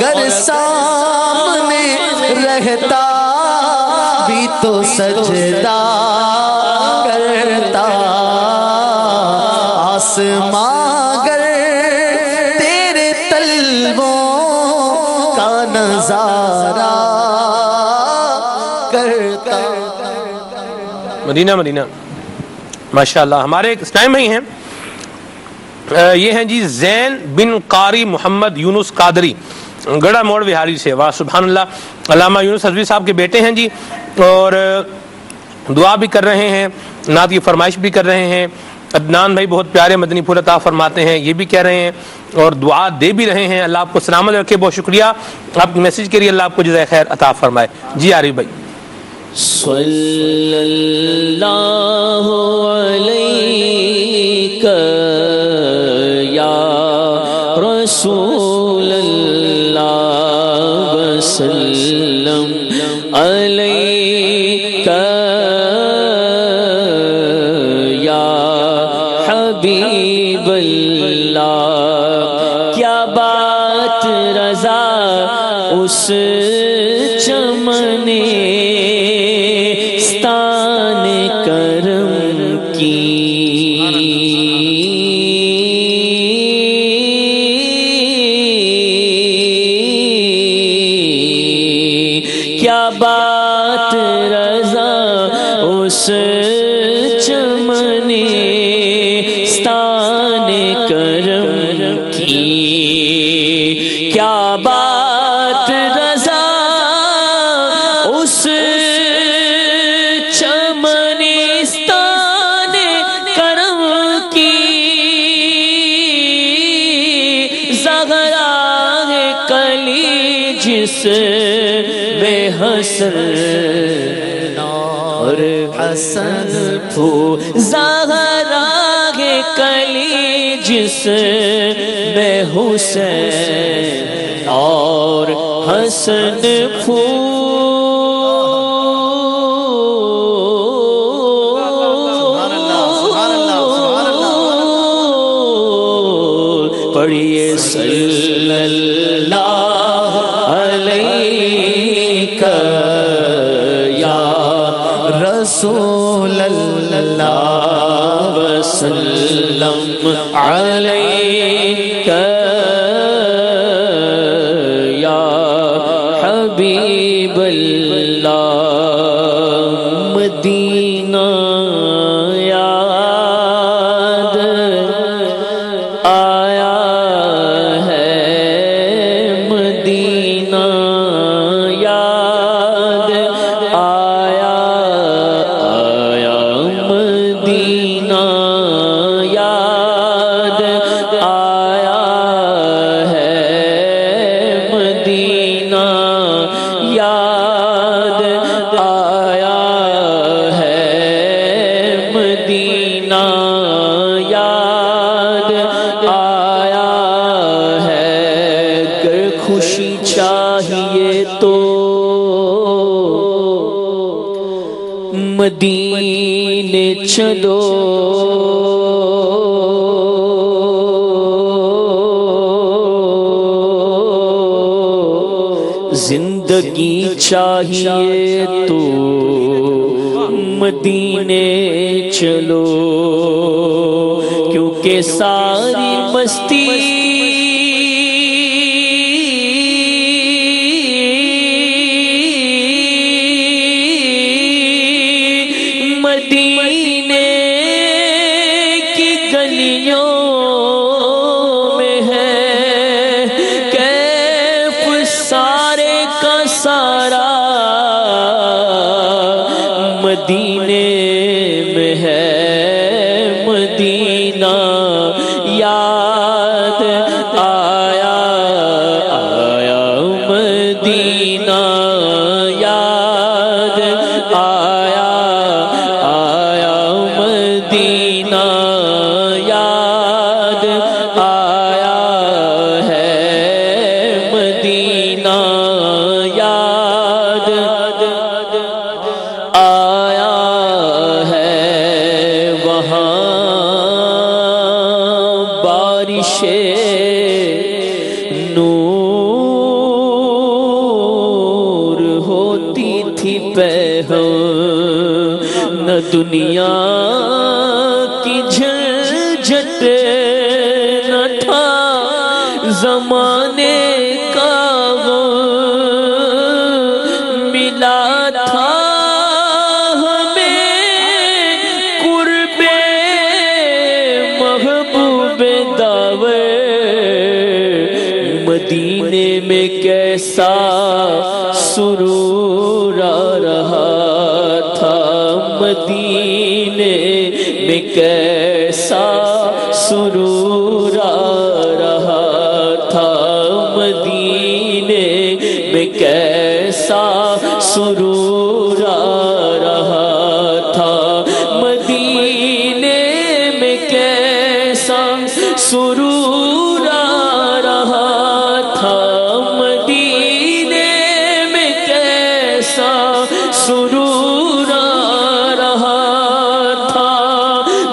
گر سامنے رہتا بھی تو سجدہ کرتا آسمان گر تیرے تلووں کا نظارہ کرتا. مدینہ مدینہ ماشاءاللہ. ہمارے ایک اسلام بھائی ہیں، یہ ہیں جی زین بن قاری محمد یونس قادری، گڑھا موڑ بہاری سے. واہ سبحان اللہ. علامہ یونس حضوی صاحب کے بیٹے ہیں جی، اور دعا بھی کر رہے ہیں، نعت کی فرمائش بھی کر رہے ہیں. عدنان بھائی بہت پیارے مدنی پھول عطا فرماتے ہیں، یہ بھی کہہ رہے ہیں اور دعا دے بھی رہے ہیں. اللہ آپ کو سلامت رکھے. بہت شکریہ آپ کے میسج کے لیے، اللہ آپ کو جزائے خیر عطا فرمائے. جی عارف بھائی. صلی اللہ علیک یا رسول اللہ وسلم علیک یا حبیب اللہ. کیا بات رضا اس چمنے ستان کرم کی، کیا بات رضا اس چمنے ستان کرم کی، کیا بات رضا اس چمنستان کرم کی. زہرا ہے کلی جس بے حسن اور حسن پھول، زہرا ہے کلی جس بے حسن اور حسن پھول. پڑھیے صلی اللہ علیک یا رسول اللہ وسلم علیک یا حبیب اللہ. مدینہ یاد آیا ہے، مدینہ یاد آیا آیا، مدینہ یاد آیا ہے، مدینہ یاد آیا ہے، مدینہ یاد آیا ہے. گر خوشی چاہیے تو مدینے چلو، زندگی چاہیے تو مدینے چلو، کیونکہ ساری مستی مدینے کی گلیوں میں ہے. کیف سارے کا سارا مدینے میں ہے. مدینہ یاد آیا آیا، مدینہ یاد آیا آیا، مدینہ یاد آیا ہے، مدینہ یاد آیا ہے. وہاں بارش نور دنیا کی جھنجھٹ نہ تھا زمانے کا وہ ملا تھا ہمیں قرب محبوب داور مدینے میں کیسا سرور آ رہا تھا مدینے میں کیسا سرور آ رہا تھا مدینے میں کیسا سرور آ رہا تھا مدینے میں کیسا سرور آ رہا تھا مدینے میں کیسا سرور آ رہا تھا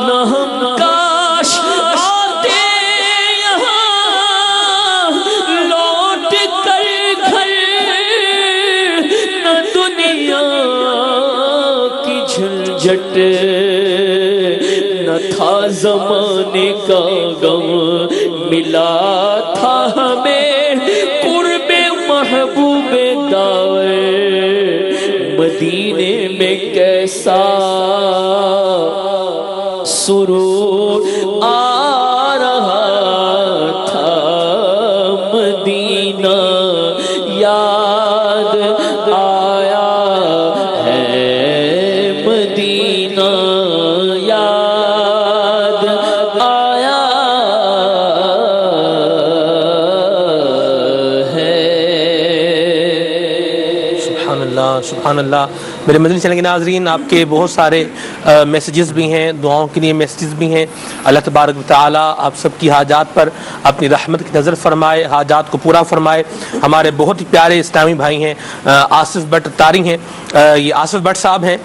نہ ہم کاش آتے یہاں لوٹ کر گھر نہ دنیا کی جھنجھٹ نہ تھا زمانے کا غم ملا تھا ہمیں قرب محبوب داور مدینے میں کیسا سرور آ رہا تھا مدینہ یاد آیا ہے مدینہ یاد آیا ہے سبحان اللہ سبحان اللہ۔ میرے مدنی چینل کے ناظرین، آپ کے بہت سارے میسیجز بھی ہیں، دعاؤں کے لیے میسیجز بھی ہیں۔ اللہ تبارک و تعالی آپ سب کی حاجات پر اپنی رحمت کی نظر فرمائے، حاجات کو پورا فرمائے۔ ہمارے بہت ہی پیارے اسلامی بھائی ہیں، آصف بٹ تاری ہیں، یہ آصف بٹ صاحب ہیں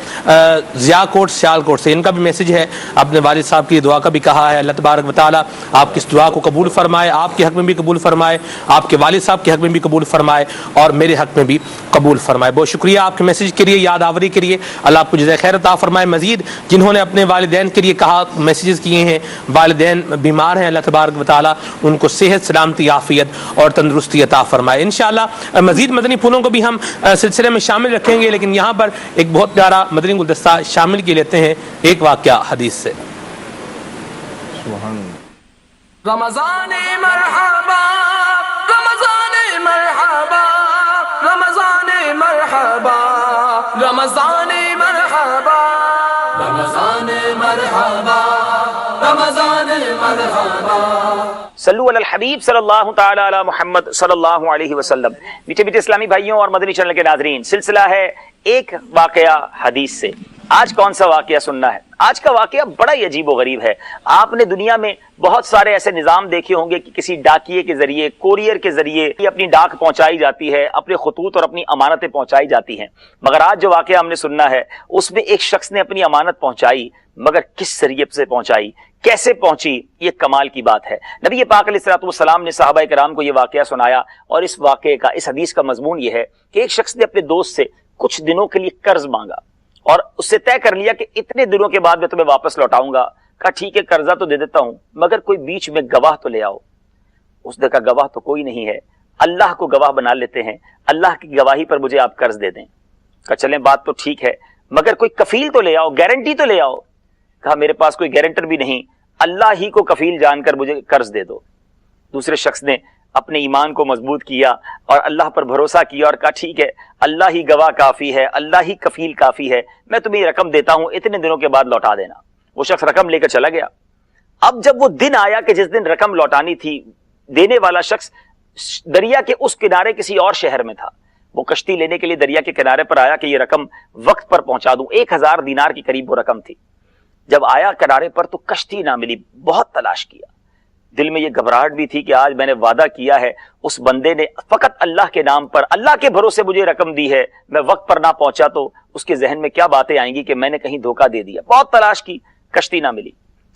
ضیاء کوٹ سیال کوٹ سے، ان کا بھی میسیج ہے، اپنے والد صاحب کی دعا کا بھی کہا ہے۔ اللہ تبارک و تعالی آپ کی اس دعا کو قبول فرمائے، آپ کے حق میں بھی قبول فرمائے، آپ کے والد صاحب کے حق میں بھی قبول فرمائے اور میرے حق میں بھی قبول فرمائے۔ بہت شکریہ آپ کے میسیج کے لیے، یاد آوری کے لیے، اللہ آپ کو جزائے خیر عطا فرمائے۔ مزید جنہوں نے اپنے والدین کے لیے کہا، میسیجز کیے ہیں، والدین بیمار ہیں، اللہ تبارک و تعالی ان کو صحت، سلامتی، عافیت اور تندرستی عطا فرمائے۔ انشاءاللہ مزید مدنی پھولوں کو بھی ہم سلسلے میں شامل رکھیں گے، لیکن یہاں پر ایک بہت پیارا مدنی گلدستہ شامل کیے لیتے ہیں ایک واقعہ حدیث سے۔ رمضان مرحبا رمضان مرحبا رمضان مرحبا رمضان مرحبا رمضان مرحبا رمضان مرحبا۔ صلو علی الحبیب صلی اللہ تعالی علی محمد صلی اللہ علیہ وسلم۔ میٹھے میٹھے اسلامی بھائیوں اور مدنی چینل کے ناظرین، سلسلہ ہے ایک واقعہ حدیث سے۔ آج کون سا واقعہ سننا ہے؟ آج کا واقعہ بڑا ہی عجیب و غریب ہے۔ آپ نے دنیا میں بہت سارے ایسے نظام دیکھے ہوں گے کہ کسی ڈاکیے کے ذریعے، کوریئر کے ذریعے اپنی ڈاک پہنچائی جاتی ہے، اپنے خطوط اور اپنی امانتیں پہنچائی جاتی ہیں، مگر آج جو واقعہ ہم نے سننا ہے اس میں ایک شخص نے اپنی امانت پہنچائی، مگر کس ذریعے سے پہنچائی، کیسے پہنچی، یہ کمال کی بات ہے۔ نبی پاک علیہ الصلوۃ والسلام نے صحابہ کرام کو یہ واقعہ سنایا، اور اس واقعے کا، اس حدیث کا مضمون یہ ہے کہ ایک شخص نے اپنے دوست سے کچھ دنوں کے لیے قرض مانگا اور اس سے طے کر لیا کہ اتنے دنوں کے بعد میں تمہیں واپس لوٹاؤں گا۔ کہا ٹھیک ہے، قرضہ تو دے دیتا ہوں، مگر کوئی بیچ میں گواہ تو لے آؤ۔ اس نے کہا گواہ تو کوئی نہیں ہے، اللہ کو گواہ بنا لیتے ہیں، اللہ کی گواہی پر مجھے آپ قرض دے دیں۔ کہا چلیں بات تو ٹھیک ہے، مگر کوئی کفیل تو لے آؤ، گارنٹی تو لے آؤ۔ کہا میرے پاس کوئی گارنٹر بھی نہیں، اللہ ہی کو کفیل جان کر مجھے قرض دے دو۔ دوسرے شخص نے اپنے ایمان کو مضبوط کیا اور اللہ پر بھروسہ کیا اور کہا ٹھیک ہے، اللہ ہی گواہ کافی ہے، اللہ ہی کفیل کافی ہے، میں تمہیں رقم دیتا ہوں، اتنے دنوں کے بعد لوٹا دینا۔ وہ شخص رقم لے کر چلا گیا۔ اب جب وہ دن آیا کہ جس دن رقم لوٹانی تھی، دینے والا شخص دریا کے اس کنارے کسی اور شہر میں تھا۔ وہ کشتی لینے کے لیے دریا کے کنارے پر آیا کہ یہ رقم وقت پر پہنچا دوں۔ 1000 دینار کی قریب وہ رقم تھی۔ جب آیا کنارے پر تو کشتی نہ ملی، بہت تلاش کیا، دل میں یہ گھبراہٹ بھی تھی کہ آج میں نے وعدہ کیا ہے، اس بندے نے فقط اللہ کے نام پر، اللہ کے بھروسے مجھے رقم دی ہے، میں وقت پر نہ پہنچا تو اس کے ذہن میں کیا باتیں آئیں گی کہ میں نے کہیں دھوکہ دے دیا۔ بہت تلاش کی، کشتی نہ ملی۔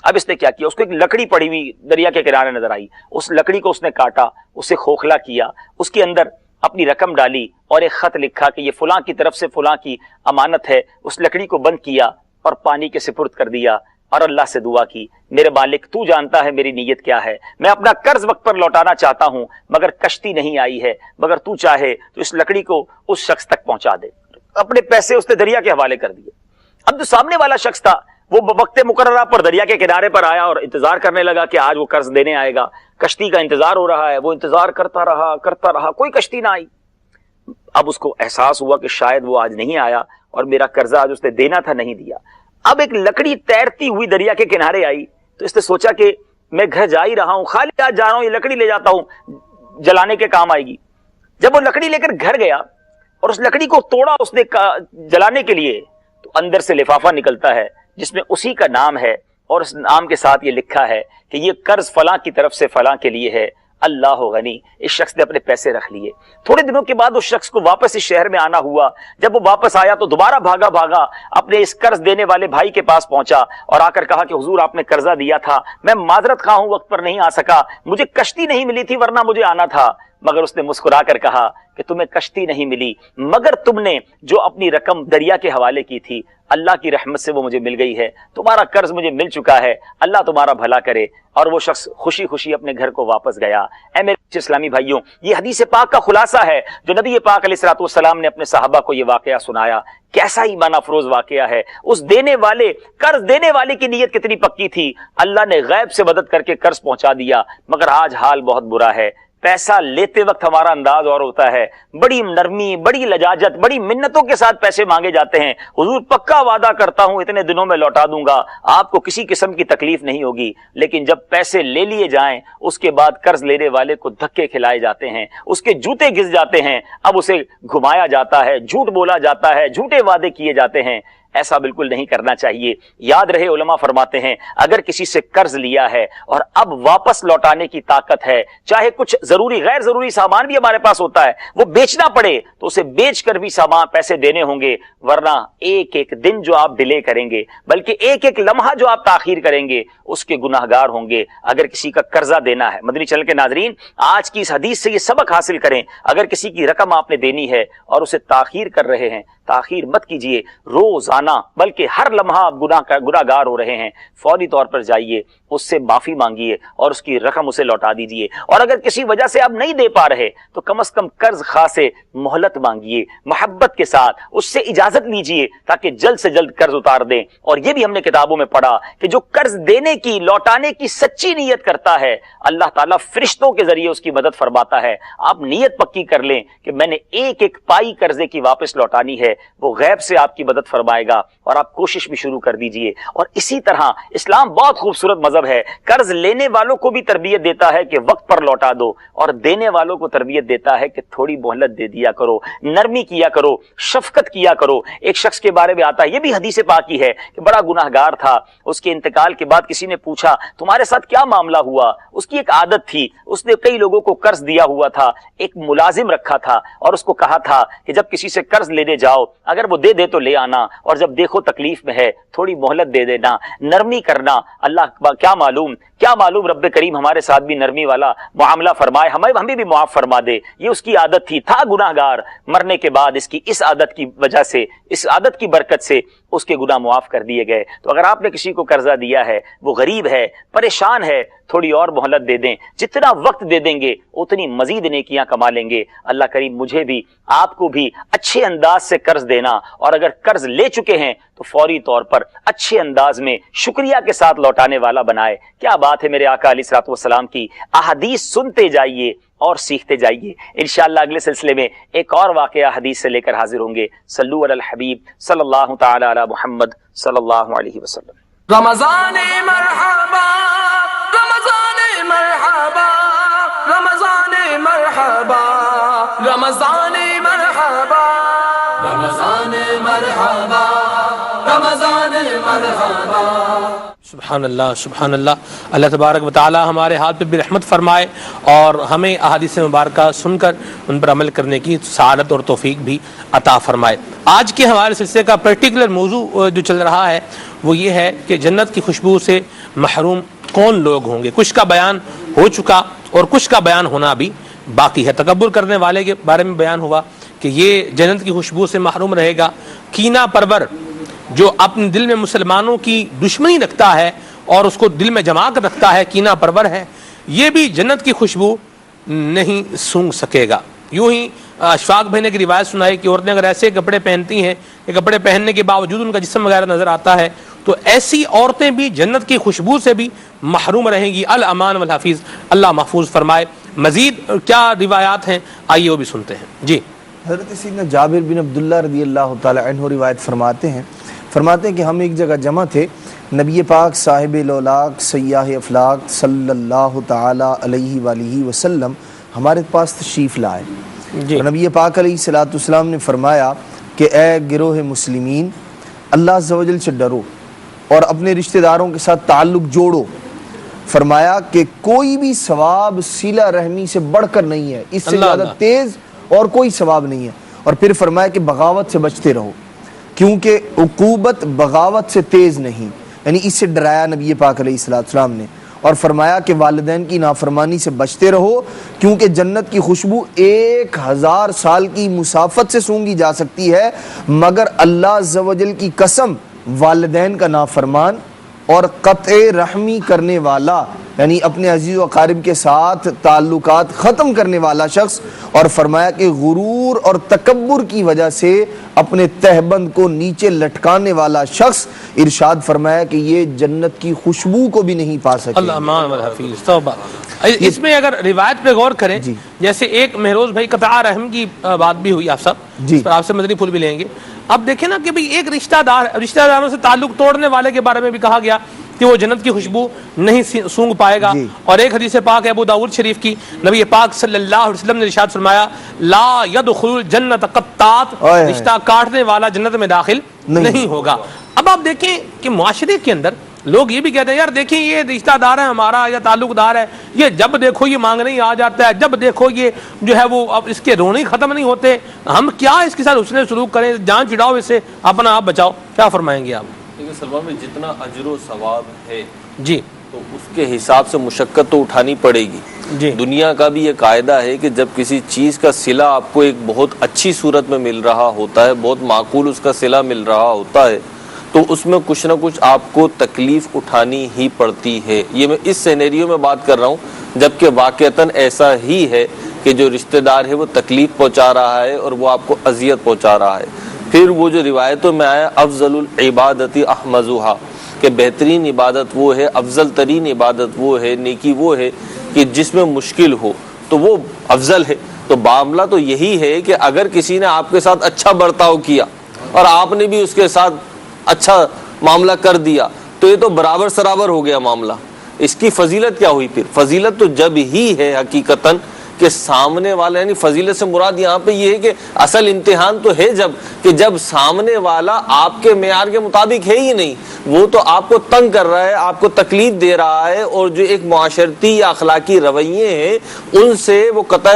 اب اس نے کیا کیا، اس کو ایک لکڑی پڑی ہوئی دریا کے کنارے نظر آئی، اس لکڑی کو اس نے کاٹا، اسے کھوکھلا کیا، اس کے اندر اپنی رقم ڈالی اور ایک خط لکھا کہ یہ فلاں کی طرف سے فلاں کی امانت ہے، اس لکڑی کو بند کیا اور پانی کے سپرد کر دیا اور اللہ سے دعا کی، میرے مالک تو جانتا ہے میری نیت کیا ہے، میں اپنا قرض وقت پر لوٹانا چاہتا ہوں مگر کشتی نہیں آئی ہے، مگر تو چاہے تو اس لکڑی کو اس شخص تک پہنچا دے۔ اپنے پیسے اس نے دریا کے حوالے کر دیے۔ اب جو سامنے والا شخص تھا وہ وقت مقررہ پر دریا کے کنارے پر آیا اور انتظار کرنے لگا کہ آج وہ قرض دینے آئے گا، کشتی کا انتظار ہو رہا ہے، وہ انتظار کرتا رہا، کوئی کشتی نہ آئی۔ اب اس کو احساس ہوا کہ شاید وہ آج نہیں آیا اور میرا قرضہ آج اس نے دینا تھا نہیں دیا۔ اب ایک لکڑی تیرتی ہوئی دریا کے کنارے آئی تو اس نے سوچا کہ میں گھر جا ہی رہا ہوں، خالی آج جا رہا ہوں، یہ لکڑی لے جاتا ہوں، جلانے کے کام آئے گی۔ جب وہ لکڑی لے کر گھر گیا اور اس لکڑی کو توڑا اس نے جلانے کے لیے، تو اندر سے لفافہ نکلتا ہے جس میں اسی کا نام ہے اور اس نام کے ساتھ یہ لکھا ہے کہ یہ قرض فلاں کی طرف سے فلاں کے لیے ہے، اللہ غنی۔ اس شخص نے اپنے پیسے رکھ لیے۔ تھوڑے دنوں کے بعد اس شخص کو واپس اس شہر میں آنا ہوا۔ جب وہ واپس آیا تو دوبارہ بھاگا اپنے اس قرض دینے والے بھائی کے پاس پہنچا اور آ کر کہا کہ حضور آپ نے قرضہ دیا تھا، میں معذرت خواہ ہوں، وقت پر نہیں آ سکا، مجھے کشتی نہیں ملی تھی ورنہ مجھے آنا تھا۔ مگر اس نے مسکرا کر کہا کہ تمہیں کشتی نہیں ملی مگر تم نے جو اپنی رقم دریا کے حوالے کی تھی، اللہ کی رحمت سے وہ مجھے مل گئی ہے، تمہارا قرض مجھے مل چکا ہے، اللہ تمہارا بھلا کرے۔ اور وہ شخص خوشی خوشی اپنے گھر کو واپس گیا۔ اے میرے اسلامی بھائیوں، یہ حدیث پاک کا خلاصہ ہے جو نبی پاک علیہ الصلوۃ والسلام نے اپنے صحابہ کو یہ واقعہ سنایا۔ کیسا ایمان افروز واقعہ ہے۔ اس دینے والے، قرض دینے والے کی نیت کتنی پکی تھی، اللہ نے غیب سے مدد کر کے قرض پہنچا دیا، مگر آج حال بہت برا ہے۔ پیسہ لیتے وقت ہمارا انداز اور ہوتا ہے، بڑی نرمی، بڑی لجاجت، بڑی منتوں کے ساتھ پیسے مانگے جاتے ہیں۔ حضور پکا وعدہ کرتا ہوں اتنے دنوں میں لوٹا دوں گا، آپ کو کسی قسم کی تکلیف نہیں ہوگی۔ لیکن جب پیسے لے لیے جائیں اس کے بعد قرض لینے والے کو دھکے کھلائے جاتے ہیں، اس کے جوتے گھس جاتے ہیں، اب اسے گھمایا جاتا ہے، جھوٹ بولا جاتا ہے، جھوٹے وعدے کیے جاتے ہیں۔ ایسا بالکل نہیں کرنا چاہیے۔ یاد رہے، علماء فرماتے ہیں اگر کسی سے قرض لیا ہے اور اب واپس لوٹانے کی طاقت ہے، چاہے کچھ ضروری غیر ضروری سامان بھی ہمارے پاس ہوتا ہے، وہ بیچنا پڑے تو اسے بیچ کر بھی سامان پیسے دینے ہوں گے، ورنہ ایک ایک دن جو آپ ڈیلے کریں گے، بلکہ ایک ایک لمحہ جو آپ تاخیر کریں گے اس کے گناہگار ہوں گے۔ اگر کسی کا قرضہ دینا ہے، مدنی چینل کے ناظرین آج کی اس حدیث سے یہ سبق حاصل کریں، اگر کسی کی رقم آپ نے دینی ہے اور اسے تاخیر کر رہے ہیں، تاخیر مت کیجئے، روزانہ بلکہ ہر لمحہ آپ گناہ گار ہو رہے ہیں، فوری طور پر جائیے، اس سے معافی مانگیے اور اس کی رقم اسے لوٹا دیجئے۔ اور اگر کسی وجہ سے آپ نہیں دے پا رہے تو کم از کم قرض خواہ سے مہلت مانگیے، محبت کے ساتھ اس سے اجازت لیجئے تاکہ جلد سے جلد قرض اتار دیں۔ اور یہ بھی ہم نے کتابوں میں پڑھا کہ جو قرض دینے کی، لوٹانے کی سچی نیت کرتا ہے، اللہ تعالیٰ فرشتوں کے ذریعے اس کی مدد فرماتا ہے۔ آپ نیت پکی کر لیں کہ میں نے ایک ایک پائی قرضے کی واپس لوٹانی ہے، وہ غیب سے آپ کی مدد فرمائے گا اور آپ کوشش بھی شروع کر دیجئے۔ اور اسی طرح اسلام بہت خوبصورت مذہب ہے، قرض لینے والوں کو بھی تربیت دیتا ہے کہ وقت پر لوٹا دو، اور دینے والوں کو تربیت دیتا ہے کہ تھوڑی مہلت دے دیا کرو، نرمی کیا کرو، شفقت کیا کرو۔ ایک شخص کے بارے میں آتا ہے، یہ بھی حدیث پاک کی ہے، کہ بڑا گناہ گار تھا، اس کے انتقال کے بعد کسی نے پوچھا تمہارے ساتھ کیا معاملہ ہوا؟ اس کی ایک عادت تھی، اس نے کئی لوگوں کو قرض دیا ہوا تھا، ایک ملازم رکھا تھا اور اس کو کہا تھا کہ جب کسی سے قرض لینے جاؤ اگر وہ دے دے تو لے آنا، اور جب دیکھو تکلیف میں ہے تھوڑی مہلت دے دینا، نرمی کرنا۔ اللہ کیا معلوم رب کریم ہمارے ساتھ بھی نرمی والا معاملہ فرمائے، ہمیں بھی معاف فرما دے۔ یہ اس کی عادت تھی، تھا گناہ گار، مرنے کے بعد اس عادت کی وجہ سے، اس عادت کی برکت سے اس کے گناہ معاف کر دیے گئے۔ تو اگر آپ نے کسی کو قرضہ دیا ہے، وہ غریب ہے، پریشان ہے، تھوڑی اور مہلت دے دیں، جتنا وقت دے دیں گے اتنی مزید نیکیاں کما لیں گے۔ اللہ کریم مجھے بھی آپ کو بھی اچھے انداز سے قرض دینا، اور اگر قرض لے چکے ہیں تو فوری طور پر اچھے انداز میں شکریہ کے ساتھ لوٹانے والا بنائے۔ کیا بات ہے میرے آقا علیہ الصلوۃ والسلام کی، احادیث سنتے جائیے اور سیکھتے جائیے۔ انشاءاللہ اگلے سلسلے میں ایک اور واقعہ حدیث سے لے کر حاضر ہوں گے۔ صلو علی الحبیب صلی اللہ تعالی علی محمد صلی اللہ علیہ وسلم۔ رمضان مرحبا، رمضان مرحبا، رمضان مرحبا، رمضان مرحبا، رمضان مرحبا، رمضان مرحبا۔ سبحان اللہ، سبحان اللہ۔ اللہ تبارک و تعالی ہمارے ہاتھ پہ بھی رحمت فرمائے اور ہمیں احادیث مبارکہ سن کر ان پر عمل کرنے کی سعادت اور توفیق بھی عطا فرمائے۔ آج کے ہمارے سلسلے کا پرٹیکولر موضوع جو چل رہا ہے وہ یہ ہے کہ جنت کی خوشبو سے محروم کون لوگ ہوں گے۔ کچھ کا بیان ہو چکا اور کچھ کا بیان ہونا بھی باقی ہے۔ تکبر کرنے والے کے بارے میں بیان ہوا کہ یہ جنت کی خوشبو سے محروم رہے گا، کینہ پرور جو اپنے دل میں مسلمانوں کی دشمنی رکھتا ہے اور اس کو دل میں جما کر رکھتا ہے، کینہ پرور ہے، یہ بھی جنت کی خوشبو نہیں سونگھ سکے گا۔ یوں ہی اشفاق بھائی نے ایک روایت سنائی کہ عورتیں اگر ایسے کپڑے پہنتی ہیں کہ کپڑے پہننے کے باوجود ان کا جسم وغیرہ نظر آتا ہے تو ایسی عورتیں بھی جنت کی خوشبو سے بھی محروم رہیں گی۔ الامان والحفیظ، اللہ محفوظ فرمائے۔ مزید کیا روایات ہیں آئیے وہ بھی سنتے ہیں۔ جی، حضرت سیدنا جابر بن عبداللہ رضی اللہ تعالی عنہ روایت فرماتے ہیں کہ ہم ایک جگہ جمع تھے، نبی پاک صاحب لولاق سیاح افلاق صلی اللہ تعالی علیہ وآلہ وسلم ہمارے پاس تشریف لائے۔ نبی پاک علیہ الصلوۃ والسلام نے فرمایا کہ اے گروہ مسلمین، اللہ عز و جل سے ڈرو اور اپنے رشتہ داروں کے ساتھ تعلق جوڑو۔ فرمایا کہ کوئی بھی ثواب صلہ رحمی سے بڑھ کر نہیں ہے، اس سے زیادہ تیز اور کوئی ثواب نہیں ہے۔ اور پھر فرمایا کہ بغاوت سے بچتے رہو کیونکہ عقوبت بغاوت سے تیز نہیں، یعنی اس سے ڈرایا نبی پاک علیہ السلام نے۔ اور فرمایا کہ والدین کی نافرمانی سے بچتے رہو کیونکہ جنت کی خوشبو 1000 سال کی مسافت سے سونگھی جا سکتی ہے، مگر اللہ عز و جل کی قسم والدین کا نافرمان اور قطع رحمی کرنے والا، یعنی اپنے عزیز و اقارب کے ساتھ تعلقات ختم کرنے والا شخص، اور فرمایا کہ غرور اور تکبر کی وجہ سے اپنے تہبند کو نیچے لٹکانے والا شخص، ارشاد فرمایا کہ یہ جنت کی خوشبو کو بھی نہیں پا سکے۔ اللہ امان والحفیظ، توبہ۔ اس میں اگر روایت پہ غور کریں، جیسے ایک مہروز بھائی قطع رحم کی بات بھی ہوئی آپ صاحب، اس پر آپ سے مدنی پھول بھی لیں گے۔ اب دیکھیں نا کہ بھئی ایک رشتہ داروں سے تعلق توڑنے والے کے بارے میں بھی کہا گیا کہ وہ جنت کی خوشبو نہیں سونگھ پائے گا۔ اور ایک حدیث پاک ہے ابو داؤد شریف کی، نبی پاک صلی اللہ علیہ وسلم نے ارشاد فرمایا لا يدخل الجنت قطات، رشتہ کاٹنے والا جنت میں داخل نہیں ہوگا۔ اب آپ دیکھیں کہ معاشرے کے اندر لوگ یہ بھی کہتے ہیں یار دیکھیں یہ رشتہ دار ہے ہمارا یا تعلق دار ہے، یہ جب دیکھو یہ مانگنے ہی آ جاتا ہے، جب دیکھو یہ جو ہے وہ اب اس کے رونے ختم نہیں ہوتے، ہم کیا اس کے ساتھ حسن سلوک کریں، جان چھڑاؤ اس سے، اپنا آپ بچاؤ، کیا فرمائیں گے آپ؟ لیکن سلمان میں جتنا اجر و ثواب ہے جی تو اس کے حساب سے مشقت تو اٹھانی پڑے گی۔ جی، دنیا کا بھی یہ قاعدہ ہے کہ جب کسی چیز کا صلہ آپ کو ایک بہت اچھی صورت میں مل رہا ہوتا ہے، بہت معقول اس کا صلہ مل رہا ہوتا ہے، تو اس میں کچھ نہ کچھ آپ کو تکلیف اٹھانی ہی پڑتی ہے۔ یہ میں اس سینیریو میں بات کر رہا ہوں جبکہ واقعتاً ایسا ہی ہے کہ جو رشتہ دار ہے وہ تکلیف پہنچا رہا ہے اور وہ آپ کو اذیت پہنچا رہا ہے۔ پھر وہ جو روایتوں میں آیا افضل العبادت احمزھا، کہ بہترین عبادت وہ ہے، افضل ترین عبادت وہ ہے، نیکی وہ ہے کہ جس میں مشکل ہو تو وہ افضل ہے۔ تو معاملہ تو یہی ہے کہ اگر کسی نے آپ کے ساتھ اچھا برتاؤ کیا اور آپ نے بھی اس کے ساتھ اچھا معاملہ کر دیا تو یہ تو برابر سرابر ہو گیا معاملہ۔ اس کی فضیلت کیا ہوئی؟ پھر فضیلت تو جب ہی ہے حقیقتاً کہ سامنے والا، یعنی فضیلت سے مراد یہاں پہ یہ ہے کہ اصل امتحان تو ہے جب سامنے والا آپ کے معیار کے مطابق ہے ہی نہیں، وہ تو آپ کو تنگ کر رہا ہے، آپ کو تکلیف دے رہا ہے، اور جو ایک معاشرتی یا اخلاقی رویے ہیں ان سے وہ قطع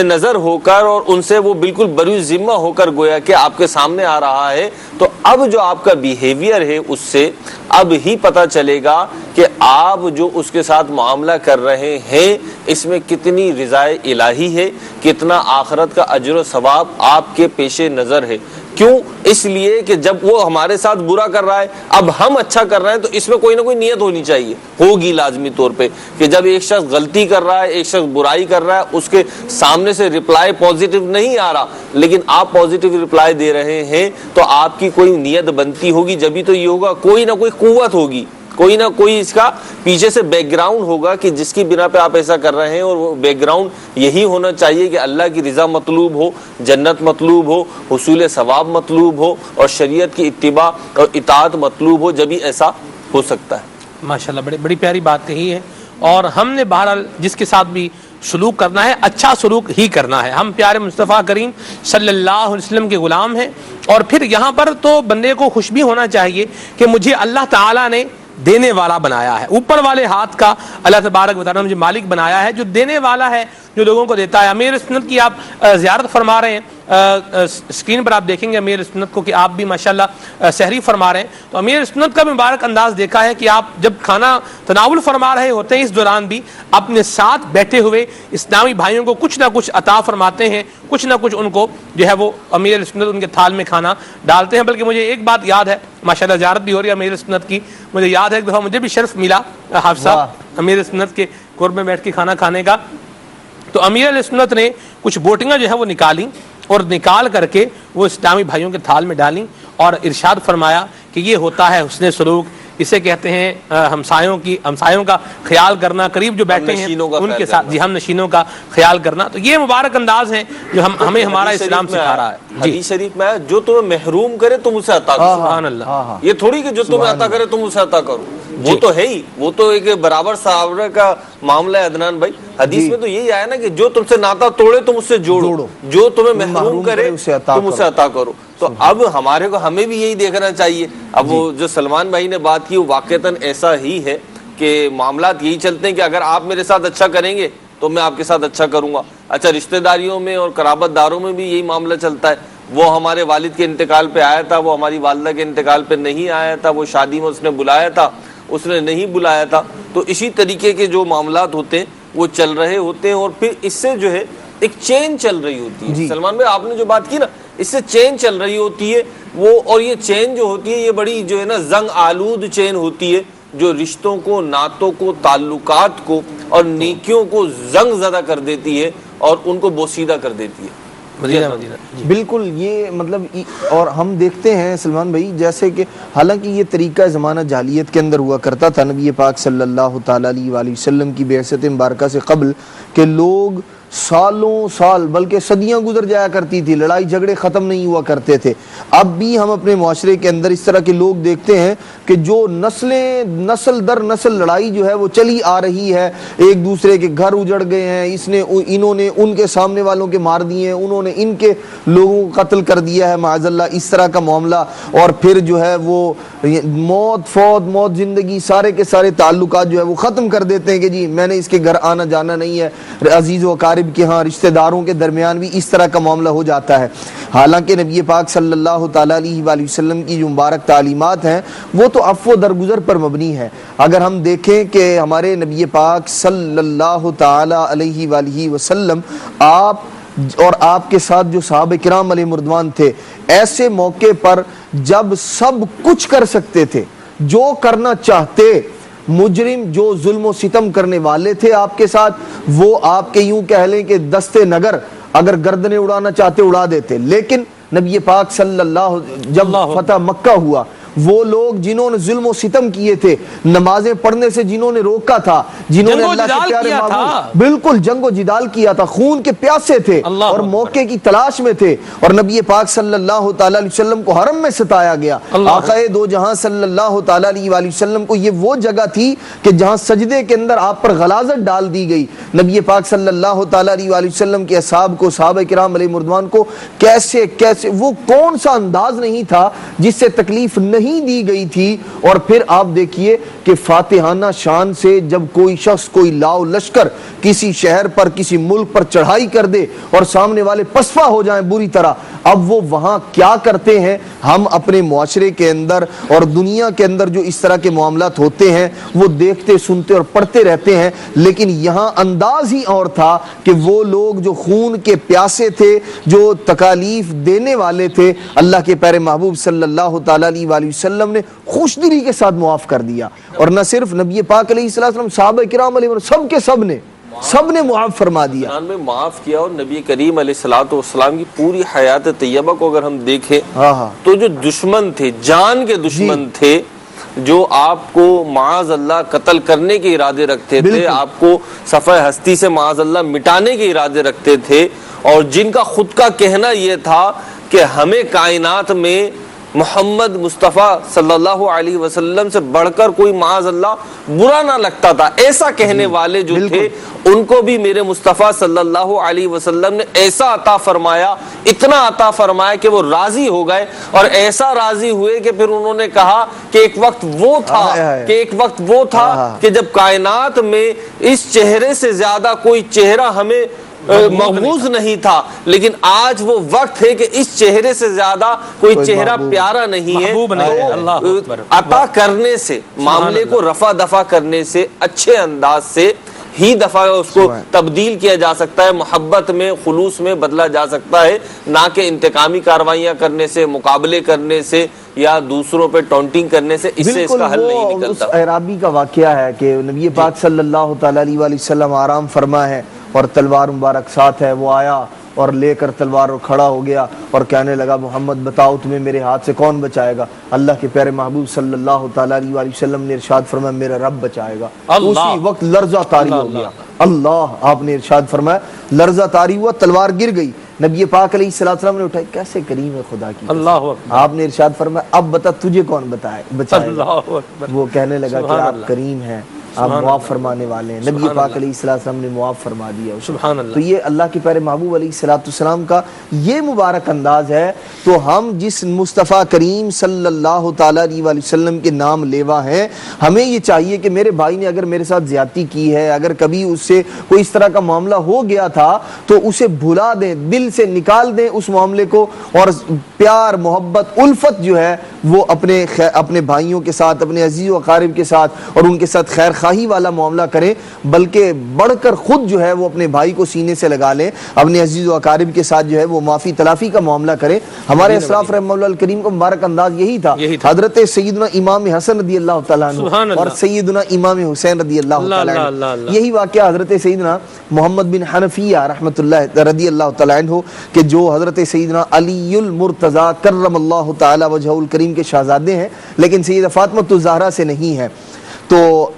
نظر ہو کر اور ان سے وہ بالکل بری ذمہ ہو کر گویا کہ آپ کے سامنے آ رہا ہے، تو اب جو آپ کا بیہیویئر ہے اس سے اب ہی پتہ چلے گا کہ آپ جو اس کے ساتھ معاملہ کر رہے ہیں اس میں کتنی رضائے الہی ہے، کتنا آخرت کا اجر و ثواب آپ کے پیش نظر ہے۔ کیوں؟ اس لیے کہ جب وہ ہمارے ساتھ برا کر رہا ہے، اب ہم اچھا کر رہے ہیں تو اس میں کوئی نہ کوئی نیت ہونی چاہیے، ہوگی لازمی طور پہ، کہ جب ایک شخص غلطی کر رہا ہے، ایک شخص برائی کر رہا ہے، اس کے سامنے سے رپلائی پازیٹیو نہیں آ رہا لیکن آپ پازیٹیو رپلائی دے رہے ہیں تو آپ کی کوئی نیت بنتی ہوگی، جبھی تو یہ ہوگا، کوئی نہ کوئی قوت ہوگی، کوئی نہ کوئی اس کا پیچھے سے بیک گراؤنڈ ہوگا کہ جس کی بنا پہ آپ ایسا کر رہے ہیں، اور وہ بیک گراؤنڈ یہی ہونا چاہیے کہ اللہ کی رضا مطلوب ہو، جنت مطلوب ہو، حصول ثواب مطلوب ہو اور شریعت کی اتباع اور اطاعت مطلوب ہو، جبھی ایسا ہو سکتا ہے۔ ماشاءاللہ بڑی پیاری بات کہی ہے، اور ہم نے بہرحال جس کے ساتھ بھی سلوک کرنا ہے اچھا سلوک ہی کرنا ہے۔ ہم پیارے مصطفیٰ کریم صلی اللہ علیہ وسلم کے غلام ہیں، اور پھر یہاں پر تو بندے کو خوش بھی ہونا چاہیے کہ مجھے اللہ تعالیٰ نے دینے والا بنایا ہے، اوپر والے ہاتھ کا اللہ تبارک و تعالیٰ نے مجھے مالک بنایا ہے، جو دینے والا ہے، جو لوگوں کو دیتا ہے۔ امیر سنت کی آپ زیارت فرما رہے ہیں اسکرین پر آپ دیکھیں گے امیر سنت کو کہ آپ بھی ماشاءاللہ سحری فرما رہے ہیں، تو امیر سنت کا مبارک انداز دیکھا ہے کہ آپ جب کھانا تناول فرما رہے ہوتے ہیں اس دوران بھی اپنے ساتھ بیٹھے ہوئے اسلامی بھائیوں کو کچھ نہ کچھ عطا فرماتے ہیں، کچھ نہ کچھ ان کو جو ہے وہ امیر سنت ان کے تھال میں کھانا ڈالتے ہیں۔ بلکہ مجھے ایک بات یاد ہے، ماشاءاللہ زیارت بھی ہو رہی ہے امیر سنت کی، مجھے یاد ہے ایک دفعہ مجھے بھی شرف ملا حافظ صاحب امیر سنت کے قرب میں بیٹھ کے کھانا کھانے کا، تو امیر علیہ سنت نے کچھ بوٹیاں جو ہے وہ نکالی اور نکال کر کے وہ اسلامی بھائیوں کے تھال میں ڈالیں اور ارشاد فرمایا کہ یہ ہوتا ہے حسن سلوک، اسے کہتے ہیں ہمسایوں کا خیال کرنا، قریب جو بیٹھے ہیں ان کے ساتھ ہم نشینوں کا خیال کرنا۔ تو یہ مبارک انداز ہیں جو ہمیں ہمارا اسلام سکھا رہا ہے۔ حدیث شریف میں جو تمہیں محروم کرے تم اسے عطا کرو، سبحان اللہ، یہ تھوڑی کہ جو تمہیں عطا کرے تم اسے عطا کرو، وہ تو ہے ہی، وہ تو ایک برابر صحابہ کا معاملہ ہے عدنان بھائی۔ حدیث میں تو یہی آیا نا کہ جو تم سے ناتا توڑے تم اس سے جوڑو، جو تمہیں محروم کرے تم اسے عطا کرو۔ تو اب ہمیں بھی یہی دیکھنا چاہیے۔ اب وہ جو سلمان بھائی نے بات کی وہ واقعتاً ایسا ہی ہے کہ معاملات یہی چلتے ہیں کہ اگر آپ میرے ساتھ اچھا کریں گے تو میں آپ کے ساتھ اچھا کروں گا۔ اچھا، رشتہ داریوں میں اور قرابت داروں میں بھی یہی معاملہ چلتا ہے۔ وہ ہمارے والد کے انتقال پہ آیا تھا، وہ ہماری والدہ کے انتقال پہ نہیں آیا تھا، وہ شادی میں اس نے بلایا تھا، اس نے نہیں بلایا تھا۔ تو اسی طریقے کے جو معاملات ہوتے ہیں وہ چل رہے ہوتے ہیں، اور پھر اس سے جو ہے ایک چین چل رہی ہوتی ہے۔ سلمان بھائی آپ نے جو بات کی نا، اس سے چین چل رہی ہوتی ہے وہ، اور یہ چین جو ہوتی ہے یہ بڑی جو ہے نا زنگ آلود چین ہوتی ہے، جو رشتوں کو، نعتوں کو، تعلقات کو اور نیکیوں کو زنگ زدہ کر دیتی ہے اور ان کو بوسیدہ کر دیتی ہے۔ بالکل، یہ مطلب، اور ہم دیکھتے ہیں سلمان بھائی جیسے کہ حالانکہ یہ طریقہ زمانہ جاہلیت کے اندر ہوا کرتا تھا نبی پاک صلی اللہ تعالیٰ علیہ وآلہ وسلم کی بعثت مبارکہ سے قبل، کہ لوگ سالوں سال بلکہ صدیاں گزر جایا کرتی تھی، لڑائی جھگڑے ختم نہیں ہوا کرتے تھے۔ اب بھی ہم اپنے معاشرے کے اندر اس طرح کے لوگ دیکھتے ہیں کہ جو نسل در نسل لڑائی جو ہے وہ چلی آ رہی ہے، ایک دوسرے کے گھر اجڑ گئے ہیں، انہوں نے ان کے سامنے والوں کے مار دیے ہیں، انہوں نے ان کے لوگوں کو قتل کر دیا ہے، معاذ اللہ اس طرح کا معاملہ، اور پھر جو ہے وہ موت زندگی سارے کے سارے تعلقات جو ہے وہ ختم کر دیتے ہیں کہ جی میں نے اس کے گھر آنا جانا نہیں ہے، عزیز و اقارب کے ہاں رشتہ داروں کے درمیان بھی اس طرح کا معاملہ ہو جاتا ہے۔ حالانکہ نبی پاک صلی اللہ تعالیٰ علیہ وآلہ وسلم کی جو مبارک تعلیمات ہیں وہ تو عفو درگزر پر مبنی ہے۔ اگر ہم دیکھیں کہ ہمارے نبی پاک صلی اللہ تعالیٰ علیہ وآلہ وسلم آپ اور آپ کے ساتھ جو صحابہ کرام علیہ مردوان تھے، ایسے موقع پر جب سب کچھ کر سکتے تھے، جو کرنا چاہتے، مجرم جو ظلم و ستم کرنے والے تھے آپ کے ساتھ، وہ آپ کے یوں کہہ لیں کہ دستے نگر اگر گردنیں اڑانا چاہتے اڑا دیتے، لیکن نبی پاک صلی اللہ جب فتح مکہ ہوا، وہ لوگ جنہوں نے ظلم و ستم کیے تھے، نمازیں پڑھنے سے جنہوں نے روکا تھا، جنہوں نے اللہ کے پیارے محبوب بالکل جنگ و جدال کیا تھا، خون کے پیاسے تھے اور موقع کی تلاش میں تھے، اور نبی پاک صلی اللہ تعالیٰ علیہ وسلم کو حرم میں ستایا گیا۔ آقا دو جہاں صلی اللہ تعالیٰ علیہ وآلہ وسلم کو یہ وہ جگہ تھی کہ جہاں سجدے کے اندر آپ پر غلاظت ڈال دی گئی۔ نبی پاک صلی اللہ تعالیٰ علیہ وآلہ وسلم کے اصحاب کو، صحابہ کرام علیہ مردوان کو کیسے وہ کون سا انداز نہیں تھا جس سے تکلیف نہیں دی گئی تھی۔ اور پھر آپ دیکھیے کہ فاتحانہ شان سے جب کوئی شخص، کوئی لاؤ لشکر کسی شہر پر، کسی ملک پر چڑھائی کر دے اور سامنے والے پسپا ہو جائیں بری طرح، اب وہ وہاں کیا کرتے ہیں؟ ہم اپنے معاشرے کے اندر اور دنیا کے اندر جو اس طرح کے معاملات ہوتے ہیں وہ دیکھتے، سنتے اور پڑھتے رہتے ہیں، لیکن یہاں انداز ہی اور تھا کہ وہ لوگ جو خون کے پیاسے تھے، جو تکالیف دینے والے تھے، اللہ کے پیارے محبوب صلی اللہ تعالیٰ علیہ وآلہ وسلم نے خوش دلی کے ساتھ معاف کر دیا۔ اور نہ صرف نبی پاک علیہ السلام، صحابہ کرام علیہ سب کے سب نے معاف فرما دیا، معاف کیا۔ اور نبی کریم علیہ الصلوۃ والسلام کی پوری حیات طیبہ کو اگر ہم دیکھیں تو جو دشمن تھے، جان کے دشمن تھے، جو آپ کو معاذ اللہ قتل کرنے کے ارادے رکھتے تھے، آپ کو صفحہ ہستی سے معاذ اللہ مٹانے کے ارادے رکھتے تھے، اور جن کا خود کا کہنا یہ تھا کہ ہمیں کائنات میں محمد مصطفیٰ صلی اللہ علیہ وسلم سے بڑھ کر کوئی معاذ اللہ برا نہ لگتا تھا، ایسا کہنے والے جو تھے ان کو بھی میرے مصطفیٰ صلی اللہ علیہ وسلم نے ایسا عطا فرمایا، اتنا عطا فرمایا کہ وہ راضی ہو گئے، اور ایسا راضی ہوئے کہ پھر انہوں نے کہا کہ ایک وقت وہ تھا کہ جب کائنات میں اس چہرے سے زیادہ کوئی چہرہ ہمیں مغموز نہیں تھا، لیکن آج وہ وقت ہے کہ اس چہرے سے زیادہ کوئی چہرہ پیارا نہیں ہے. عطا کرنے سے، معاملے کو رفع دفع کرنے سے، اچھے انداز سے ہی دفعہ اس کو تبدیل کیا جا سکتا ہے، محبت میں، خلوص میں بدلا جا سکتا ہے، نہ کہ انتقامی کارروائیاں کرنے سے، مقابلے کرنے سے یا دوسروں پہ ٹونٹنگ کرنے سے. اس سے اس کا حل نہیں نکلتا. اس اعرابی کا واقعہ ہے کہ نبی پاک صلی اللہ تعالی علیہ وآلہ وسلم آرام فرما ہے اور تلوار مبارک ساتھ ہے. وہ آیا اور لے کر تلوار کھڑا ہو گیا اور کہنے لگا محمد بتاؤ تمہیں میرے ہاتھ سے کون بچائے گا؟ اللہ کے پیارے محبوب صلی اللہ تعالیٰ علیہ وآلہ وسلم نے ارشاد فرمایا میرا رب بچائے گا. اسی وقت لرزہ طاری ہو گیا. اللہ آپ نے ارشاد فرمایا لرزہ طاری ہوا، تلوار گر گئی. نبی پاک علیہ السلام نے اٹھائی. کیسے کریم ہے خدا کی. اللہ آپ نے ارشاد فرمایا اب بتا تجھے کون بچائے گا؟ وہ کہنے لگا کہ آپ کریم ہیں، آپ معاف فرمانے والے ہیں. نبی پاک علیہ السلام نے معاف فرما دیا. سبحان اللہ. تو یہ اللہ کے پیارے محبوب علیہ السلام کا یہ مبارک انداز ہے. تو ہم جس مصطفیٰ کریم صلی اللہ تعالیٰ علیہ وسلم کے نام لیوا ہیں، ہمیں یہ چاہیے کہ میرے بھائی نے اگر میرے ساتھ زیادتی کی ہے، اگر کبھی اس سے کوئی اس طرح کا معاملہ ہو گیا تھا تو اسے بھلا دیں، دل سے نکال دیں اس معاملے کو، اور پیار محبت الفت جو ہے وہ اپنے بھائیوں کے ساتھ، اپنے عزیز و اقارب کے ساتھ اور ان کے ساتھ خیر خواہی والا معاملہ کریں، بلکہ بڑھ کر خود جو ہے وہ اپنے بھائی کو سینے سے لگا لیں، اپنے عزیز و اقارب کے ساتھ جو ہے وہ معافی تلافی کا معاملہ کریں. ہمارے اسلاف رحمہ اللہ الکریم کا مبارک انداز یہی تھا. حضرت سیدنا امام حسن رضی اللہ تعالیٰ عنہ اور سیدنا امام حسین رضی اللہ تعالیٰ عنہ، یہی واقعہ حضرت سیدنا محمد بن حنفیہ رحمۃ اللہ رضی اللہ تعالیٰ عنہ کہ جو حضرت سیدنا علی المرتضیٰ کرم اللہ تعالیٰ وجہہ الکریم کے شہزادے ہیں، لیکن سیدہ فاطمہ الزہرا سے نہیں ہے. تو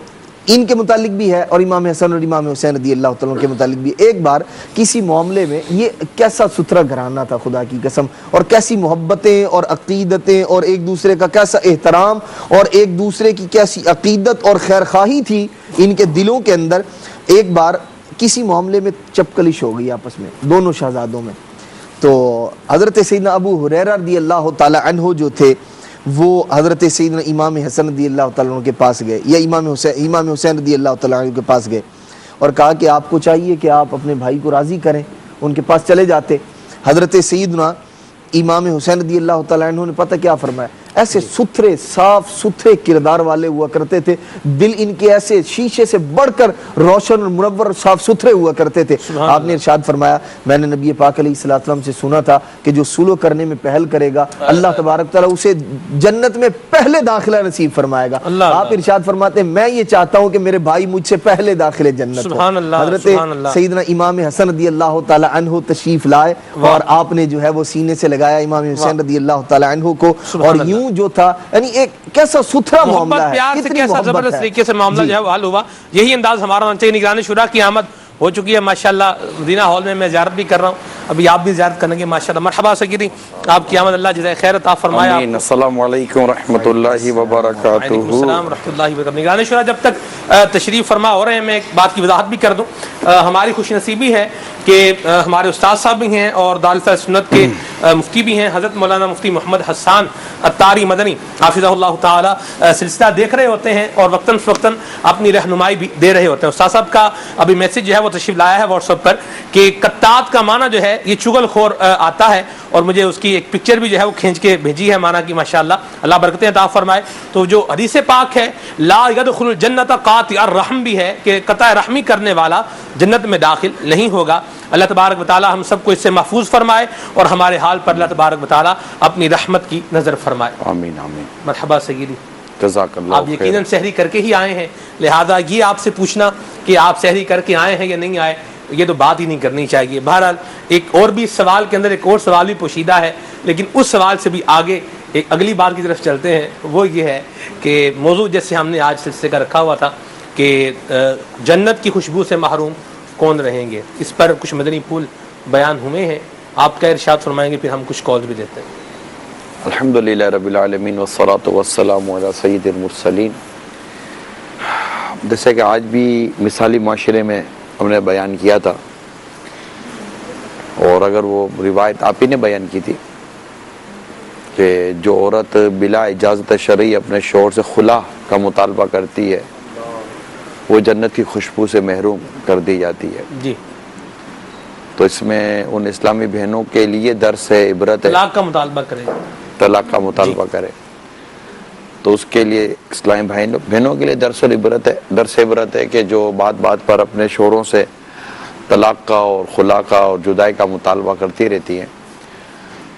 ان کے متعلق بھی ہے اور امام حسن اور امام حسین رضی اللہ تعالیٰ کے متعلق بھی. ایک بار کسی معاملے میں، یہ کیسا ستھرا گھرانہ تھا خدا کی قسم، اور کیسی محبتیں اور عقیدتیں اور ایک دوسرے کا کیسا احترام اور ایک دوسرے کی کیسی عقیدت اور خیر خواہی تھی ان کے دلوں کے اندر. ایک بار کسی معاملے میں چپکلش ہو گئی آپس میں دونوں شہزادوں میں. تو حضرت سیدنا ابو ہریرہ رضی اللہ تعالیٰ عنہ جو تھے وہ حضرت سیدنا امام حسن رضی اللہ تعالیٰ عنہ کے پاس گئے، یا امام حسین رضی اللہ تعالیٰ عنہ کے پاس گئے اور کہا کہ آپ کو چاہیے کہ آپ اپنے بھائی کو راضی کریں. ان کے پاس چلے جاتے. حضرت سیدنا امام حسین رضی اللہ تعالیٰ عنہ نے پتہ کیا فرمایا؟ ایسے ستھرے صاف ستھرے کردار والے ہوا کرتے تھے، دل ان کے ایسے شیشے سے بڑھ کر روشن اور منور صاف ستھرے ہوا کرتے تھے. آپ نے ارشاد فرمایا میں نے نبی پاک علیہ السلام سے سنا تھا کہ جو سلو کرنے میں پہل کرے گا اللہ تبارک تعالیٰ اسے جنت میں پہلے داخلہ نصیب فرمائے گا. آپ ارشاد فرماتے ہیں میں یہ چاہتا ہوں کہ میرے بھائی مجھ سے پہلے داخلے جنت ہو. حضرت سیدنا امام حسن رضی اللہ تعالیٰ عنہ تشریف لائے اور آپ نے جو ہے وہ سینے سے لگایا امام حسین رضی اللہ تعالیٰ عنہ کو، اور یوں جو تھا یعنی ایک کیسا ستھرا معاملہ ہے، پیار سے کیسا زبردست طریقے سے معاملہ جو ہے وہ حل ہوا. یہی انداز ہمارا ہونا چاہیے. نگران شورا کی آمد ہو چکی ہے ماشاءاللہ مدینہ ہال میں زیارت بھی کر رہا ہوں، ابھی آپ بھی زیارت کریں گے ماشاءاللہ. مرحبا سیدی، آپ کی آمد اللہ جزائے خیر عطا فرمایا. آمین. السلام علیکم ورحمۃ اللہ وبرکاتہ. السلام ورحمۃ اللہ وبرکاتہ. نگران شورا جب تک تشریف فرما ہو رہے ہیں میں ایک بات کی وضاحت بھی کر دوں. ہماری خوش نصیبی ہے کہ ہمارے استاد صاحب بھی ہیں اور دارالفیض سنت کے مفتی بھی ہیں، حضرت مولانا مفتی محمد حسان عطاری مدنی حافظہ اللہ تعالی سلسلہ دیکھ رہے ہوتے ہیں اور وقتاً فوقتاً اپنی رہنمائی بھی دے رہے ہوتے ہیں. استاد صاحب کا ابھی میسج جو ہے وہ تشریف لایا ہے واٹس ایپ پر کہ قطات کا معنی جو ہے یہ چغل خور آتا ہے، اور مجھے اس کی ایک پکچر بھی جو ہے وہ کھینچ کے بھیجی ہے معنی کی ماشاءاللہ. اللہ برکتیں عطا فرمائے. تو جو حدیث پاک ہے لا يدخل الجنت قاطع الرحم بھی ہے کہ قطع رحمی کرنے والا جنت میں داخل نہیں ہوگا. اللہ تبارک و تعالی ہم سب کو اس سے محفوظ فرمائے اور ہمارے حال پر اللہ تبارک و تعالی اپنی رحمت کی نظر فرمائے. آمین آمین. مرحبا سیدی. جزاک اللہ. آپ یقیناً سحری کر کے ہی آئے ہیں، لہذا یہ آپ سے پوچھنا کہ آپ سحری کر کے آئے ہیں یا نہیں آئے یہ تو بات ہی نہیں کرنی چاہیے. بہرحال ایک اور بھی سوال کے اندر ایک اور سوال بھی پوشیدہ ہے، لیکن اس سوال سے بھی آگے ایک اگلی بات کی طرف چلتے ہیں. وہ یہ ہے کہ موضوع جیسے ہم نے آج سلسلے کا رکھا ہوا تھا کہ جنت کی خوشبو سے محروم کون رہیں گے، اس پر کچھ مدنی پھول بیان ہوئے ہیں. آپ کا ارشاد فرمائیں گے، پھر ہم کچھ کالز بھی دیتے ہیں. الحمدللہ رب العالمین والصلاة والسلام علی سید المرسلین. جیسے کہ آج بھی مثالی معاشرے میں ہم نے بیان کیا تھا، اور اگر وہ روایت آپ ہی نے بیان کی تھی کہ جو عورت بلا اجازت شرعی اپنے شوہر سے خلا کا مطالبہ کرتی ہے وہ جنت کی خوشبو سے محروم کر دی جاتی ہے. جی. تو اس میں ان اسلامی بہنوں کے لیے درس ہے، عبرت ہے، طلاق کا مطالبہ کرے، طلاق کا مطالبہ کرے، تو اس کے لیے اسلامی بہنوں کے لیے درس عبرت ہے کہ جو بات بات پر اپنے شوہروں سے طلاق کا اور خلا کا اور جدائی کا مطالبہ کرتی رہتی ہیں،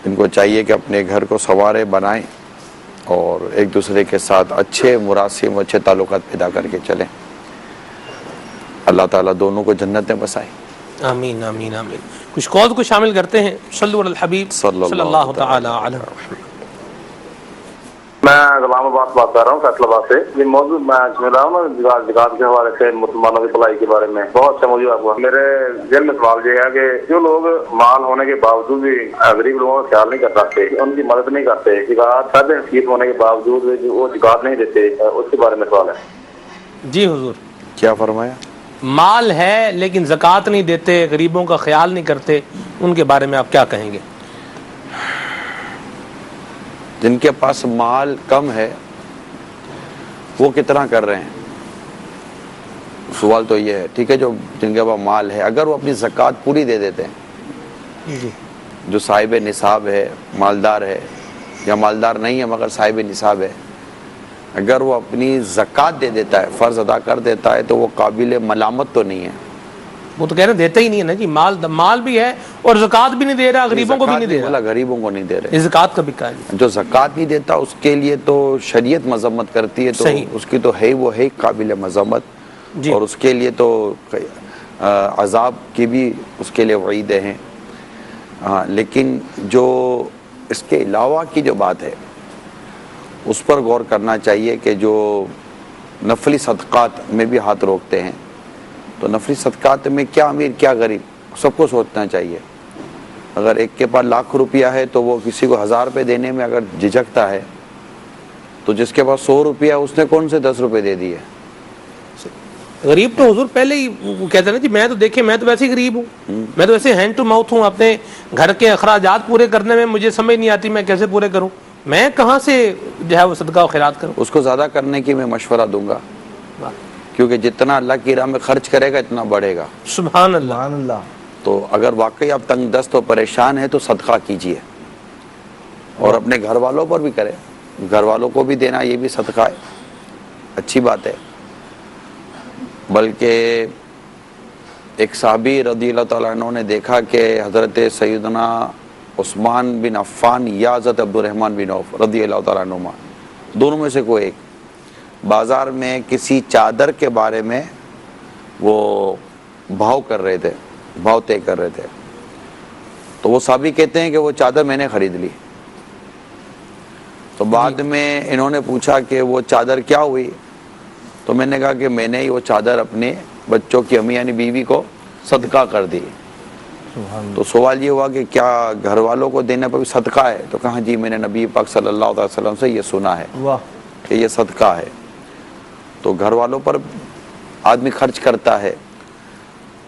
ان کو چاہیے کہ اپنے گھر کو سنوارے بنائیں اور ایک دوسرے کے ساتھ اچھے مراسم، اچھے تعلقات پیدا کر کے چلیں۔ اللہ تعالیٰ دونوں کو جنت میں بسائے۔ آمین آمین آمین۔ کچھ کال کو شامل کرتے ہیں۔ صلو علی الحبیب صلی اللہ تعالی علیہ وسلم۔ میں غلام عباس بات کر رہا ہوں فیصلہ آباد سے۔ یہ موضوع میں سن رہا ہوں نا زکات کے حوالے سے، مسلمانوں کی بھلائی کے بارے میں بہت اچھا موضوع آپ کو۔ میرے ذہن میں سوال یہ ہے کہ جو لوگ مال ہونے کے باوجود بھی غریب لوگوں کا خیال نہیں کر سکتے، ان کی مدد نہیں کرتے، زکات سب حیثیت ہونے کے باوجود وہ زکات نہیں دیتے، اس کے بارے میں سوال ہے۔ جی حضور، کیا فرمایا؟ مال ہے لیکن زکوٰۃ نہیں دیتے، غریبوں کا خیال نہیں کرتے، ان کے بارے میں آپ کیا کہیں گے؟ جن کے پاس مال کم ہے وہ کتنا کر رہے ہیں؟ سوال تو یہ ہے، ٹھیک ہے، جو جن کے پاس مال ہے اگر وہ اپنی زکوٰۃ پوری دے دیتے ہیں، جو صاحب نصاب ہے، مالدار ہے یا مالدار نہیں ہے مگر صاحب نصاب ہے، اگر وہ اپنی زکوٰۃ دے دیتا ہے، فرض ادا کر دیتا ہے، تو وہ قابل ملامت تو نہیں ہے۔ وہ تو کہہ رہے ہیں دیتا ہی نہیں ہے نا جی، مال بھی ہے اور زکوٰۃ بھی نہیں دے رہا، غریبوں کو بھی نہیں دے رہا۔ غریبوں کو نہیں دے رہے، زکوٰۃ کا بھی کہا ہے، جو زکوٰۃ نہیں دیتا اس کے لیے تو شریعت مذمت کرتی ہے، تو اس کی تو ہے وہ ہے قابل مذمت، اور اس کے لیے تو عذاب کی بھی اس کے لیے وعیدیں ہیں۔ لیکن جو اس کے علاوہ کی جو بات ہے اس پر غور کرنا چاہیے کہ جو نفلی صدقات میں بھی ہاتھ روکتے ہیں، تو نفلی صدقات میں کیا امیر کیا غریب سب کو سوچنا چاہیے۔ اگر ایک کے پاس لاکھ روپیہ ہے تو وہ کسی کو 1000 روپے دینے میں اگر جھجکتا ہے، تو جس کے پاس 100 روپیہ اس نے کون سے 10 روپے دے دیے؟ غریب تو حضور پہلے ہی کہتے ہیں نا جی، میں تو دیکھیں میں تو ویسے ہی غریب ہوں، میں تو ویسے ہینڈ ٹو ماؤتھ ہوں، اپنے گھر کے اخراجات پورے کرنے میں مجھے سمجھ نہیں آتی میں کیسے پورے کروں، میں کہاں سے جو ہے وہ صدقہ و خیرات کروں؟ اس کو زیادہ کرنے کی میں مشورہ دوں گا، کیونکہ جتنا اللہ کی راہ میں خرچ کرے گا اتنا بڑھے گا۔ سبحان اللہ۔ تو اگر واقعی آپ تنگ دست و پریشان ہیں تو صدقہ کیجئے، اور اپنے گھر والوں پر بھی کرے، گھر والوں کو بھی دینا یہ بھی صدقہ ہے، اچھی بات ہے۔ بلکہ ایک صحابی رضی اللہ تعالیٰ عنہ نے دیکھا کہ حضرت سیدنا عثمان بن عفان یا حضرت عبد الرحمن بن عوف رضی اللہ تعالیٰ عنہ، دونوں میں سے کوئی ایک بازار میں کسی چادر کے بارے میں وہ بھاؤ کر رہے تھے، بھاؤ طے کر رہے تھے، تو وہ صحابی کہتے ہیں کہ وہ چادر میں نے خرید لی۔ تو بعد میں انہوں نے پوچھا کہ وہ چادر کیا ہوئی، تو میں نے کہا کہ میں نے ہی وہ چادر اپنے بچوں کی امی یعنی بیوی کو صدقہ کر دی۔ تو سوال یہ ہوا کہ کیا گھر والوں کو دینے پر بھی صدقہ ہے؟ تو کہا جی میں نے نبی پاک صلی اللہ علیہ وسلم سے یہ سنا ہے کہ یہ صدقہ ہے۔ تو گھر والوں پر آدمی خرچ کرتا ہے،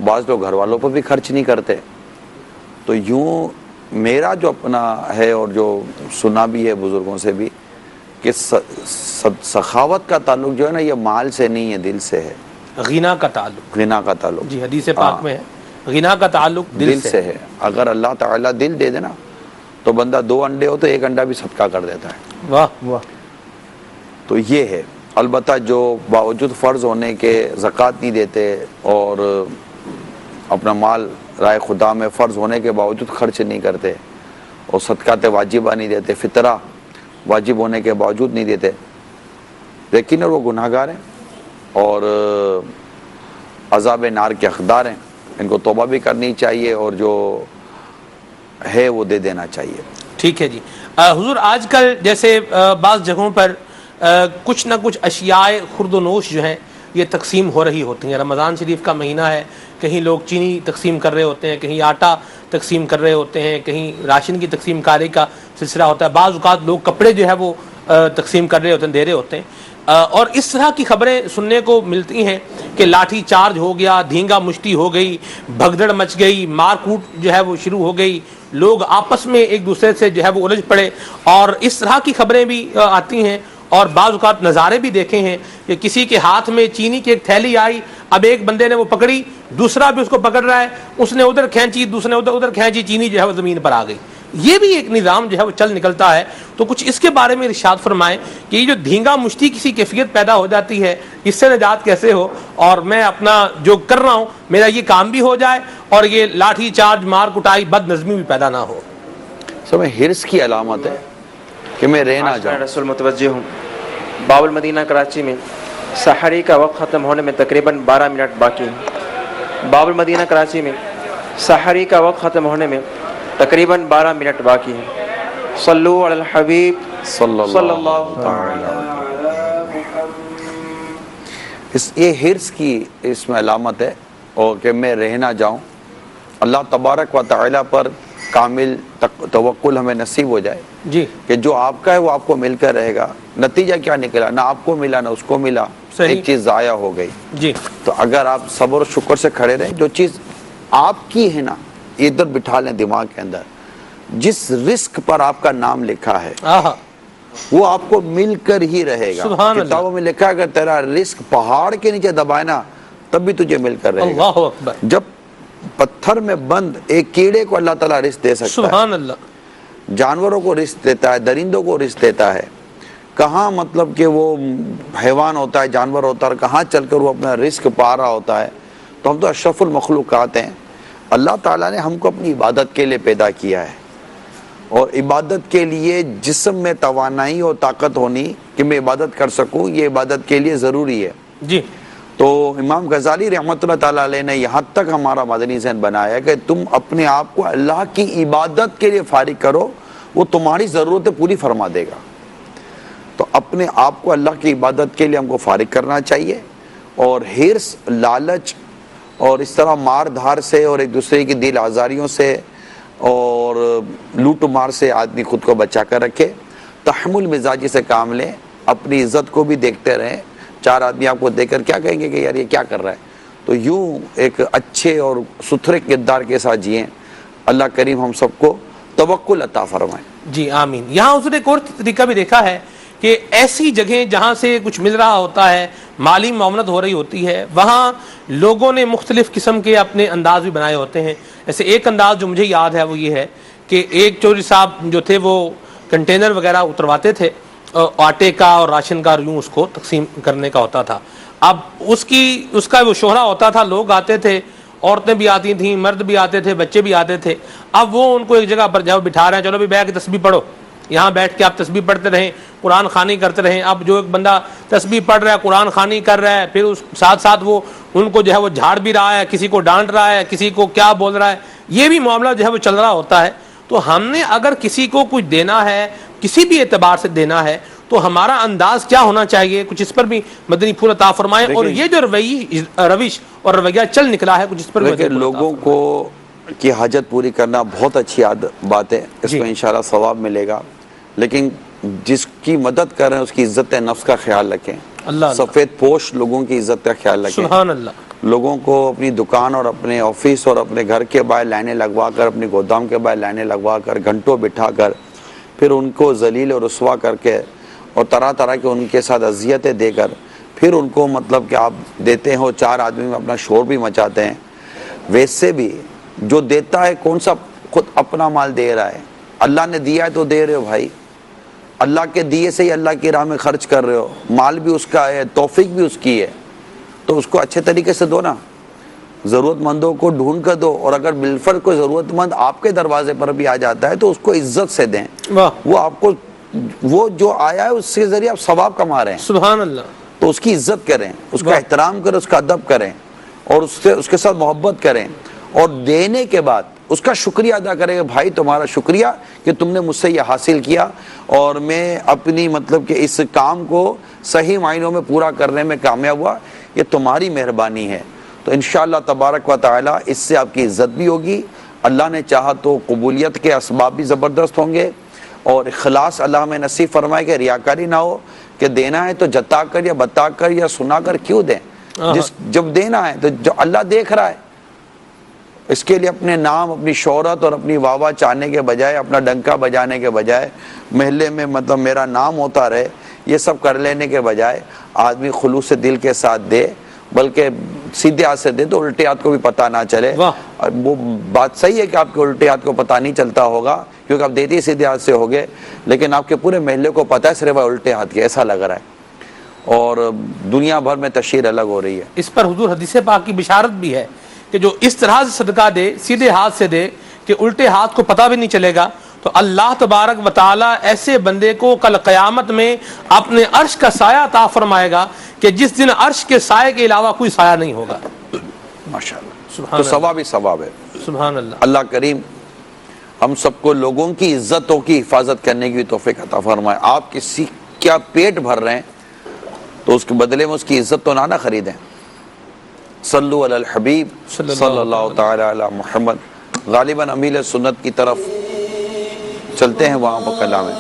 بعض لوگ گھر والوں پر بھی خرچ نہیں کرتے۔ تو یوں میرا جو اپنا ہے اور جو سنا بھی ہے بزرگوں سے بھی کہ سخاوت کا تعلق جو ہے نا یہ مال سے نہیں ہے، دل سے ہے، غنا کا تعلق، غنا کا تعلق جی حدیث پاک میں ہے غنا کا تعلق دل سے ہے۔ اگر اللہ تعالیٰ دل دے دینا تو بندہ 2 انڈے ہو تو 1 انڈا بھی صدقہ کر دیتا ہے۔ واہ واہ۔ تو یہ ہے، البتہ جو باوجود فرض ہونے کے زکوٰۃ نہیں دیتے اور اپنا مال رائے خدا میں فرض ہونے کے باوجود خرچ نہیں کرتے اور صدقات واجبہ نہیں دیتے، فطرہ واجب ہونے کے باوجود نہیں دیتے، لیکن وہ گناہ گار ہیں اور عذاب نار کے حقدار ہیں، ان کو توبہ بھی کرنی چاہیے اور جو ہے وہ دے دینا چاہیے۔ ٹھیک ہے جی۔ حضور آج کل جیسے بعض جگہوں پر کچھ نہ کچھ اشیاء خرد و نوش جو ہیں یہ تقسیم ہو رہی ہوتی ہیں، رمضان شریف کا مہینہ ہے، کہیں لوگ چینی تقسیم کر رہے ہوتے ہیں، کہیں آٹا تقسیم کر رہے ہوتے ہیں، کہیں راشن کی تقسیم کاری کا سلسلہ ہوتا ہے، بعض اوقات لوگ کپڑے جو ہے وہ تقسیم کر رہے ہوتے ہیں، دے رہے ہوتے ہیں، اور اس طرح کی خبریں سننے کو ملتی ہیں کہ لاٹھی چارج ہو گیا، دھینگا مشتی ہو گئی، بھگدڑ مچ گئی، مار کوٹ جو ہے وہ شروع ہو گئی، لوگ آپس میں ایک دوسرے سے جو ہے وہ الجھ پڑے، اور اس طرح کی خبریں بھی آتی ہیں، اور بعض اوقات نظارے بھی دیکھے ہیں کہ کسی کے ہاتھ میں چینی کی ایک تھیلی آئی, اب ایک بندے نے وہ پکڑی, دوسرا بھی اس کو پکڑ رہا ہے, اس نے ادھر کھینچی, دوسرے نے ادھر کھینچی, چینی جو ہے وہ زمین پر آ گئی. یہ بھی ایک نظام جو ہے وہ چل نکلتا ہے. تو کچھ اس کے بارے میں ارشاد فرمائیں کہ یہ جو دھینگا مشتی کسی کیفیت پیدا ہو جاتی ہے, اس سے نجات کیسے ہو, اور میں اپنا جو کر رہا ہوں میرا یہ کام بھی ہو جائے اور یہ لاٹھی چارج, مار کٹائی, بد نظمی بھی پیدا نہ ہو. سمجھ ہرس کی علامت ہے کہ میں رہ نہ جاؤں. رسول متوجہ ہوں. باب المدینہ کراچی میں سحری کا وقت ختم ہونے میں تقریباً 12 منٹ باقی ہیں. باب المدینہ کراچی میں سحری کا وقت ختم ہونے میں تقریباً 12 منٹ باقی ہیں. صلو علی الحبیب صلی اللہ تعالی. یہ ہرس کی اس میں علامت ہے, اور کہ میں رہ نہ جاؤں. اللہ تبارک و تعالی پر کامل توکل ہمیں نصیب ہو جائے جی, کہ جو آپ کا ہے وہ آپ کو مل کر رہے گا. نتیجہ کیا نکلا, نہ آپ کو ملا نہ اس کو ملا, ایک چیز ضائع ہو گئی جی. تو اگر آپ صبر و شکر سے کھڑے رہیں, جو چیز آپ کی ہے نا یہ ادھر بٹھا لیں دماغ کے اندر, جس رزق پر آپ کا نام لکھا ہے وہ آپ کو مل کر ہی رہے گا. کتابوں میں لکھا ہے اگر تیرا رزق پہاڑ کے نیچے دبائے نا تب بھی تجھے مل کر رہے گا. اللہ اکبر. جب پتھر میں بند ایک کیڑے کو اللہ تعالیٰ رزق دے سکتا ہے, سبحان اللہ, جانوروں کو رزق دیتا ہے, درندوں کو رزق دیتا ہے, کہاں مطلب کہ وہ حیوان ہوتا ہے, جانور ہوتا ہے, اور کہاں چل کر وہ اپنا رزق پا رہا ہوتا ہے. تو ہم تو اشرف المخلوقات ہیں. اللہ تعالیٰ نے ہم کو اپنی عبادت کے لیے پیدا کیا ہے, اور عبادت کے لیے جسم میں توانائی اور طاقت ہونی کہ میں عبادت کر سکوں, یہ عبادت کے لیے ضروری ہے جی. تو امام غزالی رحمۃ اللہ تعالیٰ علیہ نے یہاں تک ہمارا مدنی ذہن بنایا کہ تم اپنے آپ کو اللہ کی عبادت کے لیے فارغ کرو, وہ تمہاری ضرورتیں پوری فرما دے گا. تو اپنے آپ کو اللہ کی عبادت کے لیے ہم کو فارغ کرنا چاہیے, اور ہرس, لالچ اور اس طرح مار دھار سے اور ایک دوسرے کی دل آزاریوں سے اور لوٹ مار سے آدمی خود کو بچا کر رکھے. تحمل مزاجی سے کام لیں, اپنی عزت کو بھی دیکھتے رہیں. چار آدمی آپ کو دیکھ کر کیا کہیں گے کہ یار یہ کیا کر رہا ہے, تو یوں ایک اچھے اور ستھرے کردار کے ساتھ جئیں. اللہ کریم ہم سب کو توکل عطا فرمائے. جی آمین. یہاں حضور ایک اور طریقہ بھی دیکھا ہے کہ ایسی جگہیں جہاں سے کچھ مل رہا ہوتا ہے, مالی معاونت ہو رہی ہوتی ہے, وہاں لوگوں نے مختلف قسم کے اپنے انداز بھی بنائے ہوتے ہیں. ایسے ایک انداز جو مجھے یاد ہے وہ یہ ہے کہ ایک چوری صاحب جو تھے وہ کنٹینر وغیرہ اترواتے تھے, آٹے کا اور راشن کا, یوں اس کو تقسیم کرنے کا ہوتا تھا. اب اس کا وہ شہرہ ہوتا تھا, لوگ آتے تھے, عورتیں بھی آتی تھیں, مرد بھی آتے تھے, بچے بھی آتے تھے. اب وہ ان کو ایک جگہ پر جب بٹھا رہے ہیں, چلو بھی بیٹھ کے تسبیح پڑھو, یہاں بیٹھ کے آپ تسبیح پڑھتے رہیں, قرآن خوانی کرتے رہیں. اب جو ایک بندہ تسبیح پڑھ رہا ہے, قرآن خوانی کر رہا ہے, پھر اس ساتھ ساتھ وہ ان کو جو ہے وہ جھاڑ بھی رہا ہے, کسی کو ڈانٹ رہا ہے, کسی کو کیا بول رہا ہے, یہ بھی معاملہ جو ہے وہ چل رہا ہوتا ہے. تو ہم نے اگر کسی کو کچھ دینا ہے, کسی بھی اعتبار سے دینا ہے, تو ہمارا انداز کیا ہونا چاہیے, کچھ اس پر بھی مدنی پھول عطا فرمائیں. اور یہ جو روش اور رویہ چل نکلا ہے, کچھ اس پر بھی لوگوں کو کی حاجت پوری کرنا بہت اچھی بات ہے, اس کو انشاءاللہ ثواب ملے گا. لیکن جس کی مدد کر رہے ہیں اس کی عزت نفس کا خیال رکھیں. سفید پوش لوگوں کی عزت کا خیال رکھیں. سبحان اللہ. لوگوں کو اپنی دکان اور اپنے آفس اور اپنے گھر کے باہر لائنیں لگوا کر, اپنی گودام کے باہر لائنیں لگوا کر, گھنٹوں بٹھا کر, پھر ان کو ذلیل اور رسوا کر کے اور طرح طرح کے ان کے ساتھ اذیتیں دے کر پھر ان کو مطلب کہ آپ دیتے ہو, چار آدمی میں اپنا شور بھی مچاتے ہیں. ویسے بھی جو دیتا ہے کون سا خود اپنا مال دے رہا ہے, اللہ نے دیا ہے تو دے رہے ہو بھائی, اللہ کے دیے سے ہی اللہ کی راہ میں خرچ کر رہے ہو, مال بھی اس کا ہے, توفیق بھی اس کی ہے, تو اس کو اچھے طریقے سے دو نا, ضرورت مندوں کو ڈھونڈ کر دو. اور اگر بالفرض کوئی ضرورت مند آپ کے دروازے پر بھی آ جاتا ہے تو اس کو عزت سے دیں. وہ آپ کو وہ جو آیا ہے اس کے ذریعے آپ ثواب کما رہے ہیں. سبحان اللہ. تو اس کی عزت کریں, اس کا احترام کریں, اس کا ادب کریں, اور اس کے ساتھ محبت کریں, اور دینے کے بعد اس کا شکریہ ادا کریں کہ بھائی تمہارا شکریہ کہ تم نے مجھ سے یہ حاصل کیا, اور میں اپنی مطلب کہ اس کام کو صحیح معنوں میں پورا کرنے میں کامیاب ہوا, یہ تمہاری مہربانی ہے. تو انشاءاللہ تبارک و تعالی اس سے آپ کی عزت بھی ہوگی. اللہ نے چاہا تو قبولیت کے اسباب بھی زبردست ہوں گے, اور اخلاص اللہ میں نصیب فرمائے کہ ریاکاری نہ ہو کہ دینا ہے تو جتا کر یا بتا کر یا سنا کر کیوں دیں. جب دینا ہے تو جو اللہ دیکھ رہا ہے, اس کے لیے اپنے نام, اپنی شہرت اور اپنی واہ واہ چاہنے کے بجائے, اپنا ڈنکا بجانے کے بجائے محلے میں مطلب میرا نام ہوتا رہے, یہ سب کر لینے کے بجائے آدمی خلوص دل کے ساتھ دے، بلکہ سیدھے ہاتھ سے دے تو الٹے ہاتھ کو بھی پتہ نہ چلے. وہ بات صحیح ہے کہ آپ کے الٹے ہاتھ کو پتہ نہیں چلتا ہوگا کیونکہ آپ دیتے ہی سیدھے ہاتھ سے ہوگے، لیکن آپ کے پورے محلے کو پتہ ہے صرف الٹے ہاتھ کے، ایسا لگ رہا ہے. اور دنیا بھر میں تشہیر الگ ہو رہی ہے. اس پر حضور حدیث پاک کی بشارت بھی ہے کہ جو اس طرح سے صدقہ دے، سیدھے ہاتھ سے دے کہ الٹے ہاتھ کو پتہ بھی نہیں چلے گا، تو اللہ تبارک و تعالیٰ ایسے بندے کو کل قیامت میں اپنے عرش کا سایہ عطا فرمائے گا کہ جس دن عرش کے سائے کے علاوہ کوئی سایہ نہیں ہوگا. ماشاءاللہ. تو ثواب ہی ثواب ہے. سبحان اللہ. اللہ کریم ہم سب کو لوگوں کی عزتوں کی حفاظت کرنے کی توفیق عطا فرمائے. آپ کسی کیا پیٹ بھر رہے ہیں تو اس کے بدلے میں اس کی عزت تو نہ خریدیں. صلو علی الحبیب صلی اللہ تعالی علی محمد. غالباً امیل سنت کی طرف چلتے ہیں، وہاں پر کلام ہے.